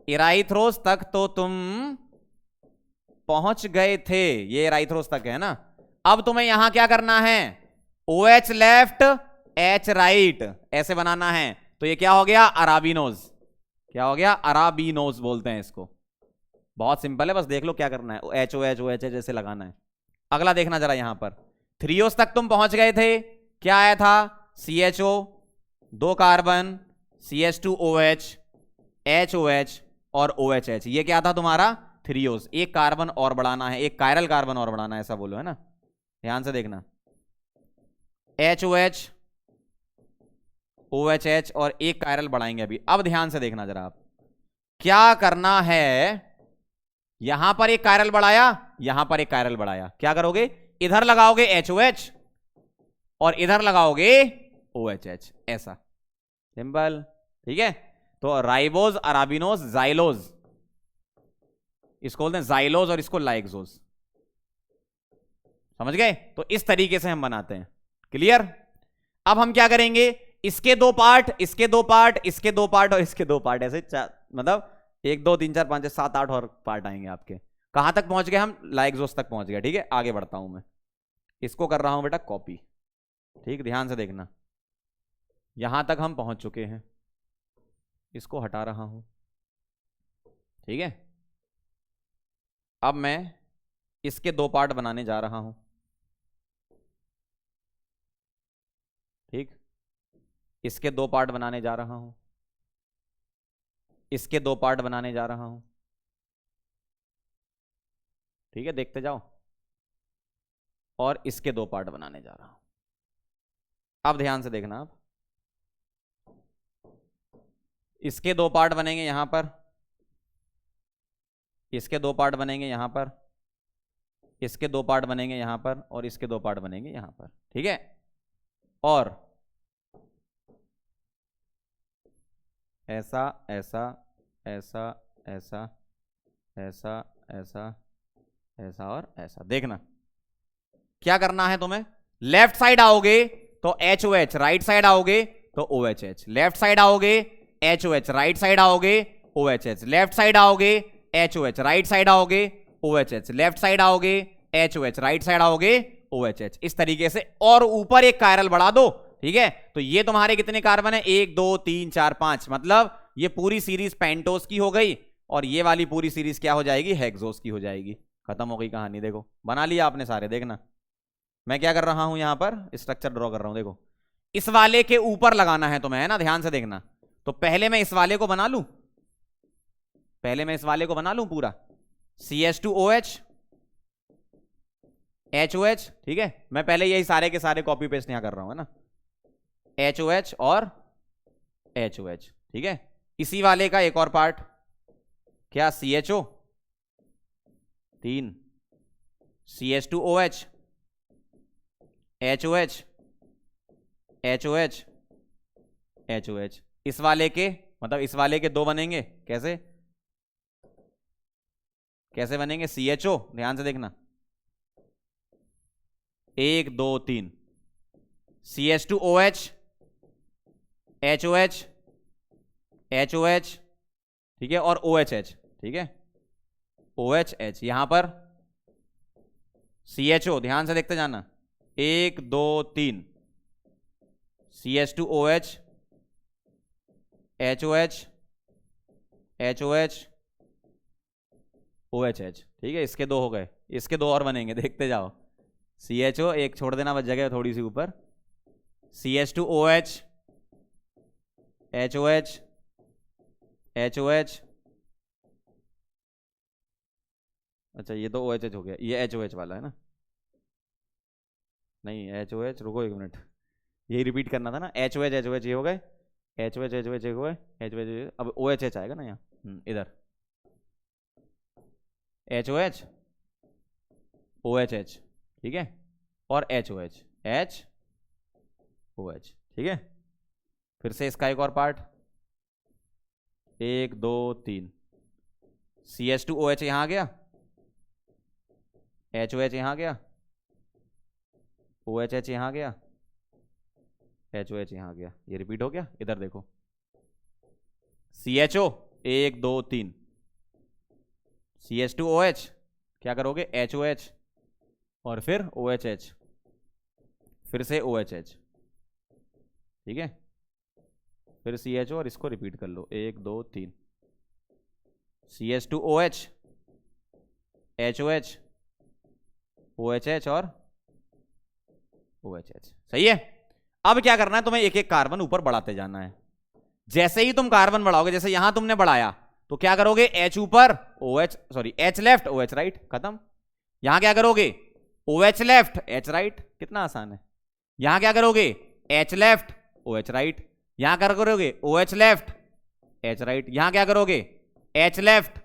एराइथ्रोस तक तो तुम पहुंच गए थे, ये एराइथ्रोस तक है ना। अब तुम्हें यहां क्या करना है, OH लेफ्ट H राइट, ऐसे बनाना है। तो ये क्या हो गया, अराबिनोज, क्या हो गया, अराबिनोज बोलते हैं इसको। बहुत सिंपल है, बस देख लो क्या करना है, HOH OHH जैसे लगाना है। अगला देखना जरा, यहां पर थ्रियोस तक तुम पहुंच गए थे, क्या आया था, CHO, 2 कार्बन, CH2OH, HOH और OHH, ये क्या था तुम्हारा, थ्रियोस। एक कार्बन और बढ़ाना है, एक कायरल कार्बन और बढ़ाना है, ऐसा बोलो, है ना। ध्यान से देखना, HOH, OHH और एक कायरल बढ़ाएंगे अभी। अब ध्यान से देखना जरा, आप क्या करना है, यहां पर एक कायरल बढ़ाया, यहां पर एक कायरल बढ़ाया, क्या करोगे, इधर लगाओगे HOH और इधर लगाओगे OHH, ऐसा सिंपल। ठीक है, तो राइबोज, अराबिनोज, जाइलोज, इसको बोलते हैं जाइलोज और इसको लाइक्सोज। समझ गए? तो इस तरीके से हम बनाते हैं। क्लियर? अब हम क्या करेंगे, इसके दो पार्ट, इसके दो पार्ट, इसके दो पार्ट और इसके दो पार्ट, ऐसे मतलब 1 2 3 4 5 6 7 8 और पार्ट आएंगे आपके। कहां तक पहुंच गए हम, लाइक्सोज तक पहुंच गए। ठीक है, आगे बढ़ता हूं मैं, इसको कर रहा हूं बेटा कॉपी। ठीक, ध्यान से देखना, यहां तक हम पहुंच चुके हैं, इसको हटा रहा हूं। ठीक है, अब मैं इसके दो पार्ट बनाने जा रहा हूं। ठीक, इसके दो पार्ट बनाने जा रहा हूं, इसके दो पार्ट बनाने जा रहा हूं। ठीक है, देखते जाओ, और इसके दो पार्ट बनाने जा रहा हूं। अब ध्यान से देखना, आप इसके दो पार्ट बनेंगे यहां पर, इसके दो पार्ट बनेंगे यहां पर, इसके दो पार्ट बनेंगे यहां पर, और इसके दो पार्ट बनेंगे यहां पर। ठीक है, और ऐसा ऐसा ऐसा ऐसा ऐसा ऐसा ऐसा और ऐसा। देखना क्या करना है तुम्हें, लेफ्ट साइड आओगे तो HOH, राइट साइड आओगे तो OHH, लेफ्ट साइड आओगे HOH, राइट साइड आओगे OHH, लेफ्ट साइड आओगे HOH, राइट साइड आओगे OHH, लेफ्ट साइड आओगे HOH, राइट साइड आओगे OHH, इस तरीके से। और ऊपर एक कायरल बढ़ा दो। ठीक है, तो ये तुम्हारे कितने कार्बन है, 1 2 3 4 5, मतलब ये पूरी सीरीज पेंटोस की हो गई, और ये वाली पूरी सीरीज क्या हो जाएगी, हेक्सोस की हो जाएगी। खत्म हो गई कहानी। देखो बना लिया आपने सारे। देखना मैं क्या कर रहा हूं, यहां पर स्ट्रक्चर ड्रॉ कर रहा हूं। देखो इस वाले के ऊपर लगाना है तुम्हें, है ना, ध्यान से देखना। तो पहले मैं इस वाले को बना लूं, पहले मैं इस वाले को बना लूं पूरा, CH2OH HOH। ठीक है, मैं पहले यही सारे के सारे कॉपी पेस्ट यहां कर रहा हूं, है ना, HOH और HOH। ठीक है, इसी वाले का एक और पार्ट, क्या, CHO 3, CH2OH HOH HOH HOH। इस वाले के, मतलब इस वाले के दो बनेंगे, कैसे कैसे बनेंगे, CHO, ध्यान से देखना, 1 2 3, CH2OH HOH HOH। ठीक है, और OHH। ठीक है, OHH, यहां पर CHO, ध्यान से देखते जाना, 1 2 3, CH2OH HOH HOH OHH। ठीक है, इसके दो हो गए, इसके दो और बनेंगे, देखते जाओ। CHO एक छोड़ देना, बच जगह थोड़ी सी ऊपर, CH2OH HOH HOH। अच्छा ये तो OHH हो गया, ये HOH वाला है ना, नहीं HOH, रुको 1 मिनट, यही रिपीट करना था ना, HOH HOH ये हो गए, HOH HOH ये हो गए, HOH, अब OHH आएगा ना यहाँ, इधर HOH OHH। ठीक है, और HOH HOH। ठीक है, फिर से इसका एक और पार्ट, 1 2 3, CH2OH यहां आ गया, HOH यहां गया, OHH यहां गया, HOH यहां गया, ये रिपीट हो गया। इधर देखो, CHO 1 2 3, CH2OH, क्या करोगे, HOH और फिर OHH, फिर से OHH। ठीक है, फिर CHO और इसको रिपीट कर लो, 1 2 3, CH2OH HOH OHH और OHH। सही है। अब क्या करना है, तुम्हें एक एक कार्बन ऊपर बढ़ाते जाना है। जैसे ही तुम कार्बन बढ़ाओगे, जैसे यहां तुमने बढ़ाया, तो क्या करोगे, H ऊपर OH, sorry H left OH right, खत्म। यहां क्या करोगे, OH लेफ्ट H राइट, कितना आसान है। यहां क्या करोगे, H लेफ्ट OH राइट, यहां क्या करोगे, OH लेफ्ट H राइट, यहां क्या करोगे, H left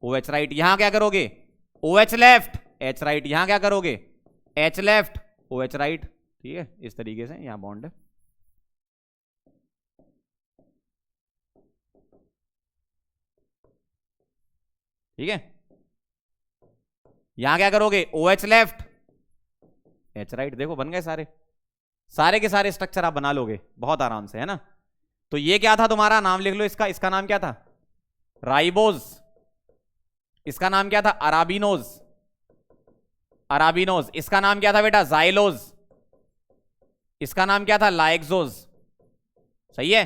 O H right, यहां क्या करोगे O H left, H right, यहां क्या करोगे H left, O H right. ठीक है, इस तरीके से यहां बॉन्ड है। ठीक है, यहां क्या करोगे O H left, H right. देखो बन गए सारे, सारे के सारे स्ट्रक्चर आप बना लोगे बहुत आराम से, है ना। तो ये क्या था तुम्हारा, नाम लिख लो इसका, इसका नाम क्या था राइबोज, इसका नाम क्या था अराबिनोज, अराबिनोज। इसका नाम क्या था बेटा जाइलोज, इसका नाम क्या था लाइक्सोज। सही है।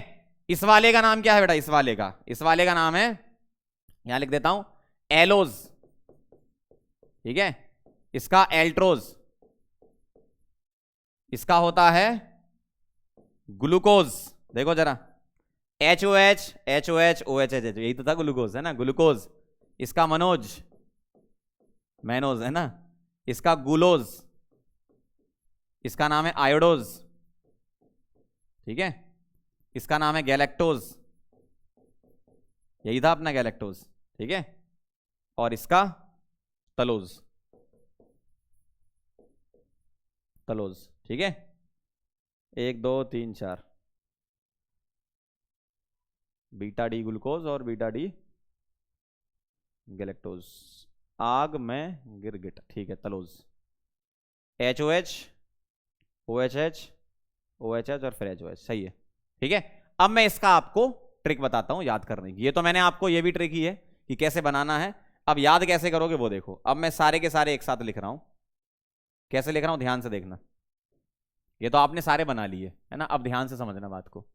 इस वाले का नाम क्या है बेटा, इस वाले का, इस वाले का नाम है, यहां लिख देता हूं एलोज। ठीक है, इसका एल्ट्रोज, इसका होता है ग्लूकोज। देखो जरा H O H H O H O H H, यही तो था ग्लूकोज, है ना, ग्लूकोज। इसका मनोज, मैनोज, है ना। इसका गुलोज, इसका नाम है आयोडोज। ठीक है, इसका नाम है गैलेक्टोज, यही था अपना गैलेक्टोज। ठीक है, और इसका तलोज, तलोज। ठीक है, 1 2 3 4, बीटा डी ग्लूकोज और बीटा डी गैलेक्टोज। आग में गिरगिट। ठीक है, talose, H O H O H H O H H और फिर एच ओ एच। सही है। ठीक है, अब मैं इसका आपको ट्रिक बताता हूं याद करने की। ये तो मैंने आपको ये भी ट्रिक ही है कि कैसे बनाना है, अब याद कैसे करोगे वो देखो। अब मैं सारे के सारे एक साथ लिख रहा हूं, कैसे लिख रहा हूं ध्यान से देखना। ये तो आपने सारे बना लिए, है ना, अब ध्यान से समझना बात को।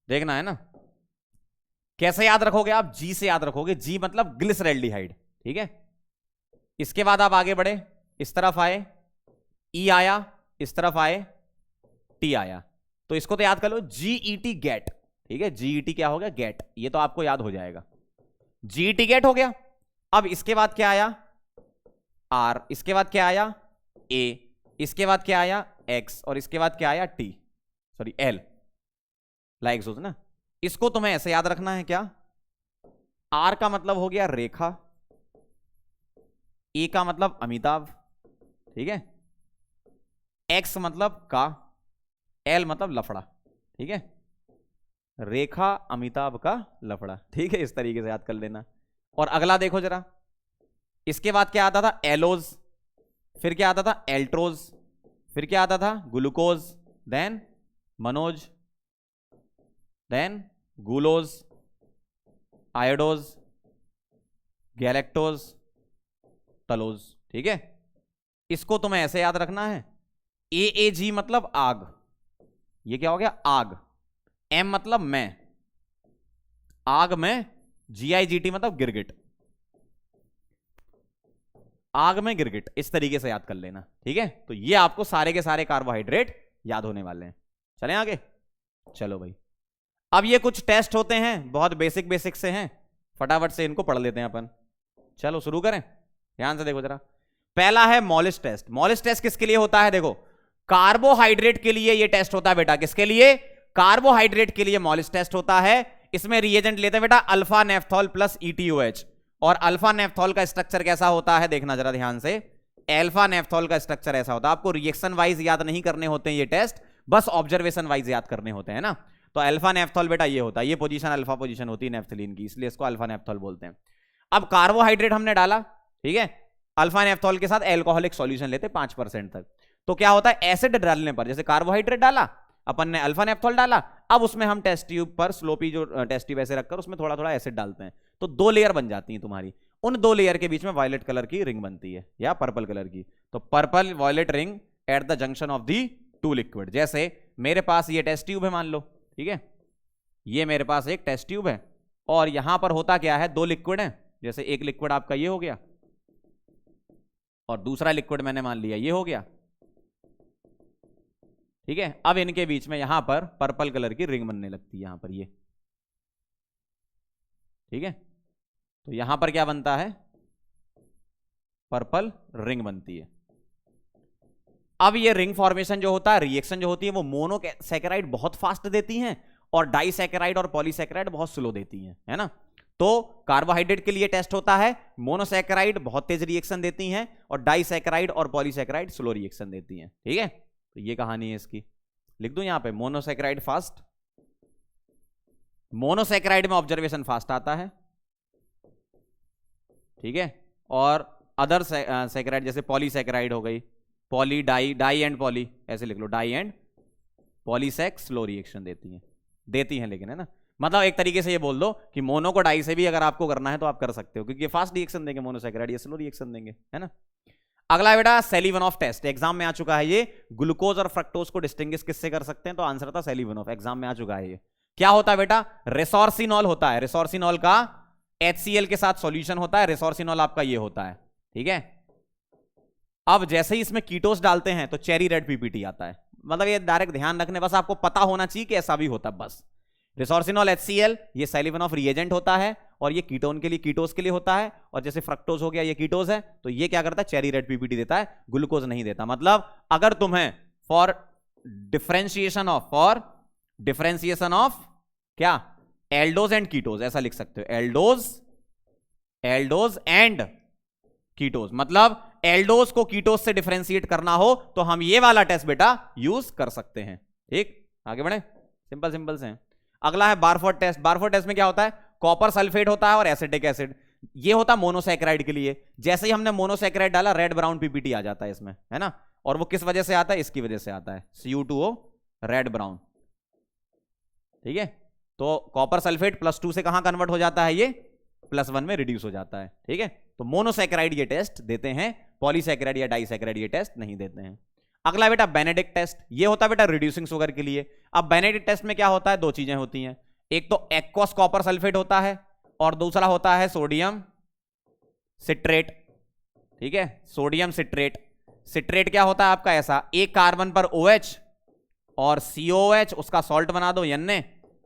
देखना है ना, कैसे याद रखोगे आप, जी से याद रखोगे, जी मतलब ग्लिसरैल्डिहाइड। ठीक है, इसके बाद आप आगे बढ़े, इस तरफ आए, ई आया, इस तरफ आए, टी आया, तो इसको तो याद कर लो जीईटी गेट। ठीक है, जीईटी क्या हो गया गेट, ये तो आपको याद हो जाएगा, जीईटी गेट हो गया। अब इसके बाद क्या आया आर, इसके बाद क्या आया ए, इसके बाद क्या आया एक्स, और इसके बाद क्या आया टी, सॉरी एल, लाइक्सोज ना। इसको तुम्हें ऐसे याद रखना है क्या, आर का मतलब हो गया रेखा, ए का मतलब अमिताभ, ठीक है, एक्स मतलब का, एल मतलब लफड़ा। ठीक है, रेखा अमिताभ का लफड़ा। ठीक है, इस तरीके से याद कर लेना। और अगला देखो जरा, इसके बाद क्या आता था एलोज, फिर क्या आता था एल्ट्रोज, फिर क्या आता था glucose, then mannose, then gulose, idose, galactose, talose. ठीक है, इसको तुम्हें ऐसे याद रखना है, ए जी मतलब आग, ये क्या हो गया आग, एम मतलब मैं, आग में, GIGT मतलब गिरगिट, आग में गिरगिट, इस तरीके से याद कर लेना। ठीक है, तो ये आपको सारे के सारे कार्बोहाइड्रेट याद होने वाले हैं। चलें आगे, चलो भाई। अब ये कुछ टेस्ट होते हैं, बहुत बेसिक बेसिक से हैं, फटाफट से इनको पढ़ लेते हैं अपन। चलो शुरू करें, ध्यान से देखो जरा। पहला है मॉलिस टेस्ट। मॉलिस टेस्ट किसके लिए होता है, देखो कार्बोहाइड्रेट के लिए ये टेस्ट होता है बेटा, किसके लिए, कार्बोहाइड्रेट के लिए मॉलिस टेस्ट होता है। इसमें रिएजेंट लेते हैं बेटा अल्फा नेफ्थॉल प्लस ETOH, और अल्फा नेफ्थॉल का स्ट्रक्चर कैसा होता है देखना जरा ध्यान से, अल्फा नेफ्थॉल का स्ट्रक्चर ऐसा होता है। आपको रिएक्शन वाइज याद नहीं करने होते हैं ये टेस्ट, बस ऑब्जर्वेशन वाइज याद करने होते हैं ना। तो अल्फा नेफ्थॉल बेटा ये होता है, ये पोजीशन अल्फा पोजीशन होती है नेफ्थलीन की, इसलिए इसको अल्फा नेफ्थॉल बोलते हैं। अब कार्बोहाइड्रेट हमने डाला, ठीक है, अल्फा नेफ्थॉल के साथ एल्कोहलिक सॉल्यूशन लेते 5% तक, तो क्या होता है एसिड डालने पर, जैसे कार्बोहाइड्रेट डाला अपन ने, अल्फा नेफ्थॉल डाला, अब उसमें हम टेस्ट ट्यूब पर स्लोपी जो टेस्ट ट्यूब ऐसे रखकर उसमें थोड़ा थोड़ा एसिड डालते हैं, तो 2 लेयर बन जाती हैं तुम्हारी। उन 2 लेयर के बीच में वायलेट कलर की रिंग बनती है या पर्पल कलर की, तो purple violet ring at the junction of the 2 liquid. जैसे मेरे पास ये टेस्ट ट्यूब है मान लो, ठीक है, ये मेरे पास एक टेस्ट ट्यूब है, और यहां पर होता क्या है 2 लिक्विड है, जैसे एक लिक्विड आपका ये हो गया और दूसरा लिक्विड मैंने मान लिया ये हो गया, ठीक है। अब इनके बीच में यहां पर पर्पल कलर की रिंग बनने लगती है, यहां पर ये, ठीक है, तो यहां पर क्या बनता है पर्पल रिंग बनती है। अब ये रिंग फॉर्मेशन जो होता है, रिएक्शन जो होती है, वो मोनोसैकेराइड बहुत फास्ट देती हैं और डाइसैकेराइड और पॉलीसैकेराइड बहुत स्लो देती हैं, है ना। तो कार्बोहाइड्रेट के लिए टेस्ट होता है, मोनोसैकेराइड बहुत तेज रिएक्शन देती हैं और डाइसैकेराइड और पॉलीसैकेराइड स्लो रिएक्शन देती हैं, ठीक है। तो ये कहानी है इसकी, लिख दूं यहां पे मोनोसैकेराइड फास्ट, मोनोसैकेराइड में ऑब्जर्वेशन फास्ट आता है, ठीक है। और अदर सैकेराइड जैसे पॉलीसैकेराइड हो गई, poly di, di and poly, ऐसे लिख लो, di and polysac slow reaction देती हैं लेकिन, है ना। मतलब एक तरीके से ये बोल दो कि मोनो को डाई से भी अगर आपको करना है तो आप कर सकते हो, क्योंकि ये फास्ट रिएक्शन देंगे मोनोसैकेराइड, ये स्लो रिएक्शन देंगे, है ना। अगला बेटा सेलिवनॉफ टेस्ट, एग्जाम में आ चुका है ये। ग्लूकोज और फ्रक्टोज को डिस्टिंग्विश किससे कर सकते हैं, तो आंसर था सेलिवनॉफ, एग्जाम में आ चुका है ये। क्या होता है बेटा, रेसोर्सिनॉल होता है, रेसोर्सिनॉल का HCl के साथ सॉल्यूशन होता है, रेसोर्सिनॉल आपका ये होता है, ठीक है। अब जैसे ही इसमें कीटोस डालते हैं तो चेरी रेड पीपीटी आता है, मतलब ये डायरेक्ट ध्यान रखने, बस आपको पता होना चाहिए कि ऐसा भी होता है बस। रेसोर्सिनॉल HCl ये सेलिवनॉफ रिएजेंट होता है और ये कीटोन के लिए, कीटोस के लिए होता है, और जैसे फ्रक्टोज हो गया ये कीटोस है, तो ये क्या करता है, चेरी रेड पीपीटी देता है, ग्लूकोज नहीं देता। मतलब अगर तुम्हें फॉर डिफरेंशिएशन ऑफ क्या, एल्डोज एंड कीटोज, ऐसा लिख सकते हो, एल्डोज एंड कीटोज, मतलब एल्डोज को कीटोज से डिफरेंशिएट करना हो तो हम ये वाला टेस्ट बेटा यूज कर सकते हैं, ठीक। आगे बढ़े, सिंपल से। अगला है बारफोर्ड टेस्ट। बारफोर्ड टेस्ट में क्या होता है, कॉपर सल्फेट होता है और एसिटिक एसिड, ये होता है मोनोसैकेराइड के लिए। जैसे ही हमने मोनोसैकेराइड डाला रेड ब्राउन पीपीटी आ जाता है इसमें, है ना। और वो किस वजह से आता है, इसकी वजह से आता है, Cu2O रेड ब्राउन, ठीक है। तो कॉपर सल्फेट +2 से कहां कन्वर्ट हो जाता है, ये +1 में रिड्यूस हो जाता है, ठीक है। तो मोनोसैकेराइड ये टेस्ट देते हैं, पॉलीसैकेराइड या डाइसैकेराइड ये टेस्ट नहीं देते हैं। अगला बेटा बेनेडिक्ट टेस्ट, ये होता है बेटा रिड्यूसिंग शुगर के लिए। अब बेनेडिक्ट टेस्ट में क्या होता है, दो चीजें होती हैं, एक तो एक्वस कॉपर सल्फेट होता है और दूसरा होता है सोडियम सिट्रेट, ठीक है। सोडियम सिट्रेट, सिट्रेट क्या होता है आपका, ऐसा एक कार्बन पर OH और COOH, उसका सॉल्ट बना दो Na,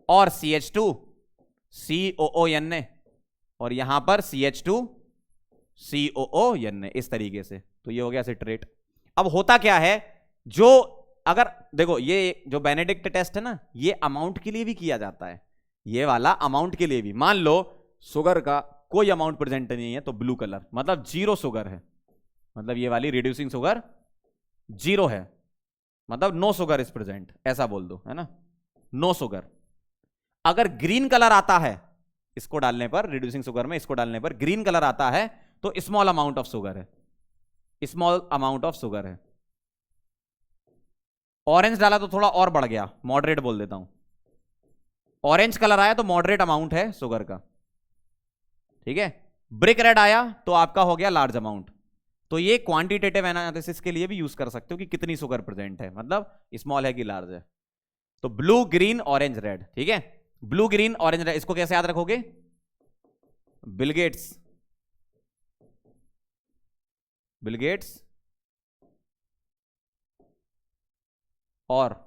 और CH2 COO Na, और यहां पर CH2 COO Na, इस तरीके से। तो ये हो गया सिट्रेट। अब होता क्या है, जो अगर देखो ये जो बेनेडिक्ट टेस्ट है ना, ये अमाउंट के लिए भी किया जाता है, ये वाला अमाउंट के लिए भी। मान लो शुगर का कोई अमाउंट प्रेजेंट नहीं है तो ब्लू कलर, मतलब 0 शुगर है, मतलब ये वाली रिड्यूसिंग शुगर 0 है, मतलब नो शुगर इज प्रेजेंट, ऐसा बोल दो, है ना, नो शुगर। अगर ग्रीन कलर आता है इसको डालने पर, रिड्यूसिंग शुगर में इसको डालने पर ग्रीन कलर आता है तो स्मॉल अमाउंट ऑफ शुगर है, स्मॉल अमाउंट ऑफ शुगर है। ऑरेंज डाला तो थोड़ा और बढ़ गया, मॉडरेट बोल देता हूं, ऑरेंज कलर आया तो मॉडरेट अमाउंट है शुगर का, ठीक है। ब्रिक रेड आया तो आपका हो गया लार्ज अमाउंट। तो ये क्वांटिटेटिव एनालिसिस के लिए भी यूज कर सकते हो कि कितनी शुगर प्रेजेंट है, मतलब स्मॉल है कि लार्ज है। तो ब्लू ग्रीन ऑरेंज रेड, ठीक है, ब्लू ग्रीन ऑरेंज रेड, इसको कैसे याद रखोगे, बिल गेट्स और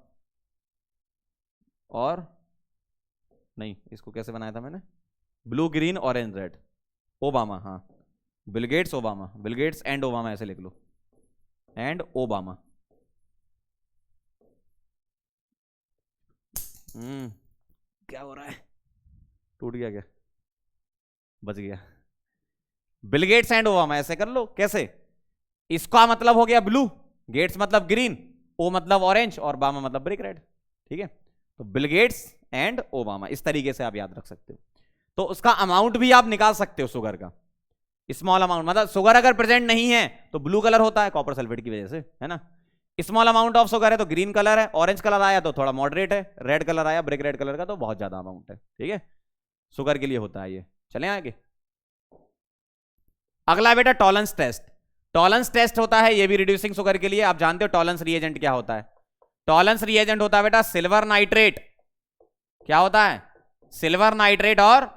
नहीं, इसको कैसे बनाया था मैंने, blue green orange red, Obama, हाँ, Bill Gates Obama, Bill Gates and Obama, ऐसे लिख लो, एंड ओबामा। क्या हो रहा है, टूट गया क्या, बच गया, बिल गेट्स एंड ओबामा, ऐसे कर लो। कैसे, इसका मतलब हो गया ब्लू, गेट्स मतलब ग्रीन, ओ मतलब ऑरेंज और ओबामा मतलब ब्रिक रेड, ठीक है। तो बिल गेट्स एंड ओबामा, इस तरीके से आप याद रख सकते हो। तो उसका अमाउंट भी आप निकाल सकते हो शुगर का, स्मॉल अमाउंट, मतलब शुगर अगर प्रेजेंट नहीं है तो ब्लू कलर होता है कॉपर सल्फेट की वजह से, है ना। स्मॉल अमाउंट ऑफ शुगर है तो ग्रीन कलर है, ऑरेंज कलर आया तो थोड़ा मॉडरेट है, रेड कलर आया ब्रिक रेड कलर का तो बहुत ज्यादा अमाउंट है, ठीक है। शुगर के लिए होता है ये। चलें आगे। अगला बेटा टॉलरेंस टेस्ट। टॉलरेंस टेस्ट होता है ये भी रिड्यूसिंग शुगर के लिए। आप जानते हो टॉलरेंस रिएजेंट क्या होता है, टॉलरेंस रिएजेंट होता है बेटा सिल्वर नाइट्रेट, क्या होता है, सिल्वर नाइट्रेट और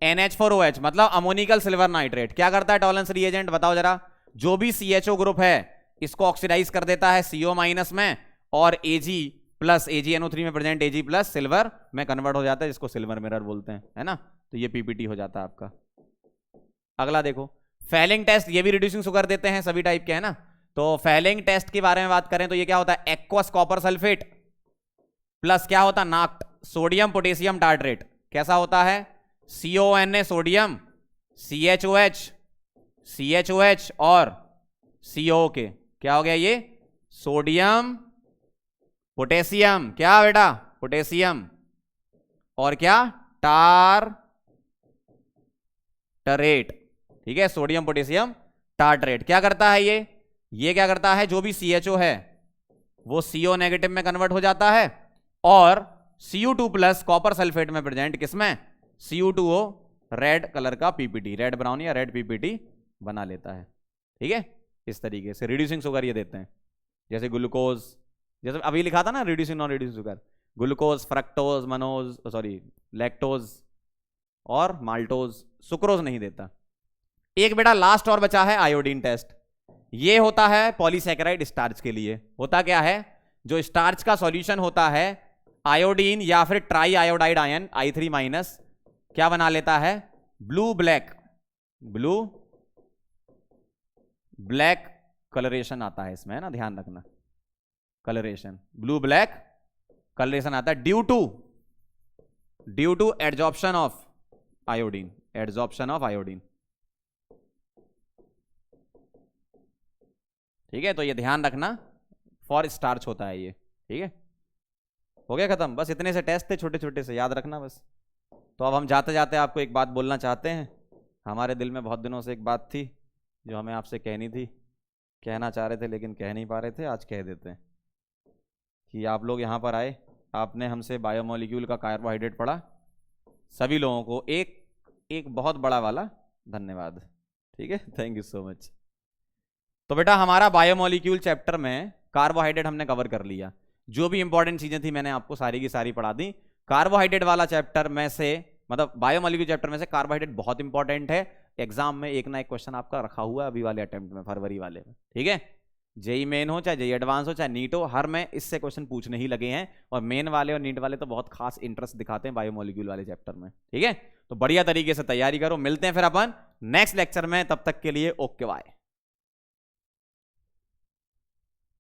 NH4OH, मतलब अमोनिकल सिल्वर नाइट्रेट। क्या करता है टॉलरेंस रिएजेंट, बताओ जरा। जो भी CHO ग्रुप है इसको ऑक्सीडाइज कर देता है CO- में, और Ag प्लस AgNO3 में प्रेजेंट Ag प्लस सिल्वर में कन्वर्ट हो जाता है, जिसको सिल्वर मिरर बोलते हैं, है ना। तो ये PPT हो जाता है आपका। अगला देखो फेलिंग टेस्ट, ये भी रिड्यूसिंग शुगर देते हैं, सभी टाइप के, है ना। तो फेलिंग टेस्ट के बारे में बात करें तो ये क्या होता है, एक्वस कॉपर सल्फेट प्लस क्या होता है, नाक्ट सोडियम पोटेशियम टार्ट्रेट। कैसा होता है, CONA सोडियम, CHOH और CO के, क्या हो गया ये, सोडियम पोटेशियम, क्या बेटा, पोटेशियम, और क्या, टारटरेट। ठीक है, सोडियम पोटेशियम टार्टरेट। क्या करता है ये क्या करता है, जो भी CHO है वो CO नेगेटिव में कन्वर्ट हो जाता है और Cu2 प्लस कॉपर सल्फेट में प्रेजेंट किसमें, Cu2O रेड कलर का PPT, रेड ब्राउन या रेड PPT बना लेता है। ठीक है, इस तरीके से रिड्यूसिंग शुगर ये देते हैं, जैसे ग्लूकोज, जैसे अभी लिखा था ना reducing non reducing sugar, glucose, fructose, Manoj, sorry lactose और माल्टोज, सुक्रोज नहीं देता। एक बेटा लास्ट और बचा है आयोडीन टेस्ट। ये होता है पॉलीसैकेराइड स्टार्च के लिए। होता क्या है, जो स्टार्च का सॉल्यूशन होता है आयोडीन या फिर ट्राई आयोडाइड आयन I3- क्या बना लेता है, ब्लू ब्लैक कलरेशन आता है इसमें, है ना, ध्यान रखना, कलरेशन, ब्लू ब्लैक कलरेशन आता है due to adsorption of iodine, ठीक है, तो ये ध्यान रखना, फॉर स्टार्च होता है ये। ठीक है, हो गया खत्म, बस इतने से टेस्ट थे छोटे छोटे से, याद रखना बस। तो अब हम जाते जाते आपको एक बात बोलना चाहते हैं। हमारे दिल में बहुत दिनों से एक बात थी जो हमें आपसे कहनी थी, कहना चाह रहे थे लेकिन कह नहीं पा रहे थे, आज कह देते हैं कि आप लोग यहाँ पर आए, आपने हमसे बायोमोलिक्यूल का कार्बोहाइड्रेट पढ़ा। सभी लोगों को एक बहुत बड़ा वाला धन्यवाद। ठीक है, थैंक यू सो मच। तो बेटा हमारा बायोमोलिक्यूल चैप्टर में कार्बोहाइड्रेट हमने कवर कर लिया, जो भी इंपॉर्टेंट चीजें थी मैंने आपको सारी की सारी पढ़ा दी। कार्बोहाइड्रेट वाला चैप्टर में से, मतलब बायोमोलिक्यूल चैप्टर में से कार्बोहाइड्रेट बहुत इंपॉर्टेंट है। एग्जाम में एक ना एक क्वेश्चन आपका रखा हुआ है अभी वाले अटेम्प्ट में, फरवरी वाले में। ठीक है, जेई मेन हो चाहे जेई एडवांस हो चाहे नीट हो, हर में इससे क्वेश्चन पूछने ही लगे हैं। और मेन वाले और नीट वाले तो बहुत खास इंटरेस्ट दिखाते हैं बायोमोलिक्यूल वाले चैप्टर में। ठीक है, तो बढ़िया तरीके से तैयारी करो। मिलते हैं फिर अपन नेक्स्ट लेक्चर में, तब तक के लिए ओके बाय।